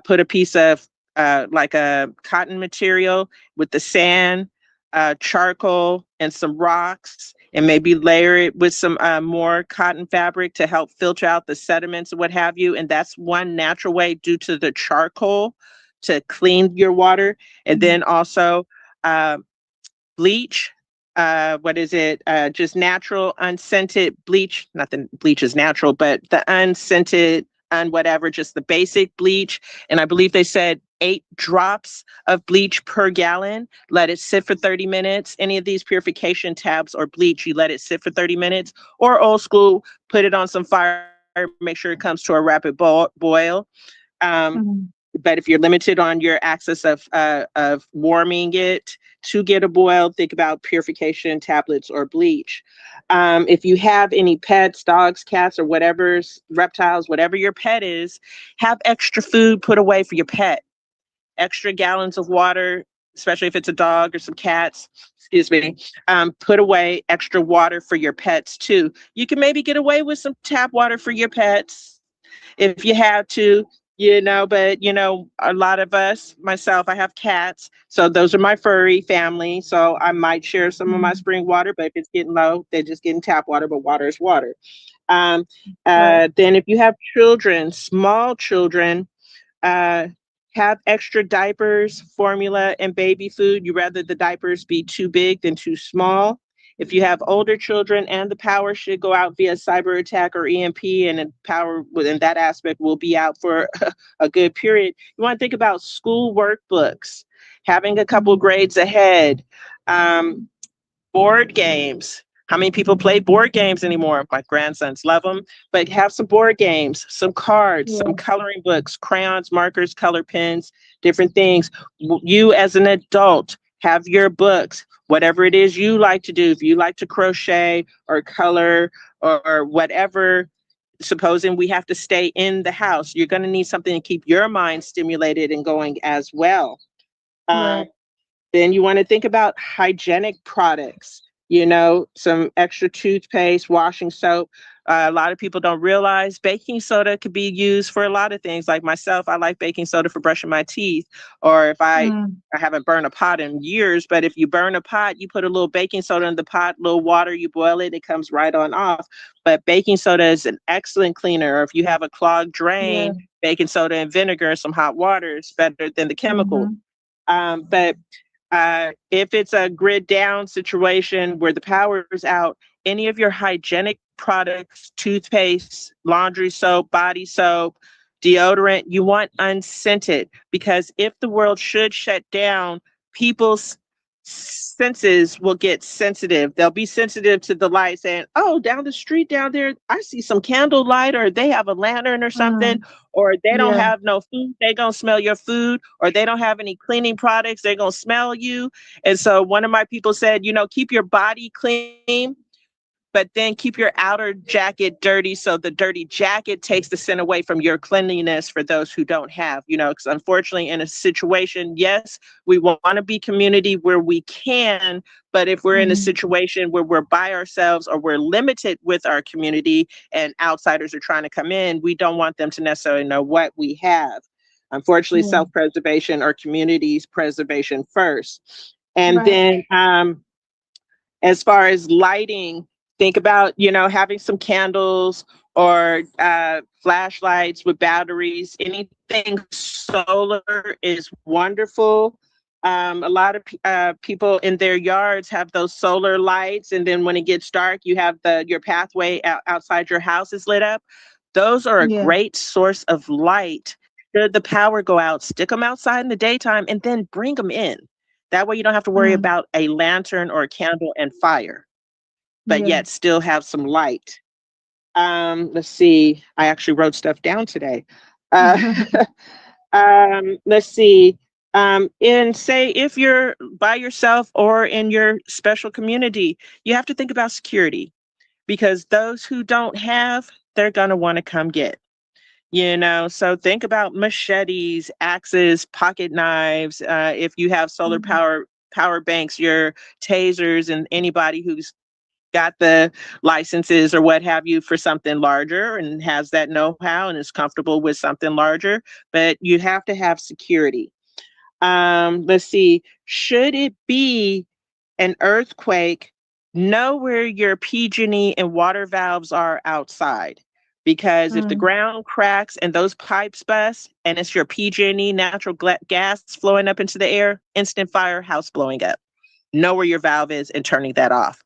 put a piece of like a cotton material with the sand, charcoal, and some rocks, and maybe layer it with some more cotton fabric to help filter out the sediments and what have you. And that's one natural way, due to the charcoal, to clean your water. And then also bleach. What is it? Just natural unscented bleach. Nothing, bleach is natural, but the unscented, whatever, just the basic bleach. And I believe they said 8 drops of bleach per gallon. Let it sit for 30 minutes. Any of these purification tabs or bleach, you let it sit for 30 minutes. Or old school, put it on some fire, make sure it comes to a rapid boil. But if you're limited on your access of warming it to get a boil, think about purification tablets or bleach. If you have any pets, dogs, cats, or whatever, reptiles, whatever your pet is, have extra food put away for your pet. Extra gallons of water, especially if it's a dog or some cats, put away extra water for your pets too. You can maybe get away with some tap water for your pets if you have to, but a lot of us, myself, I have cats, so those are my furry family, so I might share some of my spring water, but if it's getting low, they're just getting tap water, but water is water. Then if you have children, small children, have extra diapers, formula, and baby food. You rather the diapers be too big than too small. If you have older children, and the power should go out via cyber attack or EMP, and the power within that aspect will be out for a good period. You want to think about school workbooks, having a couple grades ahead, board games. How many people play board games anymore? My grandsons love them, but have some board games, some cards, some coloring books, crayons, markers, color pens, different things. You as an adult have your books, whatever it is you like to do. If you like to crochet or color or whatever, supposing we have to stay in the house, you're going to need something to keep your mind stimulated and going as well. Then you want to think about hygienic products, some extra toothpaste, washing soap. A lot of people don't realize baking soda could be used for a lot of things. Like myself, I like baking soda for brushing my teeth. Or if I haven't burned a pot in years, but if you burn a pot, you put a little baking soda in the pot, little water, you boil it, it comes right on off. But baking soda is an excellent cleaner. Or if you have a clogged drain, baking soda and vinegar and some hot water is better than the chemical. But if it's a grid down situation where the power is out, any of your hygienic products, toothpaste, laundry soap, body soap, deodorant, you want unscented, because if the world should shut down, people's senses will get sensitive. They'll be sensitive to the light, saying, oh, down the street down there, I see some candlelight, or they have a lantern or something, or they don't have no food, they gonna smell your food, or they don't have any cleaning products, they're gonna smell you. And so one of my people said, keep your body clean, but then keep your outer jacket dirty, so the dirty jacket takes the scent away from your cleanliness for those who don't have, because unfortunately in a situation, yes, we want to be community where we can, but if we're in a situation where we're by ourselves or we're limited with our community and outsiders are trying to come in, we don't want them to necessarily know what we have. Unfortunately, self-preservation or community's preservation first. And then as far as lighting, think about, having some candles or flashlights with batteries. Anything solar is wonderful. A lot of people in their yards have those solar lights, and then when it gets dark, you have your pathway outside your house is lit up. Those are a great source of light. Should the power go out, stick them outside in the daytime and then bring them in. That way you don't have to worry about a lantern or a candle and fire, but yet still have some light. Let's see. I actually wrote stuff down today. Let's see. And say if you're by yourself or in your special community, you have to think about security, because those who don't have, they're going to want to come get. So think about machetes, axes, pocket knives. If you have solar power banks, your tasers, and anybody who's got the licenses or what have you for something larger and has that know-how and is comfortable with something larger, but you have to have security. Let's see, should it be an earthquake, know where your PG&E and water valves are outside. Because if the ground cracks and those pipes bust and it's your PG&E natural gas flowing up into the air, instant fire, house blowing up. Know where your valve is and turning that off.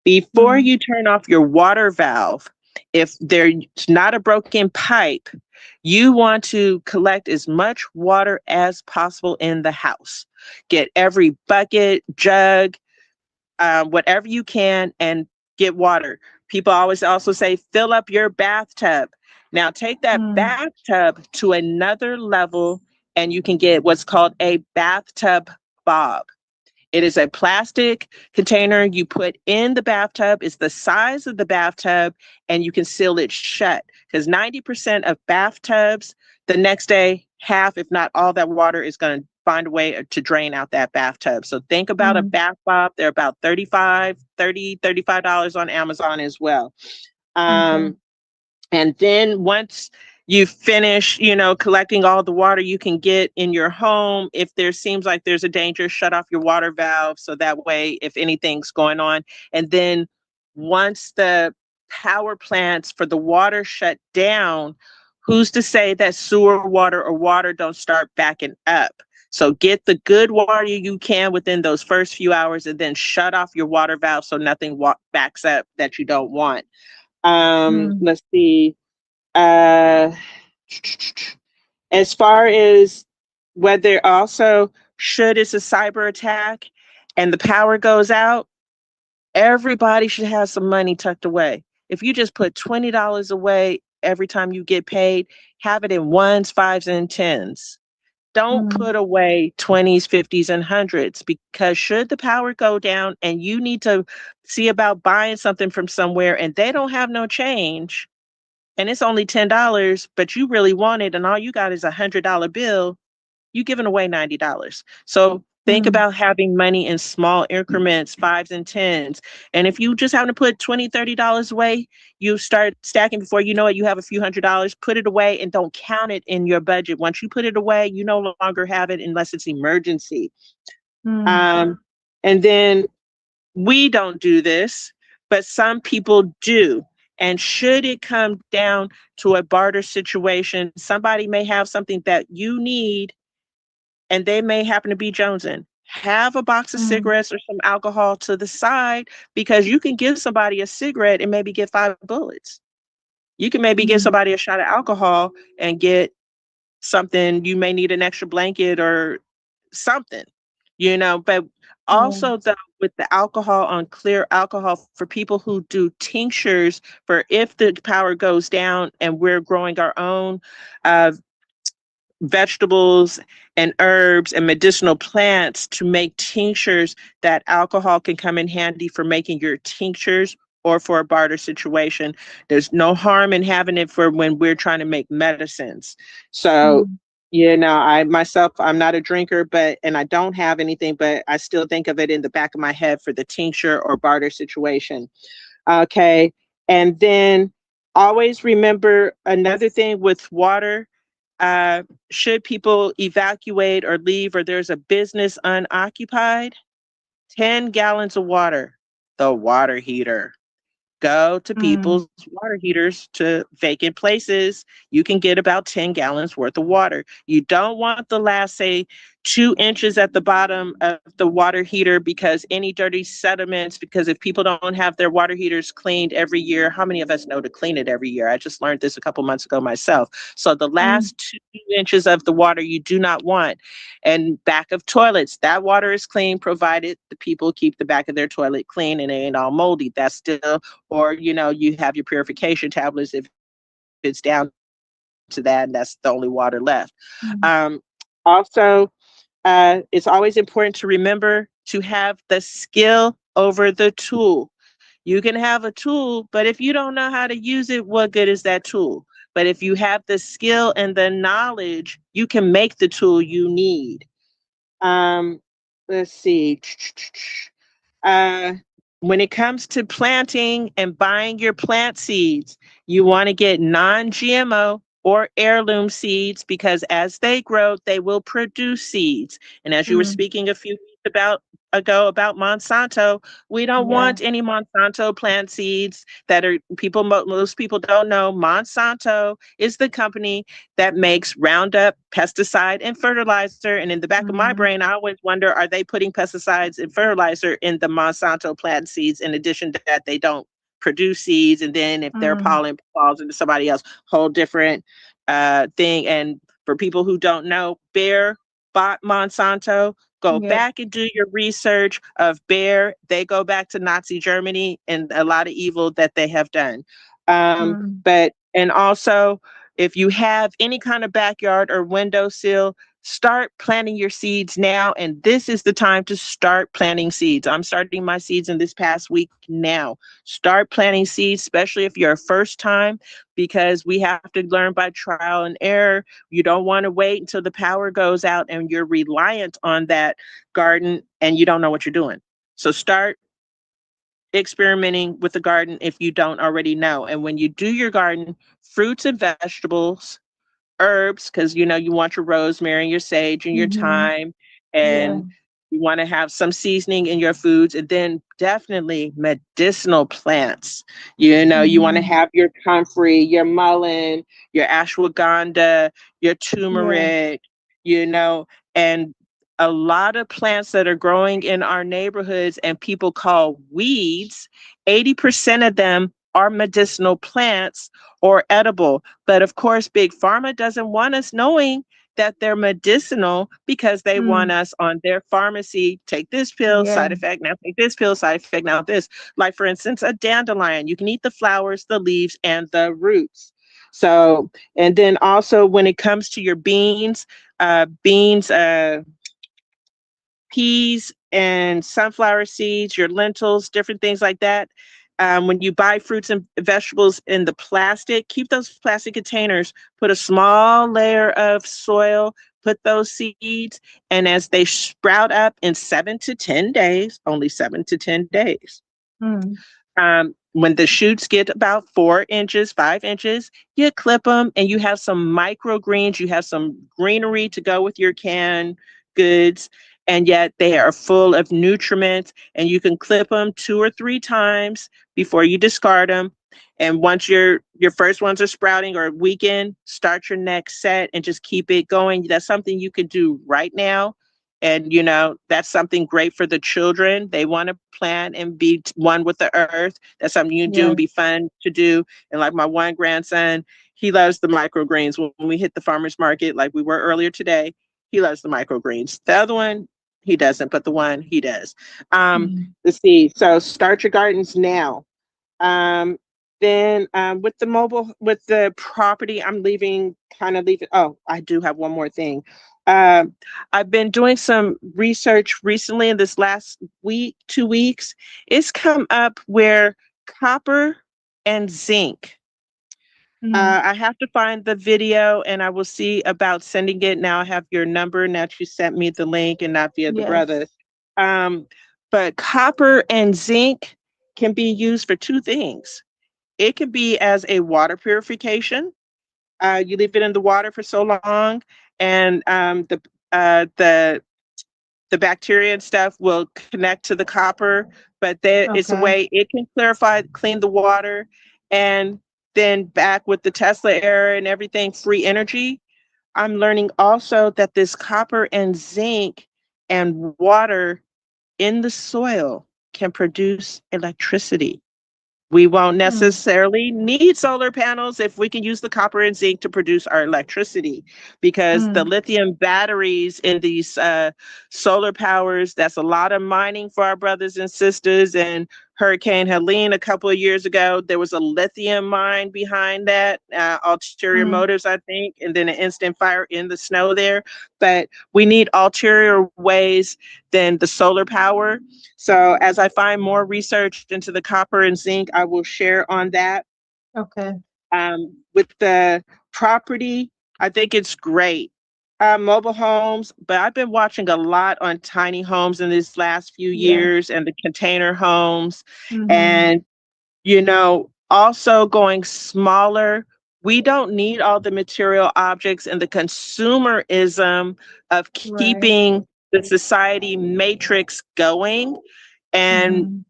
Before you turn off your water valve, if there's not a broken pipe, you want to collect as much water as possible in the house. Get every bucket, jug, whatever you can, and get water. People always also say, fill up your bathtub. Now take that bathtub to another level and you can get what's called a bathtub bob. It is a plastic container you put in the bathtub. It's the size of the bathtub and you can seal it shut because 90% of bathtubs the next day, half, if not all that water is going to find a way to drain out that bathtub. So think about a bath bob. They're about $35 on Amazon as well. And then once you finish, collecting all the water you can get in your home, if there seems like there's a danger, shut off your water valve. So that way, if anything's going on, and then once the power plants for the water shut down, who's to say that sewer water or water don't start backing up? So get the good water you can within those first few hours and then shut off your water valve so nothing backs up that you don't want. Let's see. As far as whether also should it's a cyber attack and the power goes out, everybody should have some money tucked away. If you just put $20 away every time you get paid, have it in ones, fives, and tens. Don't put away 20s, 50s, and hundreds, because should the power go down and you need to see about buying something from somewhere and they don't have no change, and it's only $10, but you really want it and all you got is $100 bill, you giving away $90. So think about having money in small increments, fives and tens. And if you just happen to put $20, $30 away, you start stacking. Before you know it, you have a few $100s. Put it away and don't count it in your budget. Once you put it away, you no longer have it unless it's emergency. And then we don't do this, but some people do. And should it come down to a barter situation, somebody may have something that you need and they may happen to be jonesing. Have a box of cigarettes or some alcohol to the side, because you can give somebody a cigarette and maybe get 5 bullets. You can maybe give somebody a shot of alcohol and get something. You may need an extra blanket or something, but also though, with the alcohol, on clear alcohol, for people who do tinctures for if the power goes down and we're growing our own vegetables and herbs and medicinal plants to make tinctures, that alcohol can come in handy for making your tinctures or for a barter situation. There's no harm in having it for when we're trying to make medicines. So, I myself, I'm not a drinker, and I don't have anything, but I still think of it in the back of my head for the tincture or barter situation. Okay. And then always remember another thing with water. Should people evacuate or leave, or there's a business unoccupied, 10 gallons of water, the water heater. Go to people's water heaters to vacant places. You can get about 10 gallons worth of water. You don't want the last, say, 2 inches at the bottom of the water heater, because any dirty sediments, because if people don't have their water heaters cleaned every year, how many of us know to clean it every year? I just learned this a couple months ago myself. So the last 2 inches of the water you do not want. And back of toilets, that water is clean, provided the people keep the back of their toilet clean and it ain't all moldy. That's still, or, you have your purification tablets if it's down to that, and that's the only water left. Also, it's always important to remember to have the skill over the tool. You can have a tool, but if you don't know how to use it, what good is that tool? But if you have the skill and the knowledge, you can make the tool you need. Let's see. Uh, when it comes to planting and buying your plant seeds, you want to get non-GMO or heirloom seeds, because as they grow, they will produce seeds. And as you were speaking a few weeks ago about Monsanto, we don't want any Monsanto plant seeds that are most people don't know. Monsanto is the company that makes Roundup, pesticide, and fertilizer. And in the back of my brain, I always wonder, are they putting pesticides and fertilizer in the Monsanto plant seeds? In addition to that, they don't produce seeds. And then if their pollen falls into somebody else, whole different thing. And for people who don't know, Bayer bought Monsanto. Go back and do your research of Bayer. They go back to Nazi Germany and a lot of evil that they have done. And also, if you have any kind of backyard or windowsill, start planting your seeds now. And this is the time to start planting seeds. I'm starting my seeds in this past week now. Start planting seeds, especially if you're a first time, because we have to learn by trial and error. You don't want to wait until the power goes out and you're reliant on that garden and you don't know what you're doing. So start experimenting with the garden if you don't already know. And when you do your garden, fruits and vegetables, herbs, because you want your rosemary and your sage and your thyme, and you want to have some seasoning in your foods, and then definitely medicinal plants. You want to have your comfrey, your mullein, your ashwagandha, your turmeric, and a lot of plants that are growing in our neighborhoods and people call weeds, 80% of them are medicinal plants or edible. But of course, Big Pharma doesn't want us knowing that they're medicinal, because they want us on their pharmacy, take this pill, side effect, now take this pill, side effect, now this. Like for instance, a dandelion, you can eat the flowers, the leaves, and the roots. So, and then also when it comes to your beans, peas and sunflower seeds, your lentils, different things like that. When you buy fruits and vegetables in the plastic, keep those plastic containers, put a small layer of soil, put those seeds, and as they sprout up in 7 to 10 days, only 7 to 10 days, when the shoots get about 4 inches, 5 inches, you clip them and you have some microgreens, you have some greenery to go with your canned goods, and yet they are full of nutrients, and you can clip them 2 or 3 times before you discard them. And once your first ones are sprouting or weakened, start your next set and just keep it going. That's something you can do right now. And, that's something great for the children. They want to plant and be one with the earth. That's something you can do and be fun to do. And like my one grandson, he loves the microgreens. When we hit the farmer's market, like we were earlier today, he loves the microgreens. The other one, he doesn't, but the one he does. Let's see. So start your gardens now. Then with the property, I'm leaving. Oh, I do have one more thing. I've been doing some research recently in this last week, 2 weeks. It's come up where copper and zinc. I have to find the video and I will see about sending it. Now I have your number now that you sent me the link and not via the brother. But copper and zinc can be used for 2 things. It can be as a water purification. You leave it in the water for so long, and the bacteria and stuff will connect to the copper, but it's a way it can clean the water, and then back with the Tesla era and everything, free energy. I'm learning also that this copper and zinc and water in the soil can produce electricity. We won't necessarily need solar panels if we can use the copper and zinc to produce our electricity, because the lithium batteries in these solar powers, that's a lot of mining for our brothers and sisters, and Hurricane Helene a couple of years ago. There was a lithium mine behind that, ulterior motives, I think, and then an instant fire in the snow there. But we need ulterior ways than the solar power. So as I find more research into the copper and zinc, I will share on that. Okay. With the property, I think it's great. Mobile homes, but I've been watching a lot on tiny homes in these last few years and the container homes. And, you know, also going smaller. We don't need all the material objects and the consumerism of keeping the society matrix going. And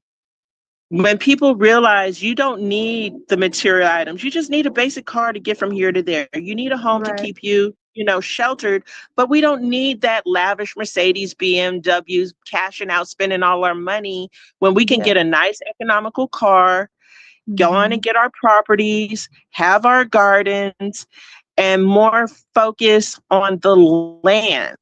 when people realize you don't need the material items, you just need a basic car to get from here to there. You need a home to keep you, you know, sheltered, but we don't need that lavish Mercedes, BMWs, cashing out, spending all our money when we can get a nice economical car, go on and get our properties, have our gardens, and more focus on the land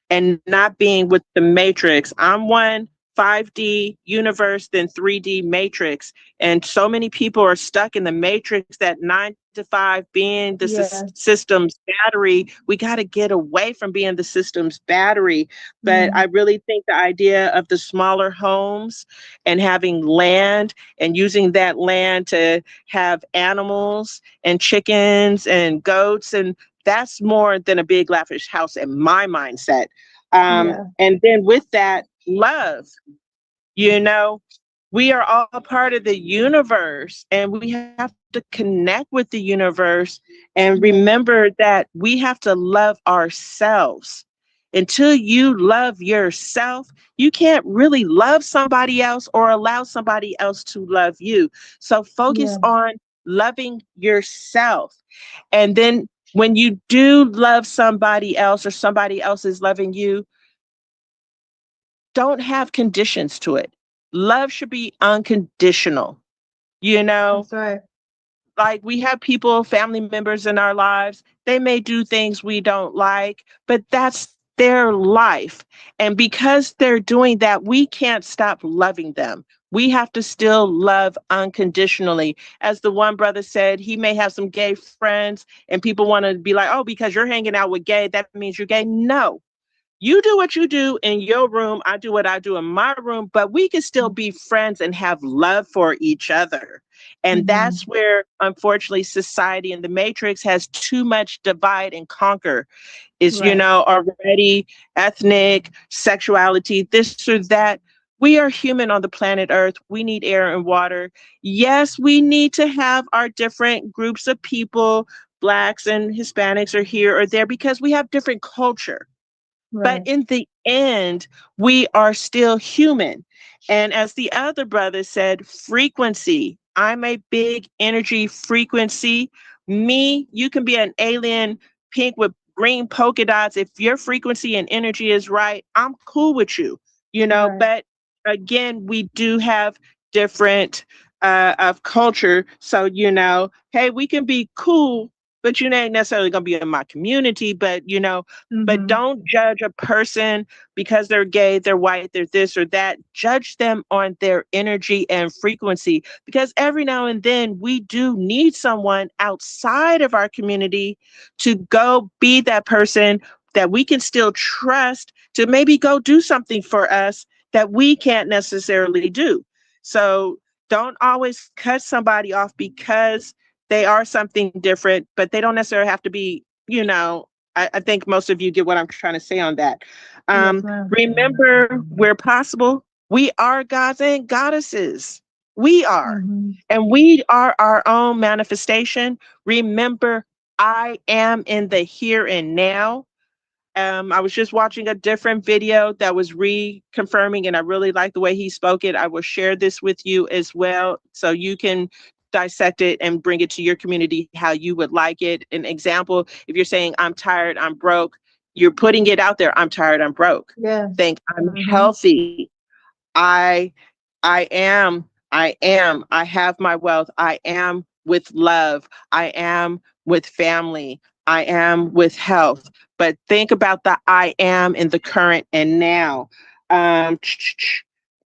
and not being with the matrix. I'm one 5D universe, then 3D matrix. And so many people are stuck in the matrix, that 9 to 5 being the system's battery. We got to get away from being the system's battery. But I really think the idea of the smaller homes and having land and using that land to have animals and chickens and goats, and that's more than a big lavish house in my mindset. And then with that, love. You know, we are all a part of the universe, and we have to connect with the universe and remember that we have to love ourselves. Until you love yourself, you can't really love somebody else or allow somebody else to love you. So focus on loving yourself. And then when you do love somebody else or somebody else is loving you, don't have conditions to it. Love should be unconditional. You know, that's right. Like we have people, family members in our lives, they may do things we don't like, but that's their life. And because they're doing that, we can't stop loving them. We have to still love unconditionally. As the one brother said, he may have some gay friends and people want to be like, oh, because you're hanging out with gay, that means you're gay. No, you do what you do in your room. I do what I do in my room, but we can still be friends and have love for each other. And that's where, unfortunately, society and the matrix has too much divide and conquer. Is, you know, already ethnic, sexuality, this or that. We are human on the planet Earth. We need air and water. Yes, we need to have our different groups of people. Blacks and Hispanics are here or there because we have different culture. But in the end, we are still human. And as the other brother said, frequency. I'm a big energy frequency. Me, you can be an alien pink with green polka dots. If your frequency and energy is right, I'm cool with you, you know. But again, we do have different of culture. So, you know, hey, we can be cool, but you ain't necessarily gonna be in my community. But you know, but don't judge a person because they're gay, they're white, they're this or that. Judge them on their energy and frequency, because every now and then we do need someone outside of our community to go be that person that we can still trust to maybe go do something for us that we can't necessarily do. So don't always cut somebody off because they are something different, but they don't necessarily have to be, you know, I think most of you get what I'm trying to say on that. Remember, where possible, we are gods and goddesses. We are. And we are our own manifestation. Remember, I am in the here and now. I was just watching a different video that was reconfirming, and I really like the way he spoke it. I will share this with you as well, so you can dissect it and bring it to your community how you would like it. An example, if you're saying, I'm tired, I'm broke, you're putting it out there, I'm tired, I'm broke. Think, I'm healthy. I am, I have my wealth. I am with love. I am with family. I am with health. But think about the I am in the current and now.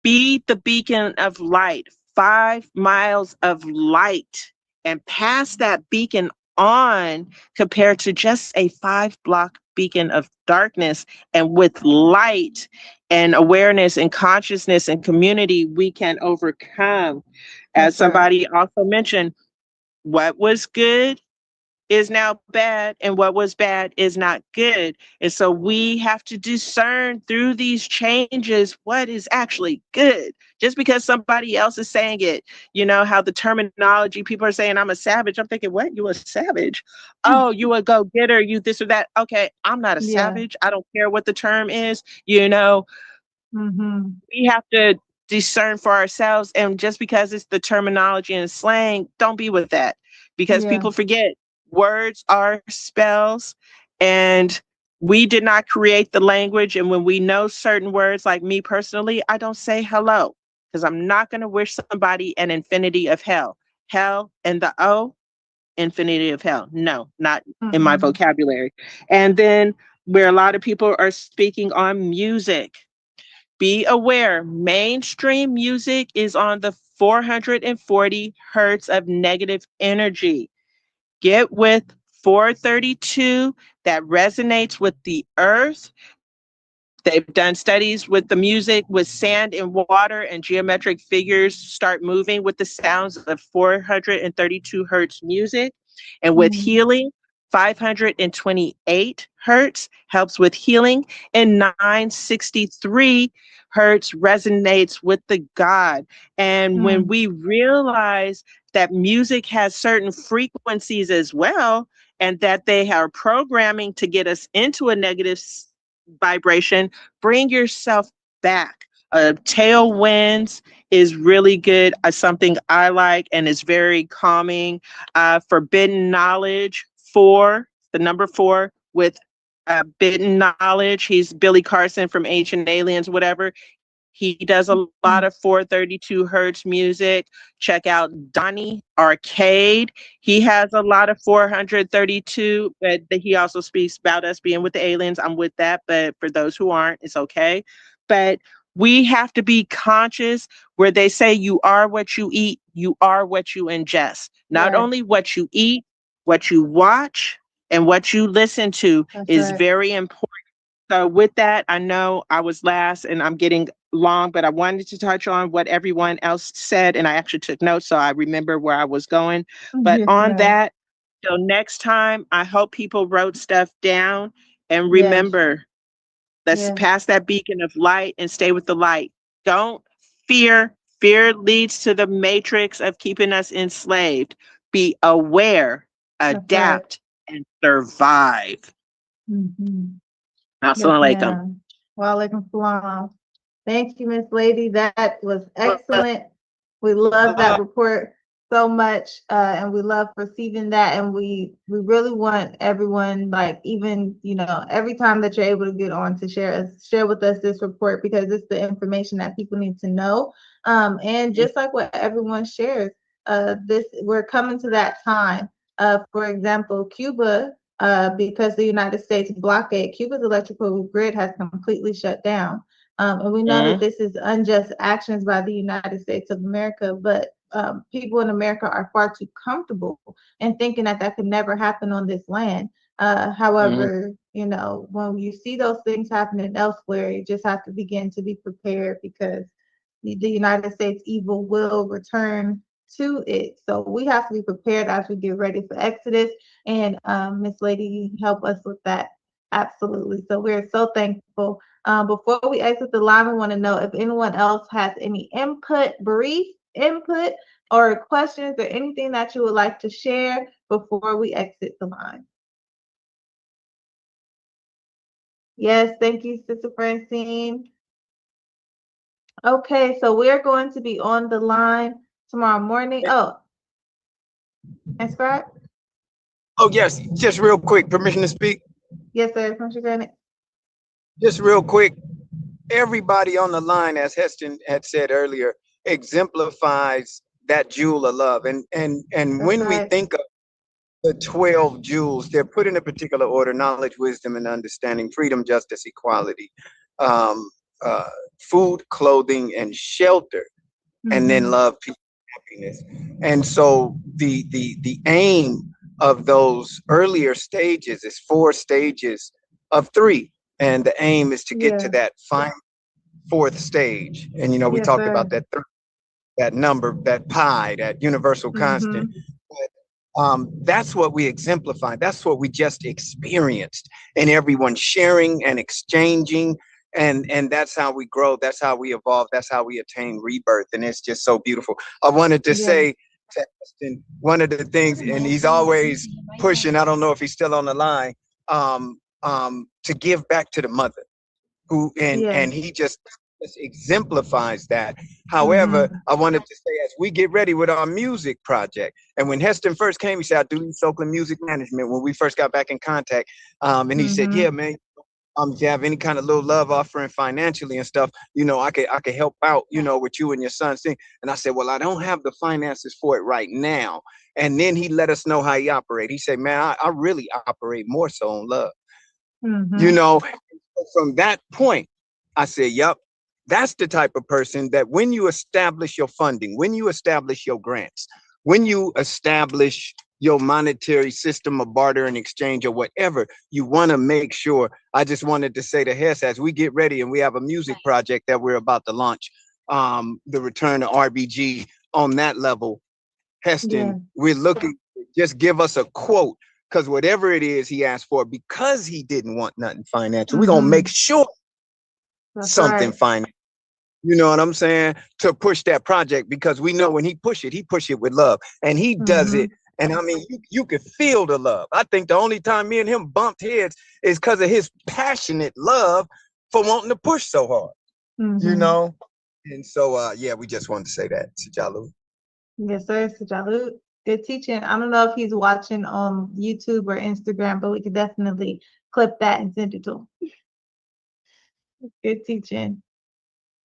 Be the beacon of light, 5 miles of light, and pass that beacon on compared to just a 5-block beacon of darkness. And with light and awareness and consciousness and community, we can overcome. As somebody also mentioned, what was good is now bad, and what was bad is not good. And so we have to discern through these changes what is actually good. Just because somebody else is saying it, you know, how the terminology, people are saying, I'm a savage. I'm thinking, what? You a savage? Oh, you a go-getter, you this or that. Okay, I'm not a savage. I don't care what the term is, you know. We have to discern for ourselves. And just because it's the terminology and slang, don't be with that. Because people forget words are spells, and we did not create the language. And when we know certain words, like me personally, I don't say hello because I'm not going to wish somebody an infinity of hell. Hell and the O, infinity of hell. No, not in my vocabulary. And then where a lot of people are speaking on music, be aware, mainstream music is on the 440 hertz of negative energy. Get with 432 that resonates with the earth. They've done studies with the music, with sand and water and geometric figures start moving with the sounds of 432 hertz music. And with healing, 528 hertz helps with healing, and 963 hertz resonates with the God. And when we realize that music has certain frequencies as well, and that they are programming to get us into a negative vibration, bring yourself back. Tailwinds is really good. Something I like, and it's very calming. Forbidden knowledge, the number 4 with bitten knowledge. He's Billy Carson from Ancient Aliens, whatever. He does a lot of 432 hertz music. Check out Donnie Arcade. He has a lot of 432, but he also speaks about us being with the aliens. I'm with that, but for those who aren't, it's okay. But we have to be conscious where they say you are what you eat, you are what you ingest. Not only what you eat, what you watch, and what you listen to is very important. So with that, I know I was last and I'm getting long, but I wanted to touch on what everyone else said, and I actually took notes so I remember where I was going. But on that, till next time, I hope people wrote stuff down, and remember, let's pass that beacon of light and stay with the light. Don't fear. Fear leads to the matrix of keeping us enslaved. Be aware, adapt, and survive. Assalamu alaikum. Wa Thank you, Miss Lady. That was excellent. We love that report so much, and we love receiving that. And we really want everyone, like, even, you know, every time that you're able to get on to share with us this report, because it's the information that people need to know. And just like what everyone shares, we're coming to that time. For example, Cuba. Because the United States blockade, Cuba's electrical grid has completely shut down. And we know that this is unjust actions by the United States of America, but people in America are far too comfortable in thinking that that could never happen on this land. However, you know, when you see those things happening elsewhere, you just have to begin to be prepared, because the United States evil will return to it. So we have to be prepared as we get ready for Exodus. And Miss Lady, help us with that. Absolutely. So we're so thankful. Before we exit the line, we want to know if anyone else has any brief input, or questions, or anything that you would like to share before we exit the line. Yes, thank you, Sister Francine. Okay, so we're going to be on the line tomorrow morning. Oh, and Scott? Oh, yes, just real quick, permission to speak? Yes, sir. Permission granted. Just real quick, everybody on the line, as Heston had said earlier, exemplifies that jewel of love. And when we think of the 12 jewels, they're put in a particular order: knowledge, wisdom, and understanding, freedom, justice, equality. food, clothing, and shelter, and then love, peace, and happiness. And so the aim of those earlier stages is 4 stages of 3, and the aim is to get to that final 4th stage. And we talked about that number, that pi, that universal constant. That's what we exemplify. That's what we just experienced, and everyone sharing and exchanging, and that's how we grow. That's how we evolve. That's how we attain rebirth, and it's just so beautiful. I wanted to say to Austin, one of the things, and he's always pushing. I don't know if he's still on the line. To give back to the mother, who and he just exemplifies that. However, I wanted to say, as we get ready with our music project, and when Heston first came, he said, I do East Oakland music management when we first got back in contact. And he said, yeah, man, if you have any kind of little love offering financially and stuff, I could help out, with you and your son's thing. And I said, well, I don't have the finances for it right now. And then he let us know how he operates. He said, man, I really operate more so on love. From that point, I said, yep, that's the type of person that when you establish your funding, when you establish your grants, when you establish your monetary system of barter and exchange or whatever, you want to make sure. I just wanted to say to Hess, as we get ready and we have a music project that we're about to launch, the return to RBG on that level, Heston, we're looking, just give us a quote. Because whatever it is he asked for, because he didn't want nothing financial, we're going to make sure something financial. You know what I'm saying? To push that project, because we know when he push it with love. And he does it. And I mean, you could feel the love. I think the only time me and him bumped heads is because of his passionate love for wanting to push so hard. And so, we just wanted to say that. Sajalu. Yes, sir. Sajalu. Good teaching. I don't know if he's watching on YouTube or Instagram, but we could definitely clip that and send it to him. Good teaching.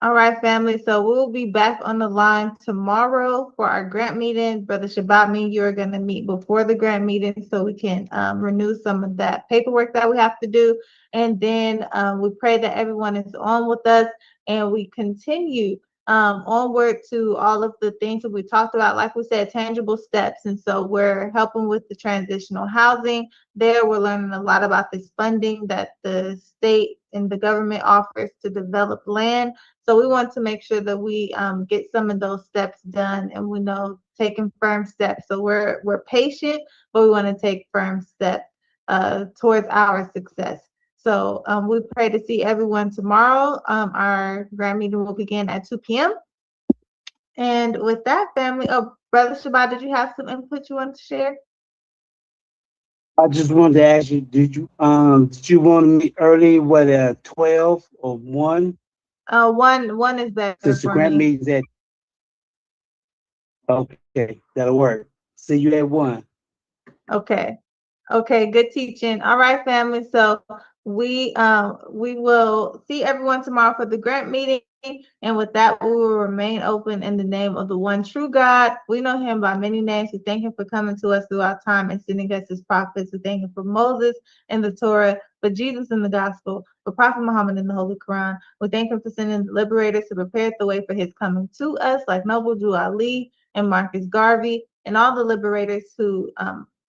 All right, family. So we'll be back on the line tomorrow for our grant meeting. Brother Shabbat, me and you are going to meet before the grant meeting so we can renew some of that paperwork that we have to do. And then we pray that everyone is on with us and we continue onward to all of the things that we talked about. Like we said, tangible steps. And so we're helping with the transitional housing there. We're learning a lot about this funding that the state and the government offers to develop land. So we want to make sure that we get some of those steps done, and we know taking firm steps. So we're patient, but we want to take firm steps towards our success. So we pray to see everyone tomorrow. Our grant meeting will begin at 2 p.m. And with that, family, Brother Shabbat, did you have some input you wanted to share? I just wanted to ask you, did you want to meet early, 12 or 1? One is better. Since the grant meeting's at, okay, that'll work. See you at 1. Okay, good teaching. All right, family. So we will see everyone tomorrow for the grant meeting. And with that, we will remain open in the name of the one true God. We know him by many names. We thank him for coming to us throughout time and sending us his prophets. We thank him for Moses and the Torah, for Jesus in the gospel, for Prophet Muhammad in the Holy Quran. We thank him for sending the liberators to prepare the way for his coming to us, like Noble Drew Ali and Marcus Garvey, and all the liberators who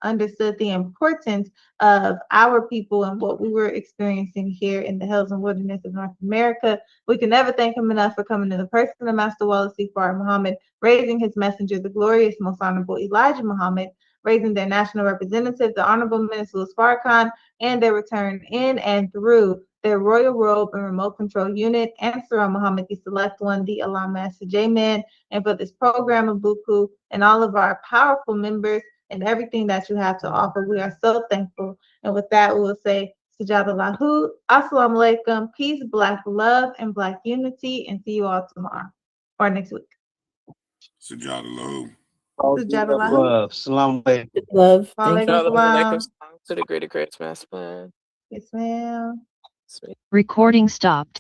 understood the importance of our people and what we were experiencing here in the hills and wilderness of North America. We can never thank him enough for coming in the person of Master Wallace Farah Muhammad, raising his messenger, the glorious, most honorable Elijah Muhammad, raising their national representative, the Honorable Minister Louis Farrakhan, and their return in and through their royal robe and remote control unit, and Surah Muhammad, the select one, the Allah Master J-Man, and for this program of BUCU and all of our powerful members and everything that you have to offer. We are so thankful. And with that, we will say, Sajadallahu, Assalamu alaikum, peace, Black love, and Black unity, and see you all tomorrow or next week. Sajadallahu. Love. Salam alaikum. Love. Thank you. To the greater grace master plan. Yes, ma'am. Recording stopped.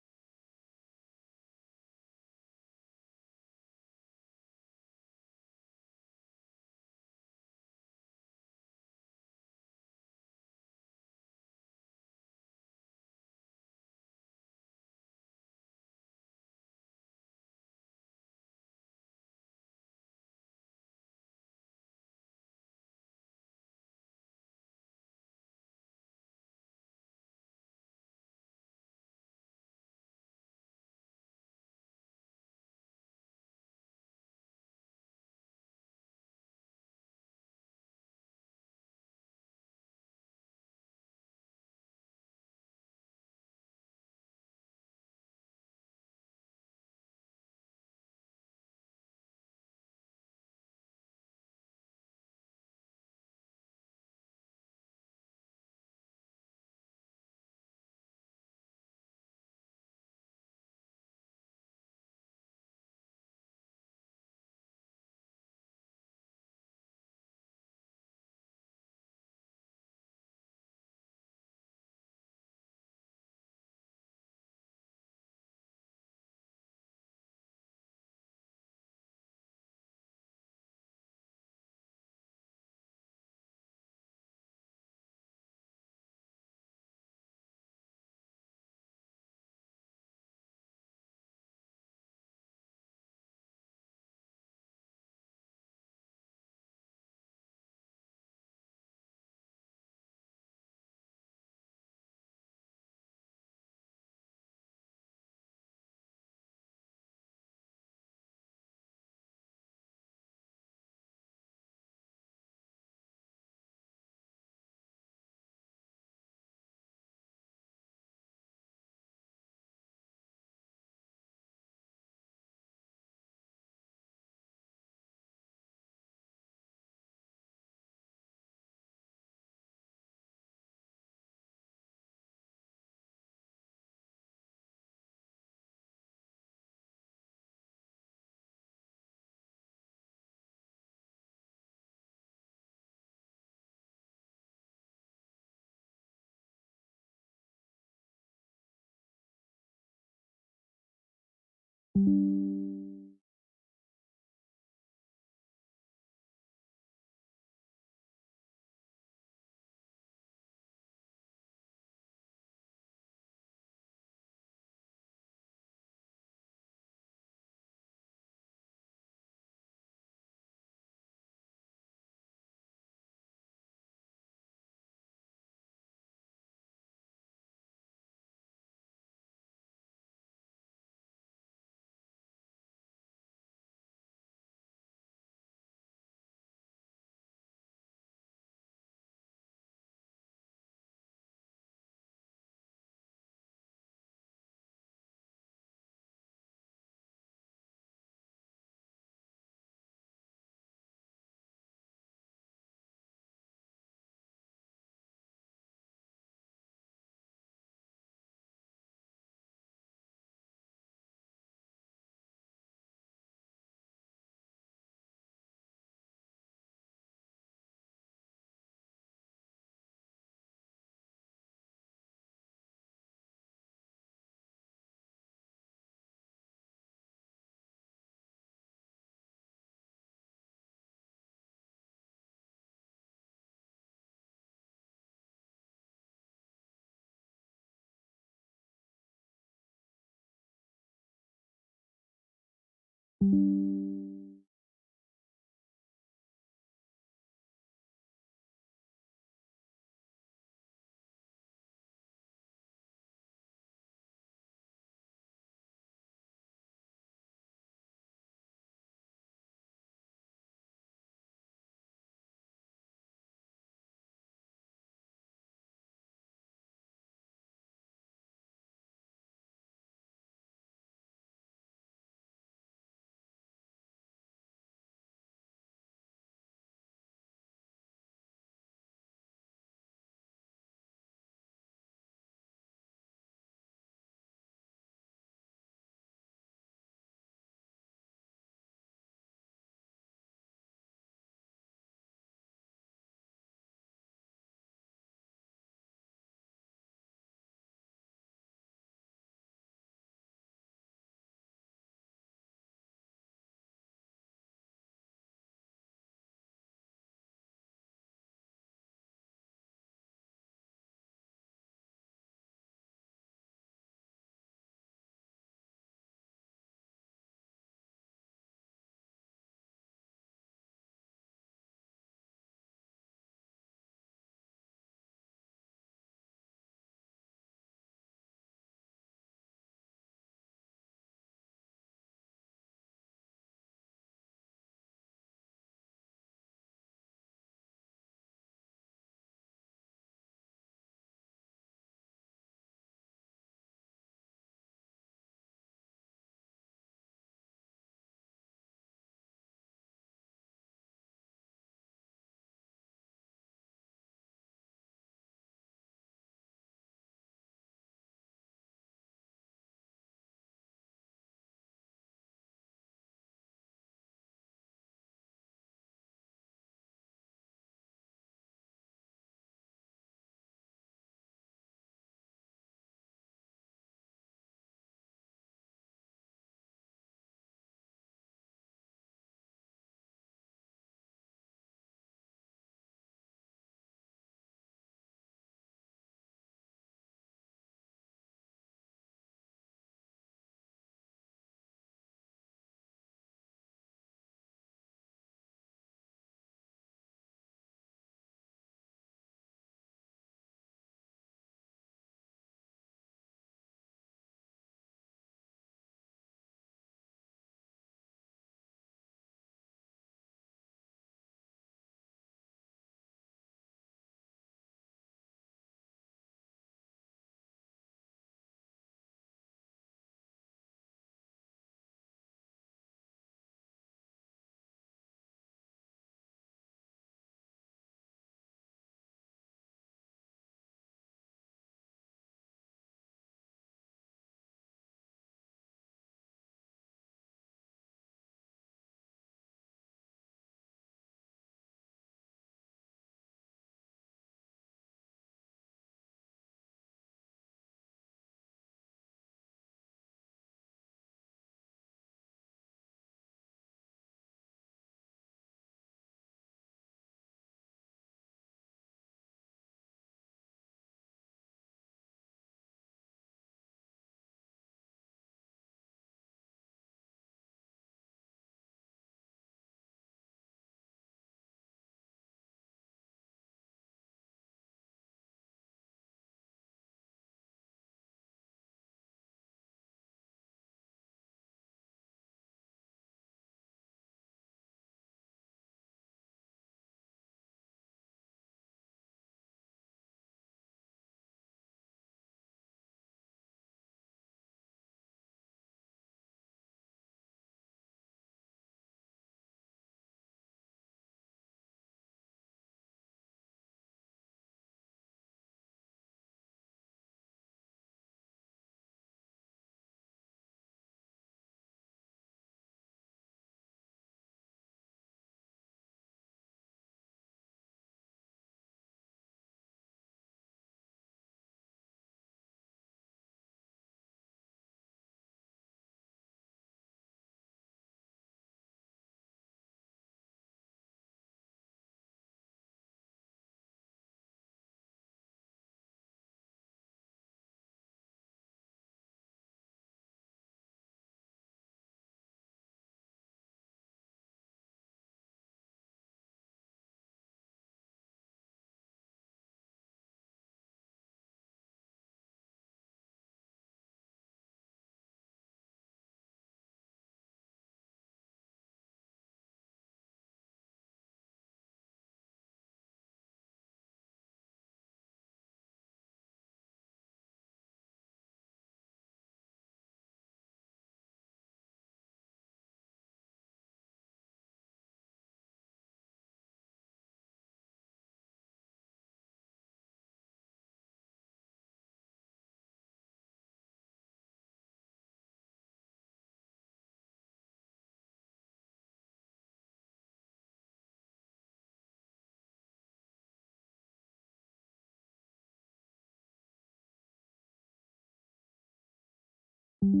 you.